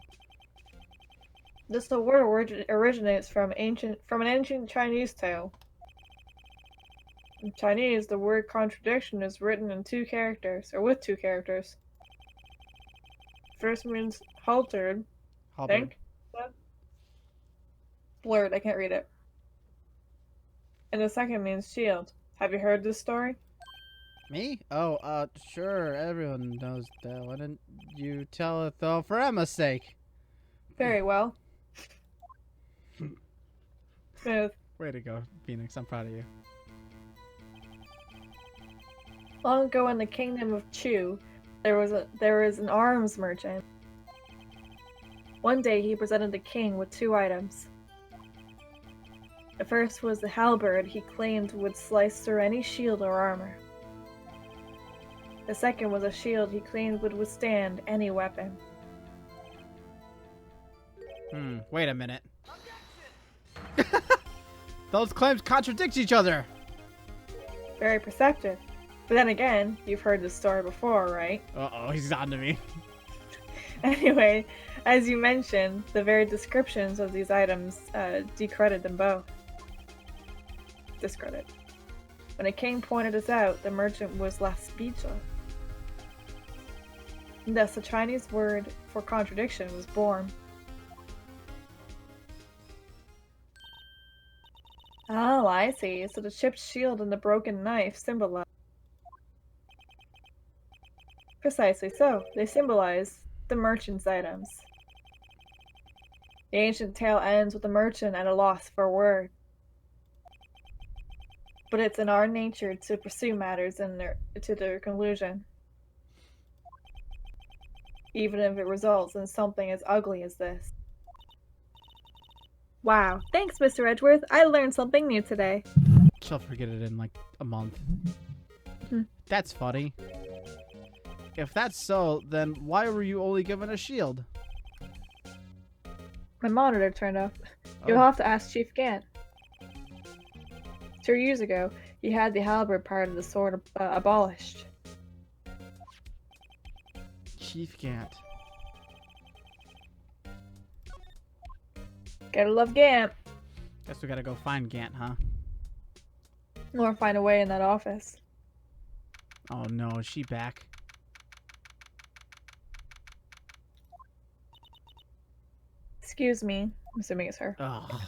S2: This word originates from an ancient Chinese tale. In Chinese, the word contradiction is written in two characters, or with two characters. First means haltered, I think. Blurred, I can't read it. And the second means shield. Have you heard this story?
S4: Me? Oh, sure. Everyone knows that. Why didn't you tell it, though, for Emma's sake?
S2: Very well. Smooth.
S4: Way to go, Phoenix. I'm proud of you.
S2: Long ago in the kingdom of Chu, there was an arms merchant. One day he presented the king with two items. The first was the halberd he claimed would slice through any shield or armor. The second was a shield he claimed would withstand any weapon.
S4: Wait a minute. Those claims contradict each other.
S2: Very perceptive. But then again, you've heard this story before, right?
S4: Uh-oh, he's on to me.
S2: Anyway, as you mentioned, the very descriptions of these items discredit them both. Discredit. When a king pointed this out, the merchant was left speechless. And thus, the Chinese word for contradiction was born. Oh, I see. So the chipped shield and the broken knife symbolize. Precisely so. They symbolize the merchant's items. The ancient tale ends with the merchant at a loss for a word. But it's in our nature to pursue matters to their conclusion, even if it results in something as ugly as this. Wow, thanks, Mr. Edgeworth. I learned something new today.
S4: She'll forget it in like a month.
S2: Hmm.
S4: That's funny. If that's so, then why were you only given a shield?
S2: My monitor turned off.
S4: Oh.
S2: You'll have to ask Chief Gant. 2 years ago, he had the halberd part of the sword abolished.
S4: Chief Gant.
S2: Gotta love Gant.
S4: Guess we gotta go find Gant, huh?
S2: Or find a way in that office.
S4: Oh no, is she back?
S2: Excuse me. I'm assuming it's her.
S4: Ugh.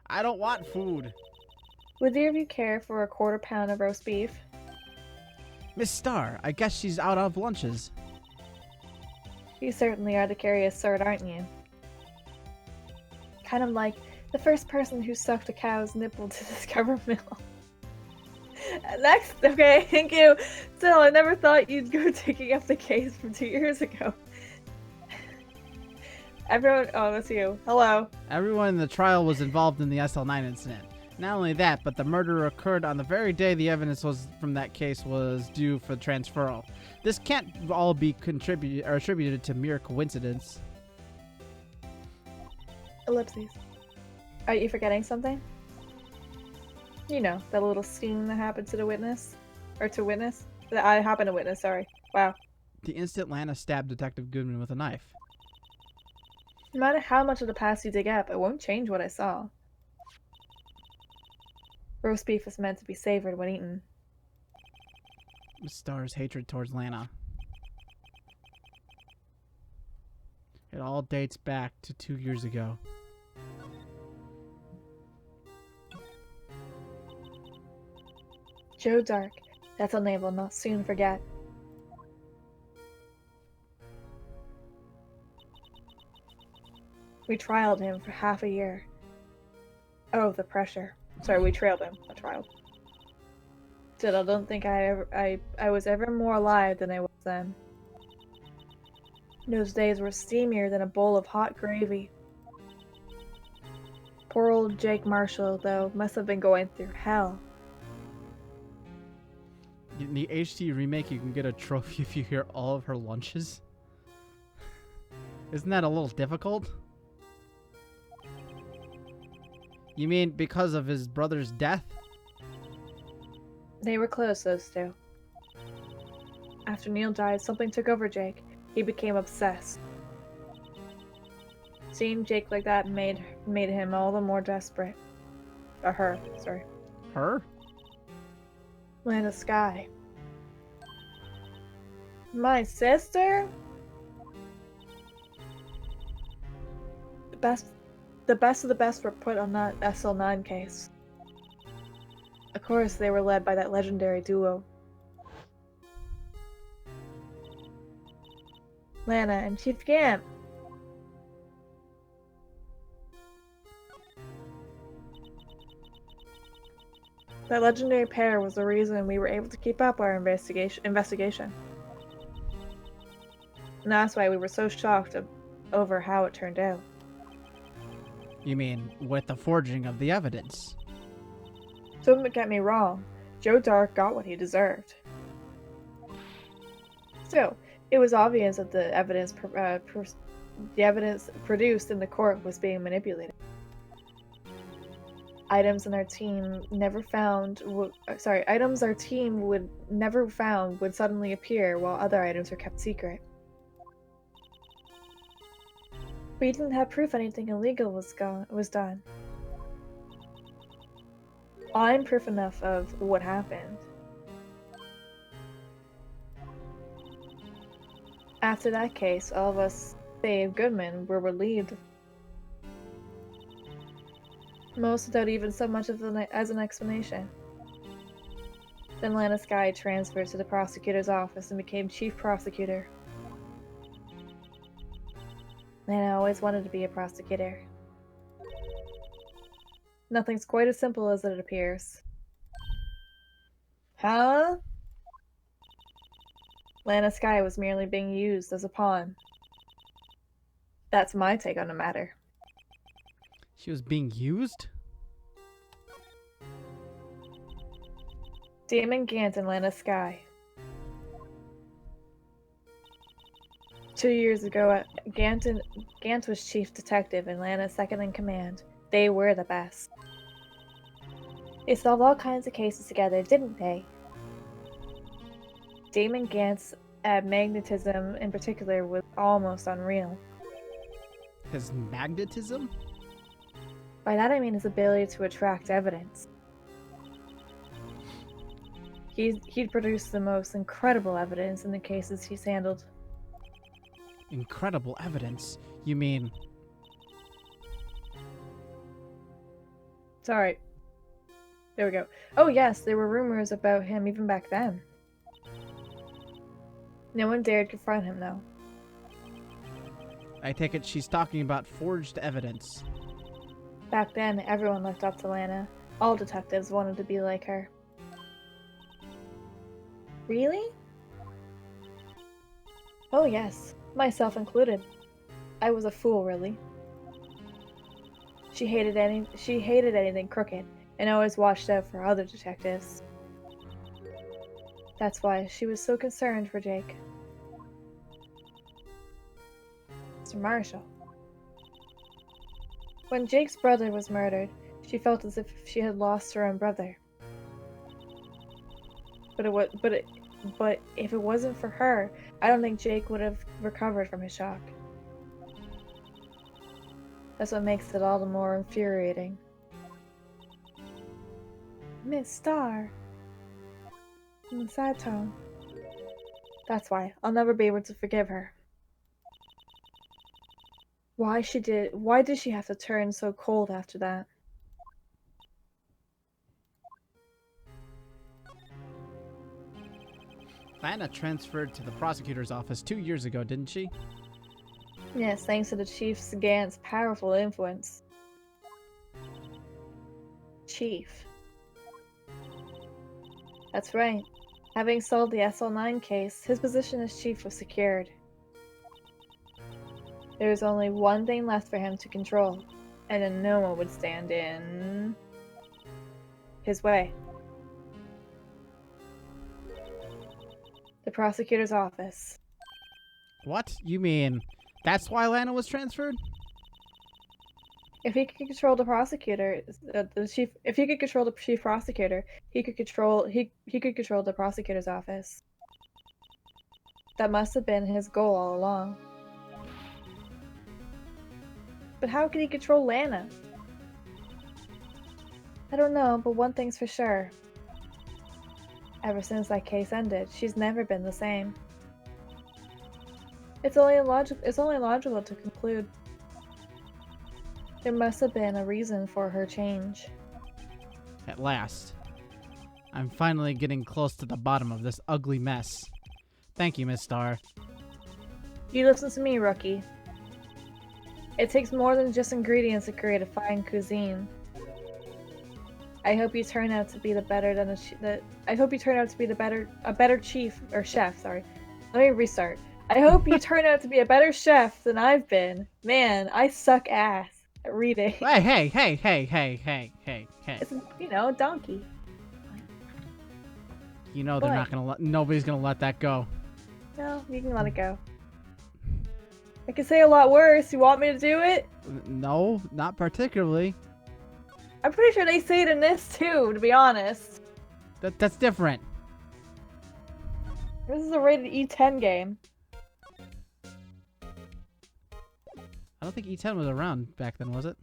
S4: I don't want food.
S2: Would either of you care for a quarter-pound of roast beef?
S4: Miss Starr, I guess she's out of lunches.
S2: You certainly are the curious sort, aren't you? Kind of like the first person who sucked a cow's nipple to discover milk. Next, okay, thank you. Still, I never thought you'd go taking up the case from 2 years ago. Everyone, oh, that's you. Hello.
S4: Everyone in the trial was involved in the SL9 incident. Not only that, but the murder occurred on the very day the evidence was from that case was due for transferal. This can't all be attributed to mere coincidence.
S2: Ellipses. Are you forgetting something? You know, that little scene that happened to the witness? Or to witness? That I happened to witness, sorry. Wow.
S4: The instant Lana stabbed Detective Goodman with a knife.
S2: No matter how much of the past you dig up, it won't change what I saw. Roast beef is meant to be savored when eaten.
S4: Miss Starr's hatred towards Lana. It all dates back to 2 years ago.
S2: Joe Dark. That's a name we'll not soon forget. We trialed him for half a year. Oh, the pressure. Sorry, we trailed him. Not trialed. Still, I don't think I was ever more alive than I was then. Those days were steamier than a bowl of hot gravy. Poor old Jake Marshall, though, must have been going through hell.
S4: In the HD remake, you can get a trophy if you hear all of her lunches. Isn't that a little difficult? You mean because of his brother's death?
S2: They were close, those two. After Neil died, something took over Jake. He became obsessed. Seeing Jake like that made him all the more desperate. Or her, sorry.
S4: Her?
S2: Lana Sky. My sister? The best of the best were put on that SL9 case. Of course, they were led by that legendary duo. Lana and Chief Gant. That legendary pair was the reason we were able to keep up our investigation. And that's why we were so shocked over how it turned out.
S4: You mean with the forging of the evidence?
S2: Don't get me wrong, Joe Dark got what he deserved. Still, it was obvious that the evidence produced in the court was being manipulated. items in our team never found. Items our team would never found would suddenly appear while other items were kept secret. We didn't have proof anything illegal was done. I'm proof enough of what happened. After that case, all of us, save Goodman, were relieved. Most without even so much as an explanation. Then Lana Skye transferred to the prosecutor's office and became chief prosecutor. Lana always wanted to be a prosecutor. Nothing's quite as simple as it appears. Huh? Lana Skye was merely being used as a pawn. That's my take on the matter.
S4: She was being used?
S2: Damon Gant and Lana Skye. 2 years ago, Gant was chief detective and Lana second in command. They were the best. They solved all kinds of cases together, didn't they? Damon Gant's magnetism in particular was almost unreal.
S4: His magnetism?
S2: By that I mean his ability to attract evidence. He'd produced the most incredible evidence in the cases he's handled.
S4: Incredible evidence? You mean...
S2: It's alright. There we go. Oh yes, there were rumors about him even back then. No one dared confront him, though.
S4: I take it she's talking about forged evidence.
S2: Back then, everyone looked up to Lana. All detectives wanted to be like her. Really? Oh yes, myself included. I was a fool, really. She hated anything crooked, and always watched out for other detectives. That's why she was so concerned for Jake. Mr. Marshall. When Jake's brother was murdered, she felt as if she had lost her own brother. But if it wasn't for her, I don't think Jake would have recovered from his shock. That's what makes it all the more infuriating. Miss Starr. In a sad tone. That's why I'll never be able to forgive her. Why did she have to turn so cold after that?
S4: Lana transferred to the prosecutor's office 2 years ago, didn't she?
S2: Yes, thanks to the Chief Sagant's powerful influence. Chief. That's right. Having solved the SL9 case, his position as chief was secured. There was only one thing left for him to control, and then no one would stand in his way. The prosecutor's office.
S4: What? You mean that's why Lana was transferred?
S2: If he could control the prosecutor, if he could control the chief prosecutor, he could control the prosecutor's office. That must have been his goal all along. But how could he control Lana? I don't know, but one thing's for sure. Ever since that case ended, she's never been the same. It's only logical to conclude. There must have been a reason for her change.
S4: At last. I'm finally getting close to the bottom of this ugly mess. Thank you, Miss Starr.
S2: You listen to me, rookie. It takes more than just ingredients to create a fine cuisine. I hope you turn out to be a better chief or chef. Sorry, let me restart. I hope you turn out to be a better chef than I've been. Man, I suck ass at reading.
S4: Hey.
S2: It's, a donkey.
S4: You know they're not gonna nobody's gonna let that go.
S2: No, you can let it go. I can say a lot worse. You want me to do it?
S4: No, not particularly.
S2: I'm pretty sure they say it in this too, to be honest.
S4: That's different.
S2: This is a rated E10 game.
S4: I don't think E10 was around back then, was it?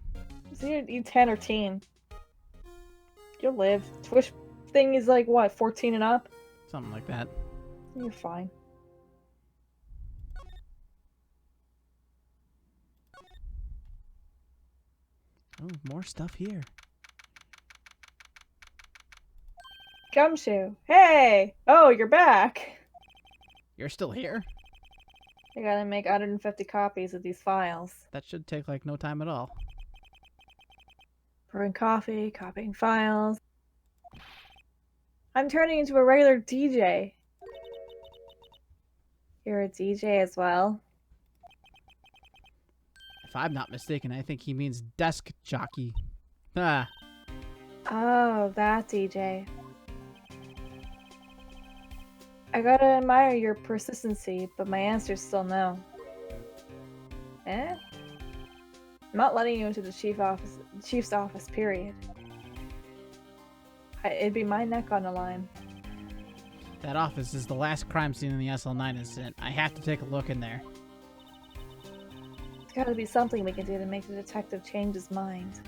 S2: It's either E10 or teen. You'll live. Twitch thing is like, what, 14 and up?
S4: Something like that.
S2: You're fine.
S4: Oh, more stuff here.
S2: Gumshoe. Hey! Oh, you're back!
S4: You're still here?
S2: I gotta make 150 copies of these files.
S4: That should take like no time at all.
S2: Brewing coffee, copying files. I'm turning into a regular DJ. You're a DJ as well?
S4: If I'm not mistaken, I think he means desk jockey. Ah,
S2: Oh, that DJ. I gotta admire your persistency, but my answer's still no. Eh? I'm not letting you into the chief's office, period. It'd be my neck on the line.
S4: that office is the last crime scene in the SL9 incident. I have to take a look in there.
S2: There's gotta be something we can do to make the detective change his mind.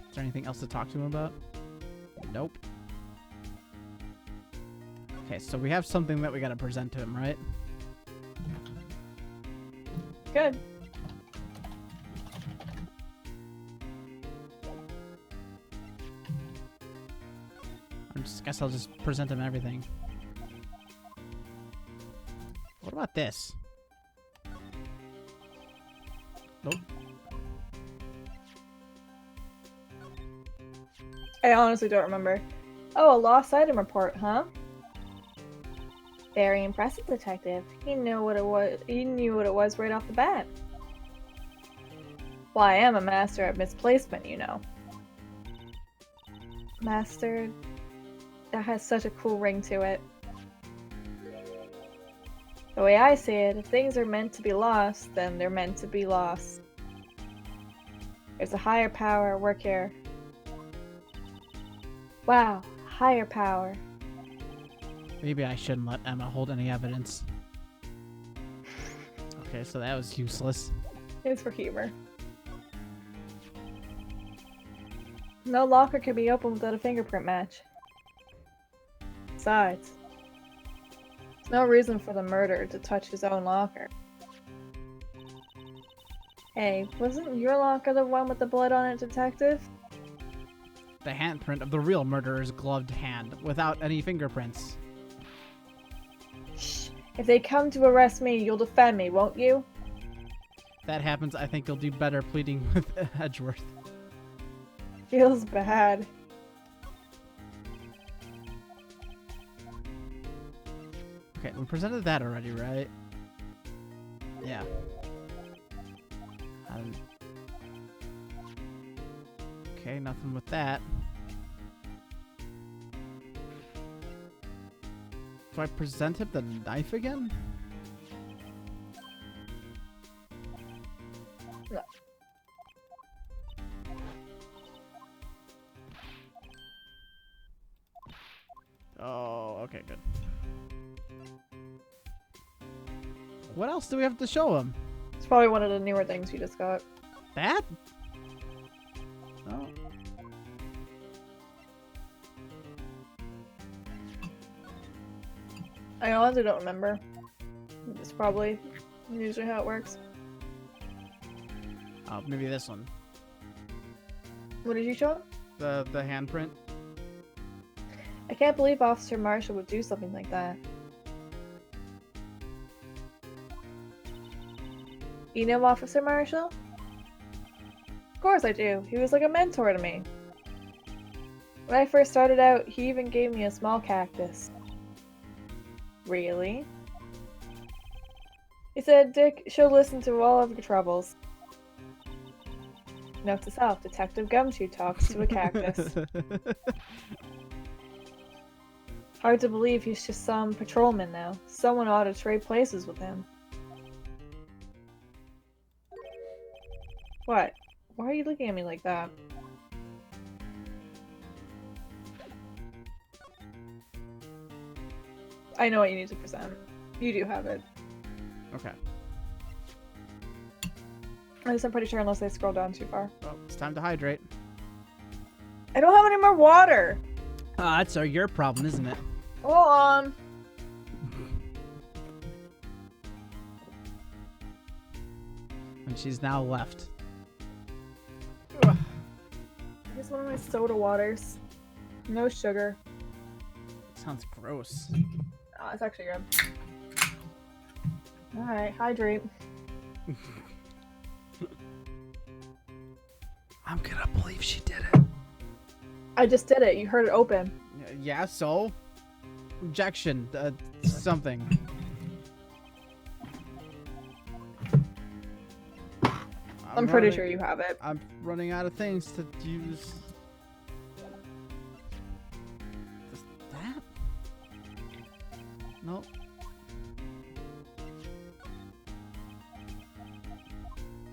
S4: Is there anything else to talk to him about? Nope. Okay, so we have something that we gotta present to him, right?
S2: Good.
S4: Guess I'll just present him everything. What about this? Nope.
S2: I honestly don't remember. Oh, a lost item report, huh? Very impressive, detective. He knew what it was. He knew what it was right off the bat. Well, I am a master at misplacement, you know. Master. That has such a cool ring to it. The way I see it, if things are meant to be lost, then they're meant to be lost. There's a higher power at work here. Wow, higher power.
S4: Maybe I shouldn't let Emma hold any evidence. Okay, so that was useless.
S2: It's for humor. No locker can be opened without a fingerprint match. Besides, there's no reason for the murderer to touch his own locker. Hey, wasn't your locker the one with the blood on it, detective?
S4: The handprint of the real murderer's gloved hand, without any fingerprints.
S2: Shh. If they come to arrest me, you'll defend me, won't you?
S4: If that happens, I think you'll do better pleading with Edgeworth.
S2: Feels bad.
S4: Okay, we presented that already, right? Yeah. Okay, nothing with that. Do I present him the knife again?
S2: No.
S4: Oh, okay, good. What else do we have to show him?
S2: It's probably one of the newer things you just got.
S4: That? Oh.
S2: I honestly don't remember. It's probably usually how it works.
S4: Oh, maybe this one.
S2: What did you show him?
S4: The handprint.
S2: I can't believe Officer Marshall would do something like that. You know Officer Marshall? Of course I do. He was like a mentor to me. When I first started out, he even gave me a small cactus. Really? He said, Dick, she'll listen to all of your troubles. Note to self, Detective Gumshoe talks to a cactus. Hard to believe he's just some patrolman now. Someone ought to trade places with him. What? Why are you looking at me like that? I know what you need to present. You do have it.
S4: Okay.
S2: At least I'm pretty sure, unless they scroll down too far.
S4: Well, it's time to hydrate.
S2: I don't have any more water.
S4: That's your problem, isn't it?
S2: Hold on.
S4: And she's now left.
S2: Here's one of my soda waters. No sugar.
S4: Sounds gross.
S2: Oh, it's actually good. Alright, hydrate.
S4: I'm gonna believe she did it.
S2: I just did it. You heard it open.
S4: Yeah, so? Objection. Something.
S2: I'm pretty sure you have it.
S4: I'm running out of things to use. Just that? Nope.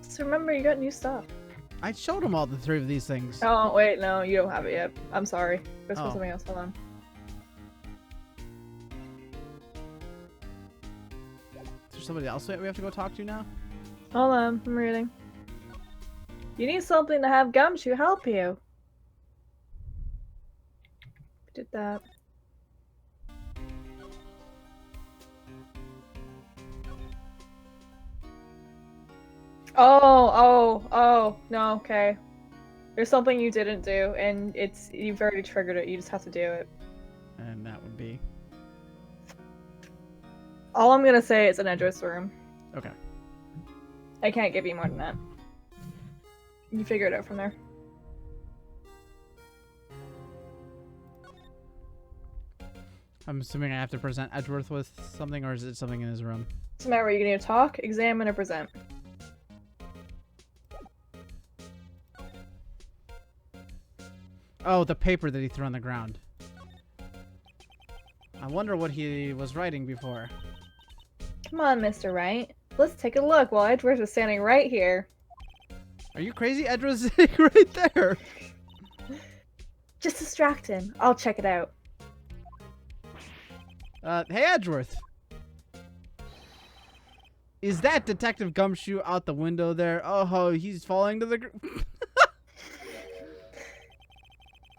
S2: So remember, you got new stuff.
S4: I showed him all the 3 of these things.
S2: Oh, wait, no, you don't have it yet. I'm sorry. This was
S4: Oh.
S2: something else. Hold on.
S4: Is there somebody else we have to go talk to now?
S2: Hold on, I'm reading. You need something to have Gumshoe help you. Did that. Oh, no, okay. There's something you didn't do, and you've already triggered it. You just have to do it.
S4: And that would be...
S2: All I'm gonna say is an Edgeworth's room.
S4: Okay.
S2: I can't give you more than that. You figure it out from there.
S4: I'm assuming I have to present Edgeworth with something, or is it something in his room?
S2: Doesn't matter what you're gonna talk, examine, or present.
S4: Oh, the paper that he threw on the ground. I wonder what he was writing before.
S2: Come on, Mr. Wright. Let's take a look while Edgeworth is standing right here.
S4: Are you crazy? Edgeworth's sitting right there.
S2: Just distract him. I'll check it out.
S4: Hey, Edgeworth. Is that Detective Gumshoe out the window there? Oh, he's falling to the ground.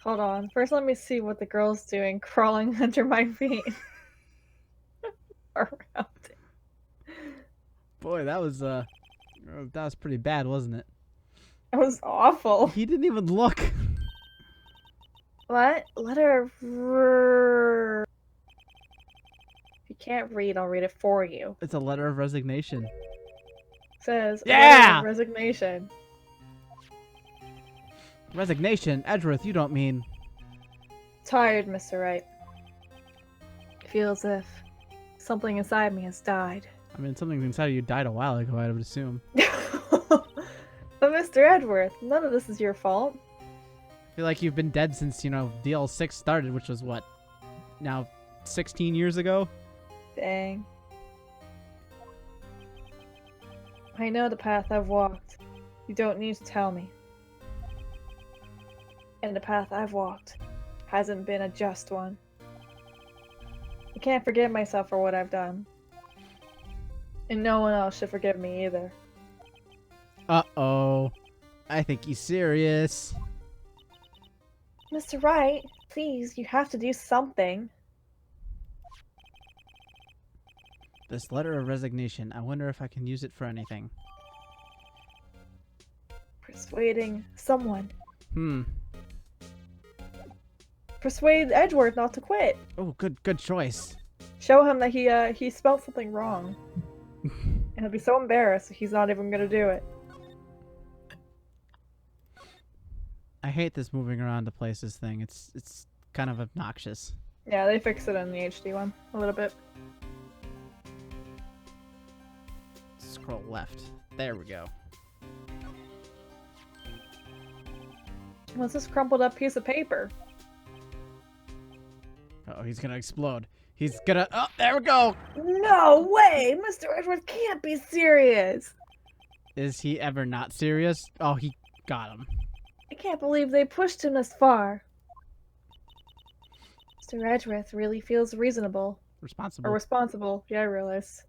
S2: Hold on. First, let me see what the girl's doing, crawling under my feet. Around it.
S4: Boy, that was pretty bad, wasn't it?
S2: It was awful.
S4: He didn't even look.
S2: What? Letter. If you can't read, I'll read it for you.
S4: It's a letter of resignation.
S2: It says.
S4: Yeah!
S2: Letter of resignation.
S4: Resignation? Edgeworth, you don't mean...
S2: Tired, Mr. Wright. Feels as if something inside me has died.
S4: I mean, something inside of you died a while ago, I would assume.
S2: But Mr. Edgeworth, none of this is your fault.
S4: I feel like you've been dead since, DL6 started, which was what? Now 16 years ago?
S2: Dang. I know the path I've walked. You don't need to tell me. And the path I've walked hasn't been a just one. I can't forgive myself for what I've done. And no one else should forgive me either.
S4: Uh-oh. I think he's serious.
S2: Mr. Wright, please, you have to do something.
S4: This letter of resignation, I wonder if I can use it for anything.
S2: Persuading someone. Persuade Edgeworth not to quit.
S4: Oh, good choice.
S2: Show him that he spelled something wrong. And he'll be so embarrassed he's not even gonna do it.
S4: I hate this moving around to places thing. It's kind of obnoxious.
S2: Yeah, they fixed it in the HD one a little bit.
S4: Scroll left. There we go.
S2: What's this crumpled up piece of paper?
S4: Oh, he's gonna explode. He's gonna... Oh, there we go!
S2: No way! Mr. Edgeworth can't be serious!
S4: Is he ever not serious? Oh, he got him.
S2: I can't believe they pushed him this far. Mr. Edgeworth really feels reasonable.
S4: Responsible.
S2: Or responsible. Yeah, I realized.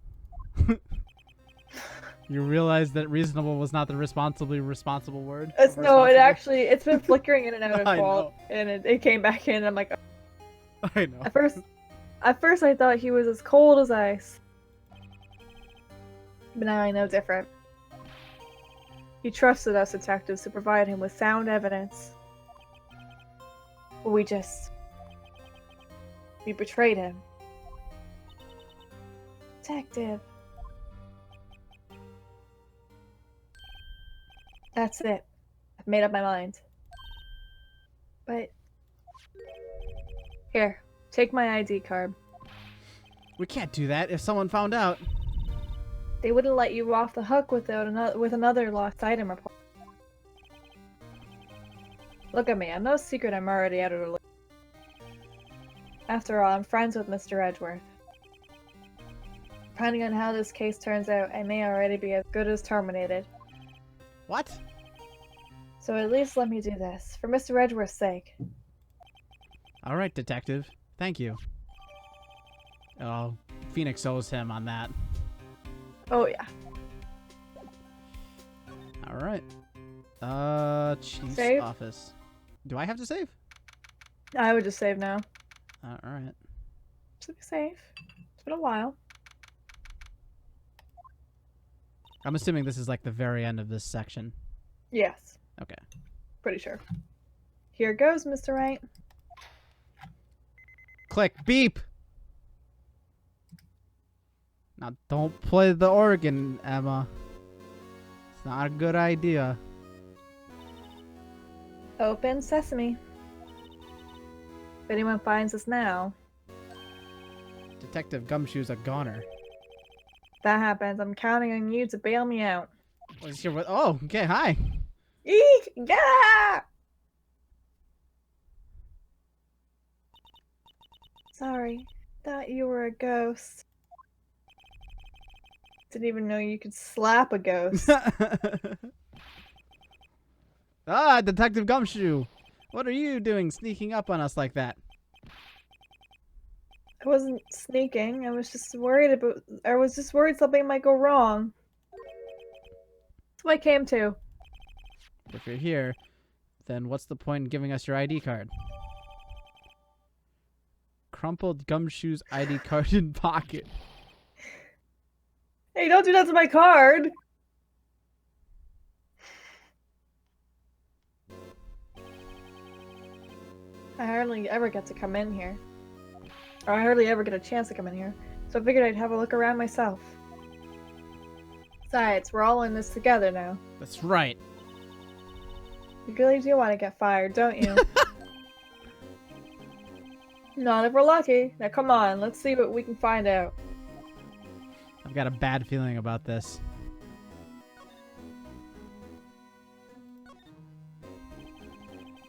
S4: You realize that reasonable was not the responsibly responsible word?
S2: It's
S4: of
S2: no, it
S4: responsible?
S2: actually, it's been flickering in and out of
S4: I
S2: fault, and it came back in. And I'm like,
S4: I know.
S2: at first I thought he was as cold as ice, but now I know different. He trusted us detectives to provide him with sound evidence. But we betrayed him. Detective. That's it. I've made up my mind. But here, take my ID card.
S4: We can't do that if someone found out.
S2: They wouldn't let you off the hook with another lost item report. Look at me, I'm no secret I'm already out of the loop. After all, I'm friends with Mr. Edgeworth. Depending on how this case turns out, I may already be as good as terminated.
S4: What?
S2: So at least let me do this, for Mr. Edgeworth's sake.
S4: All right, detective. Thank you. Oh, Phoenix owes him on that.
S2: Oh yeah.
S4: All right. Chief's
S2: Save?
S4: office. Do I have to save?
S2: I would just save now.
S4: All right.
S2: Just save. It's been a while.
S4: I'm assuming this is like the very end of this section.
S2: Yes.
S4: Okay.
S2: Pretty sure. Here goes, Mr. Wright.
S4: Click. Beep. Now, don't play the organ, Emma. It's not a good idea.
S2: Open sesame. If anyone finds us now,
S4: Detective Gumshoe's a goner.
S2: if that happens, I'm counting on you to bail me out.
S4: What's your... Oh, okay, hi.
S2: Eek! Yeah! Sorry. Thought you were a ghost. Didn't even know you could slap a ghost.
S4: Ah, Detective Gumshoe. What are you doing sneaking up on us like that?
S2: I wasn't sneaking. I was just worried something might go wrong. That's what I came to.
S4: If you're here, then what's the point in giving us your ID card? Crumpled Gumshoe's ID card in pocket.
S2: Hey, don't do that to my card! I hardly ever get to come in here. Or I hardly ever get a chance to come in here. So I figured I'd have a look around myself. Besides, we're all in this together now.
S4: That's right.
S2: You really do want to get fired, don't you? Not if we're lucky. Now come on, let's see what we can find out.
S4: I've got a bad feeling about this.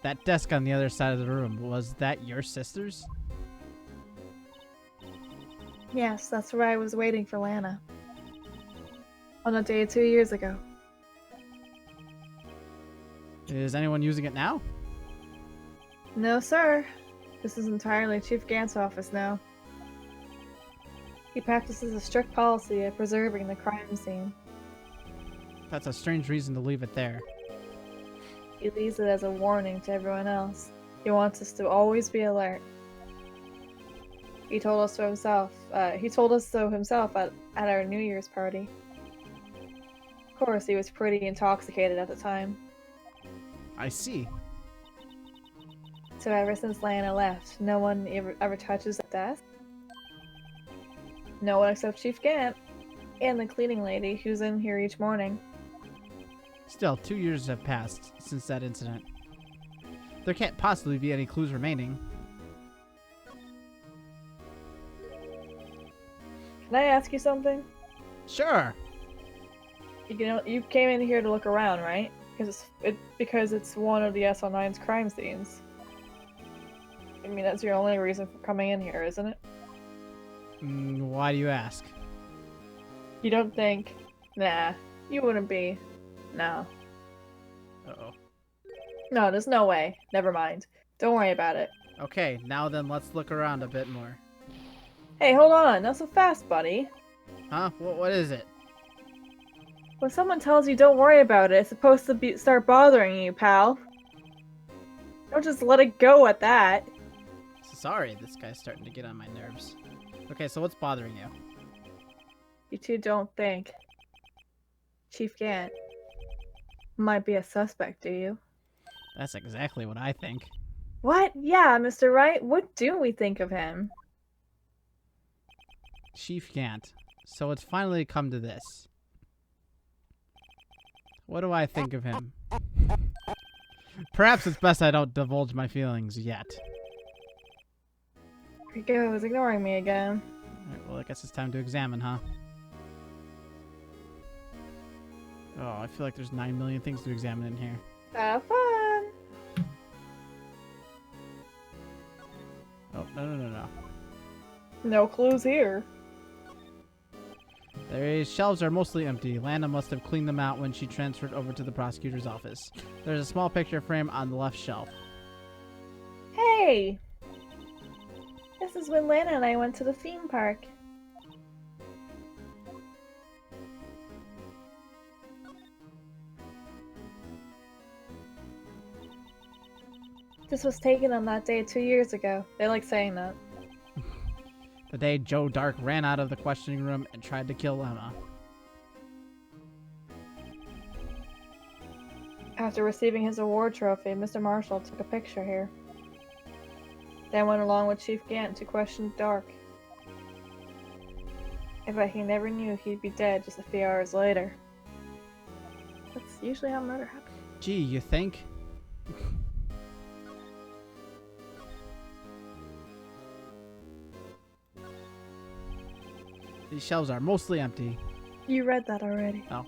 S4: That desk on the other side of the room, was that your sister's?
S2: Yes, that's where I was waiting for Lana. On a day 2 years ago.
S4: Is anyone using it now?
S2: No, sir. This is entirely Chief Gant's office now. He practices a strict policy of preserving the crime scene.
S4: That's a strange reason to leave it there.
S2: He leaves it as a warning to everyone else. He wants us to always be alert. He told us so himself. At our New Year's party. Of course, he was pretty intoxicated at the time.
S4: I see.
S2: So ever since Lana left, no one ever touches that desk. No one except Chief Gant and the cleaning lady who's in here each morning.
S4: Still, 2 years have passed since that incident. There can't possibly be any clues remaining.
S2: Can I ask you something?
S4: Sure.
S2: You came in here to look around, right? Because it's one of the SL9's crime scenes. I mean, that's your only reason for coming in here, isn't it?
S4: Why do you ask?
S2: You don't think... Nah, you wouldn't be. No.
S4: Uh-oh.
S2: No, there's no way. Never mind. Don't worry about it.
S4: Okay, now then let's look around a bit more.
S2: Hey, hold on. Not so fast, buddy.
S4: Huh? What is it?
S2: When someone tells you don't worry about it, it's supposed to start bothering you, pal. Don't just let it go at that.
S4: Sorry, this guy's starting to get on my nerves. Okay, so what's bothering you?
S2: You two don't think Chief Gant might be a suspect, do you?
S4: That's exactly what I think.
S2: What? Yeah, Mr. Wright. What do we think of him?
S4: Chief Gant. So it's finally come to this. What do I think of him? Perhaps it's best I don't divulge my feelings yet.
S2: Here he goes, ignoring me again.
S4: Alright, well, I guess it's time to examine, huh? Oh, I feel like there's 9 million things to examine in here.
S2: Have fun.
S4: Oh, no.
S2: No clues here.
S4: The shelves are mostly empty. Lana must have cleaned them out when she transferred over to the prosecutor's office. There's a small picture frame on the left shelf.
S2: Hey! This is when Lana and I went to the theme park. This was taken on that day 2 years ago. They like saying that.
S4: The day Joe Dark ran out of the questioning room and tried to kill Emma.
S2: After receiving his award trophy, Mr. Marshall took a picture here. Then went along with Chief Gant to question Dark. I bet he never knew he'd be dead just a few hours later. That's usually how murder happens.
S4: Gee, you think? These shelves are mostly empty.
S2: You read that already.
S4: Oh.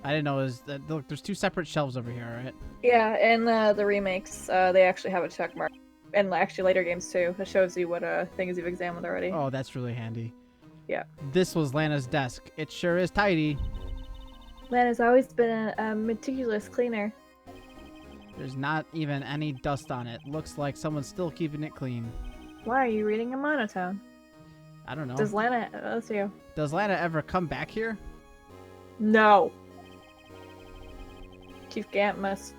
S4: I didn't know it was that. Look, there's 2 separate shelves over here, right?
S2: Yeah, and the remakes, they actually have a check mark. And actually later games too. That shows you what things you've examined already.
S4: Oh, that's really handy.
S2: Yeah.
S4: This was Lana's desk. It sure is tidy.
S2: Lana's always been a meticulous cleaner.
S4: There's not even any dust on it. Looks like someone's still keeping it clean.
S2: Why are you reading a monotone?
S4: I don't know.
S2: Does Lana... That's you.
S4: Does Lana ever come back here?
S2: No. Chief Gant must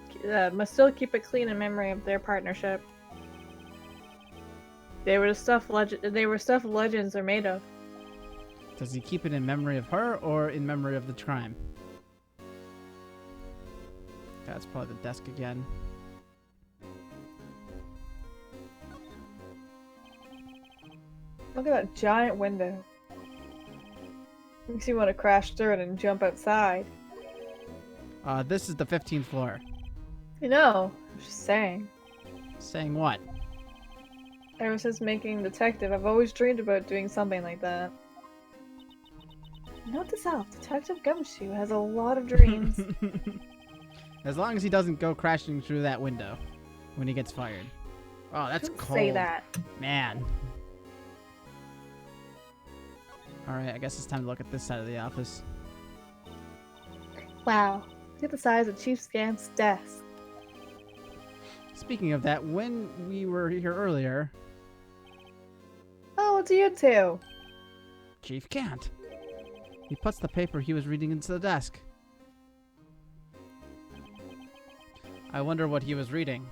S2: still keep it clean in memory of their partnership. They were stuff legends are made of.
S4: Does he keep it in memory of her or in memory of the crime? That's probably the desk again.
S2: Look at that giant window. Makes you want to crash through it and jump outside.
S4: This is the 15th floor.
S2: You know, I'm just saying.
S4: Saying what?
S2: Ever since making detective, I've always dreamed about doing something like that. Note this out, Detective Gumshoe has a lot of dreams.
S4: As long as he doesn't go crashing through that window when he gets fired. Oh, that's
S2: Don't
S4: cold.
S2: say that.
S4: Man. Alright, I guess it's time to look at this side of the office.
S2: Wow, look at the size of Chief Gant's desk.
S4: Speaking of that, when we were here earlier...
S2: Oh, it's you two.
S4: Chief Gant. He puts the paper he was reading into the desk. I wonder what he was reading.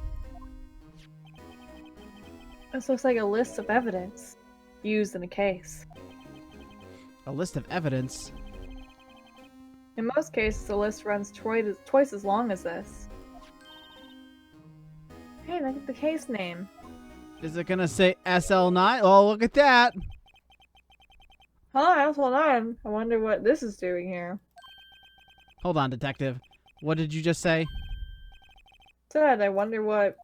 S2: This looks like a list of evidence used in a case.
S4: A list of evidence?
S2: In most cases, the list runs twice as long as this. Hey, look at the case name.
S4: Is it gonna say SL9? Oh, look at that!
S2: Hi, hold on. I wonder what this is doing here.
S4: Hold on, detective. What did you just say?
S2: Said, I wonder what...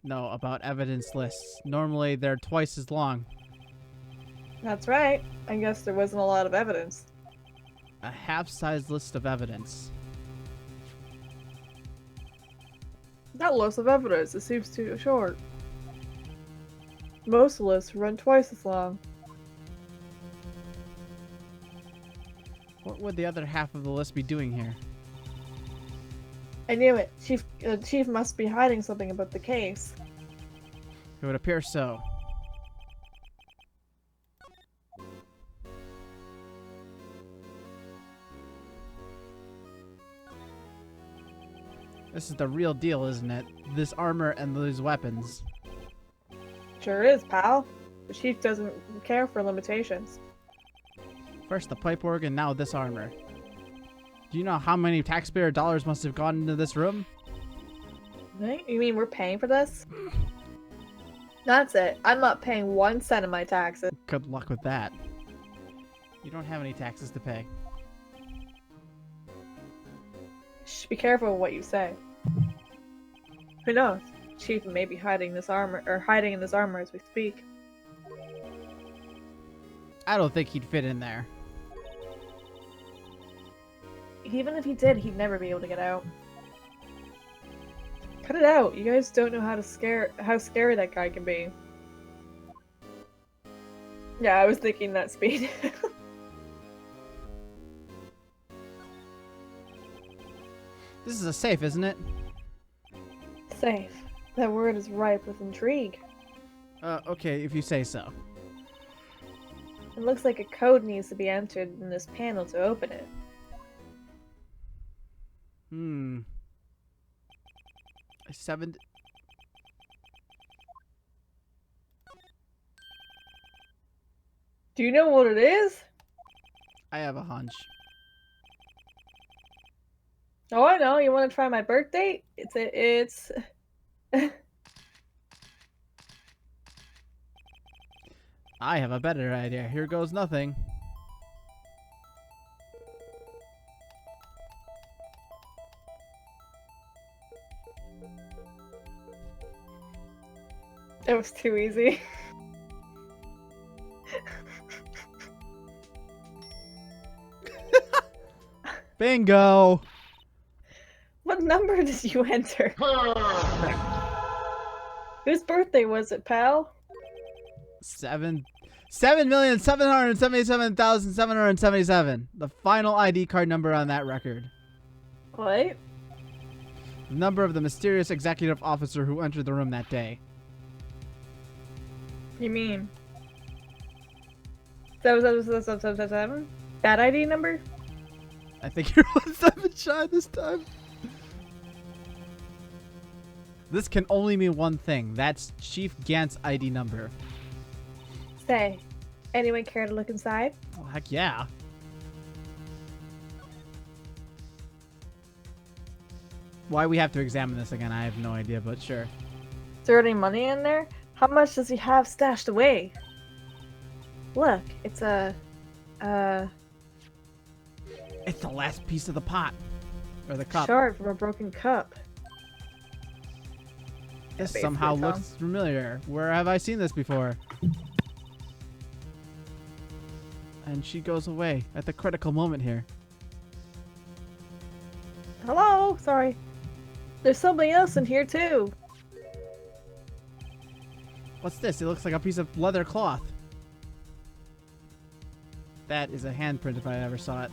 S4: No, about evidence lists. Normally, they're twice as long.
S2: That's right. I guess there wasn't a lot of evidence.
S4: A half-size list of evidence.
S2: That list of evidence, it seems too short. Most lists run twice as long.
S4: What would the other half of the list be doing here?
S2: I knew it. Chief must be hiding something about the case.
S4: It would appear so. This is the real deal, isn't it? This armor and these weapons.
S2: Sure is, pal. The chief doesn't care for limitations.
S4: First the pipe organ, now this armor. Do you know how many taxpayer dollars must have gone into this room?
S2: Right? You mean we're paying for this? That's it. I'm not paying 1 cent of my taxes.
S4: Good luck with that. You don't have any taxes to pay.
S2: Shh, be careful what you say. Who knows? Chief may be hiding this armor, or hiding in this armor as we speak.
S4: I don't think he'd fit in there.
S2: Even if he did, he'd never be able to get out. Cut it out. You guys don't know how scary that guy can be. Yeah, I was thinking that speed.
S4: This is a safe, isn't it?
S2: Safe. That word is ripe with intrigue.
S4: Okay, if you say so.
S2: It looks like a code needs to be entered in this panel to open it.
S4: A 7...
S2: Do you know what it is?
S4: I have a hunch.
S2: Oh, I know. You want to try my birth date? It's...
S4: I have a better idea. Here goes nothing.
S2: It was too easy.
S4: Bingo!
S2: What number did you enter? Whose birthday was it, pal?
S4: 7,777,777. The final ID card number on that record.
S2: What?
S4: The number of the mysterious executive officer who entered the room that day.
S2: You mean 77777? That ID number?
S4: I think you're 1 shy this time. This can only mean one thing. That's Chief Gant's ID number.
S2: Say, anyone care to look inside?
S4: Well, heck yeah. Why we have to examine this again, I have no idea, but sure.
S2: Is there any money in there? How much does he have stashed away? Look, it's a...
S4: It's the last piece of the pot. Or the cup.
S2: shard from a broken cup.
S4: This
S2: basically,
S4: somehow
S2: Tom.
S4: looks familiar. Where have I seen this before? And she goes away at the critical moment here.
S2: Hello? Sorry. There's somebody else in here, too.
S4: What's this? It looks like a piece of leather cloth. That is a handprint if I ever saw it.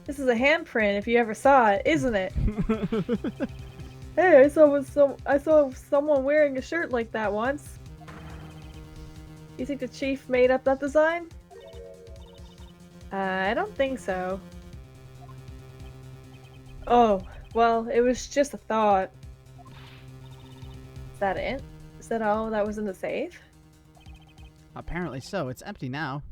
S2: This is a handprint if you ever saw it, isn't it? Hey, I saw someone wearing a shirt like that once. You think the chief made up that design? I don't think so. Oh, well, it was just a thought. Is that it? Is that all that was in the safe?
S4: Apparently so. It's empty now.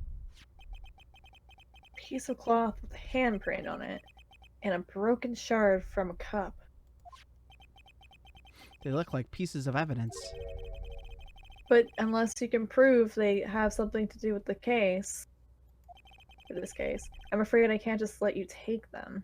S2: Piece of cloth with a handprint on it, and a broken shard from a cup.
S4: They look like pieces of evidence.
S2: But unless you can prove they have something to do with the case, for this case, I'm afraid I can't just let you take them.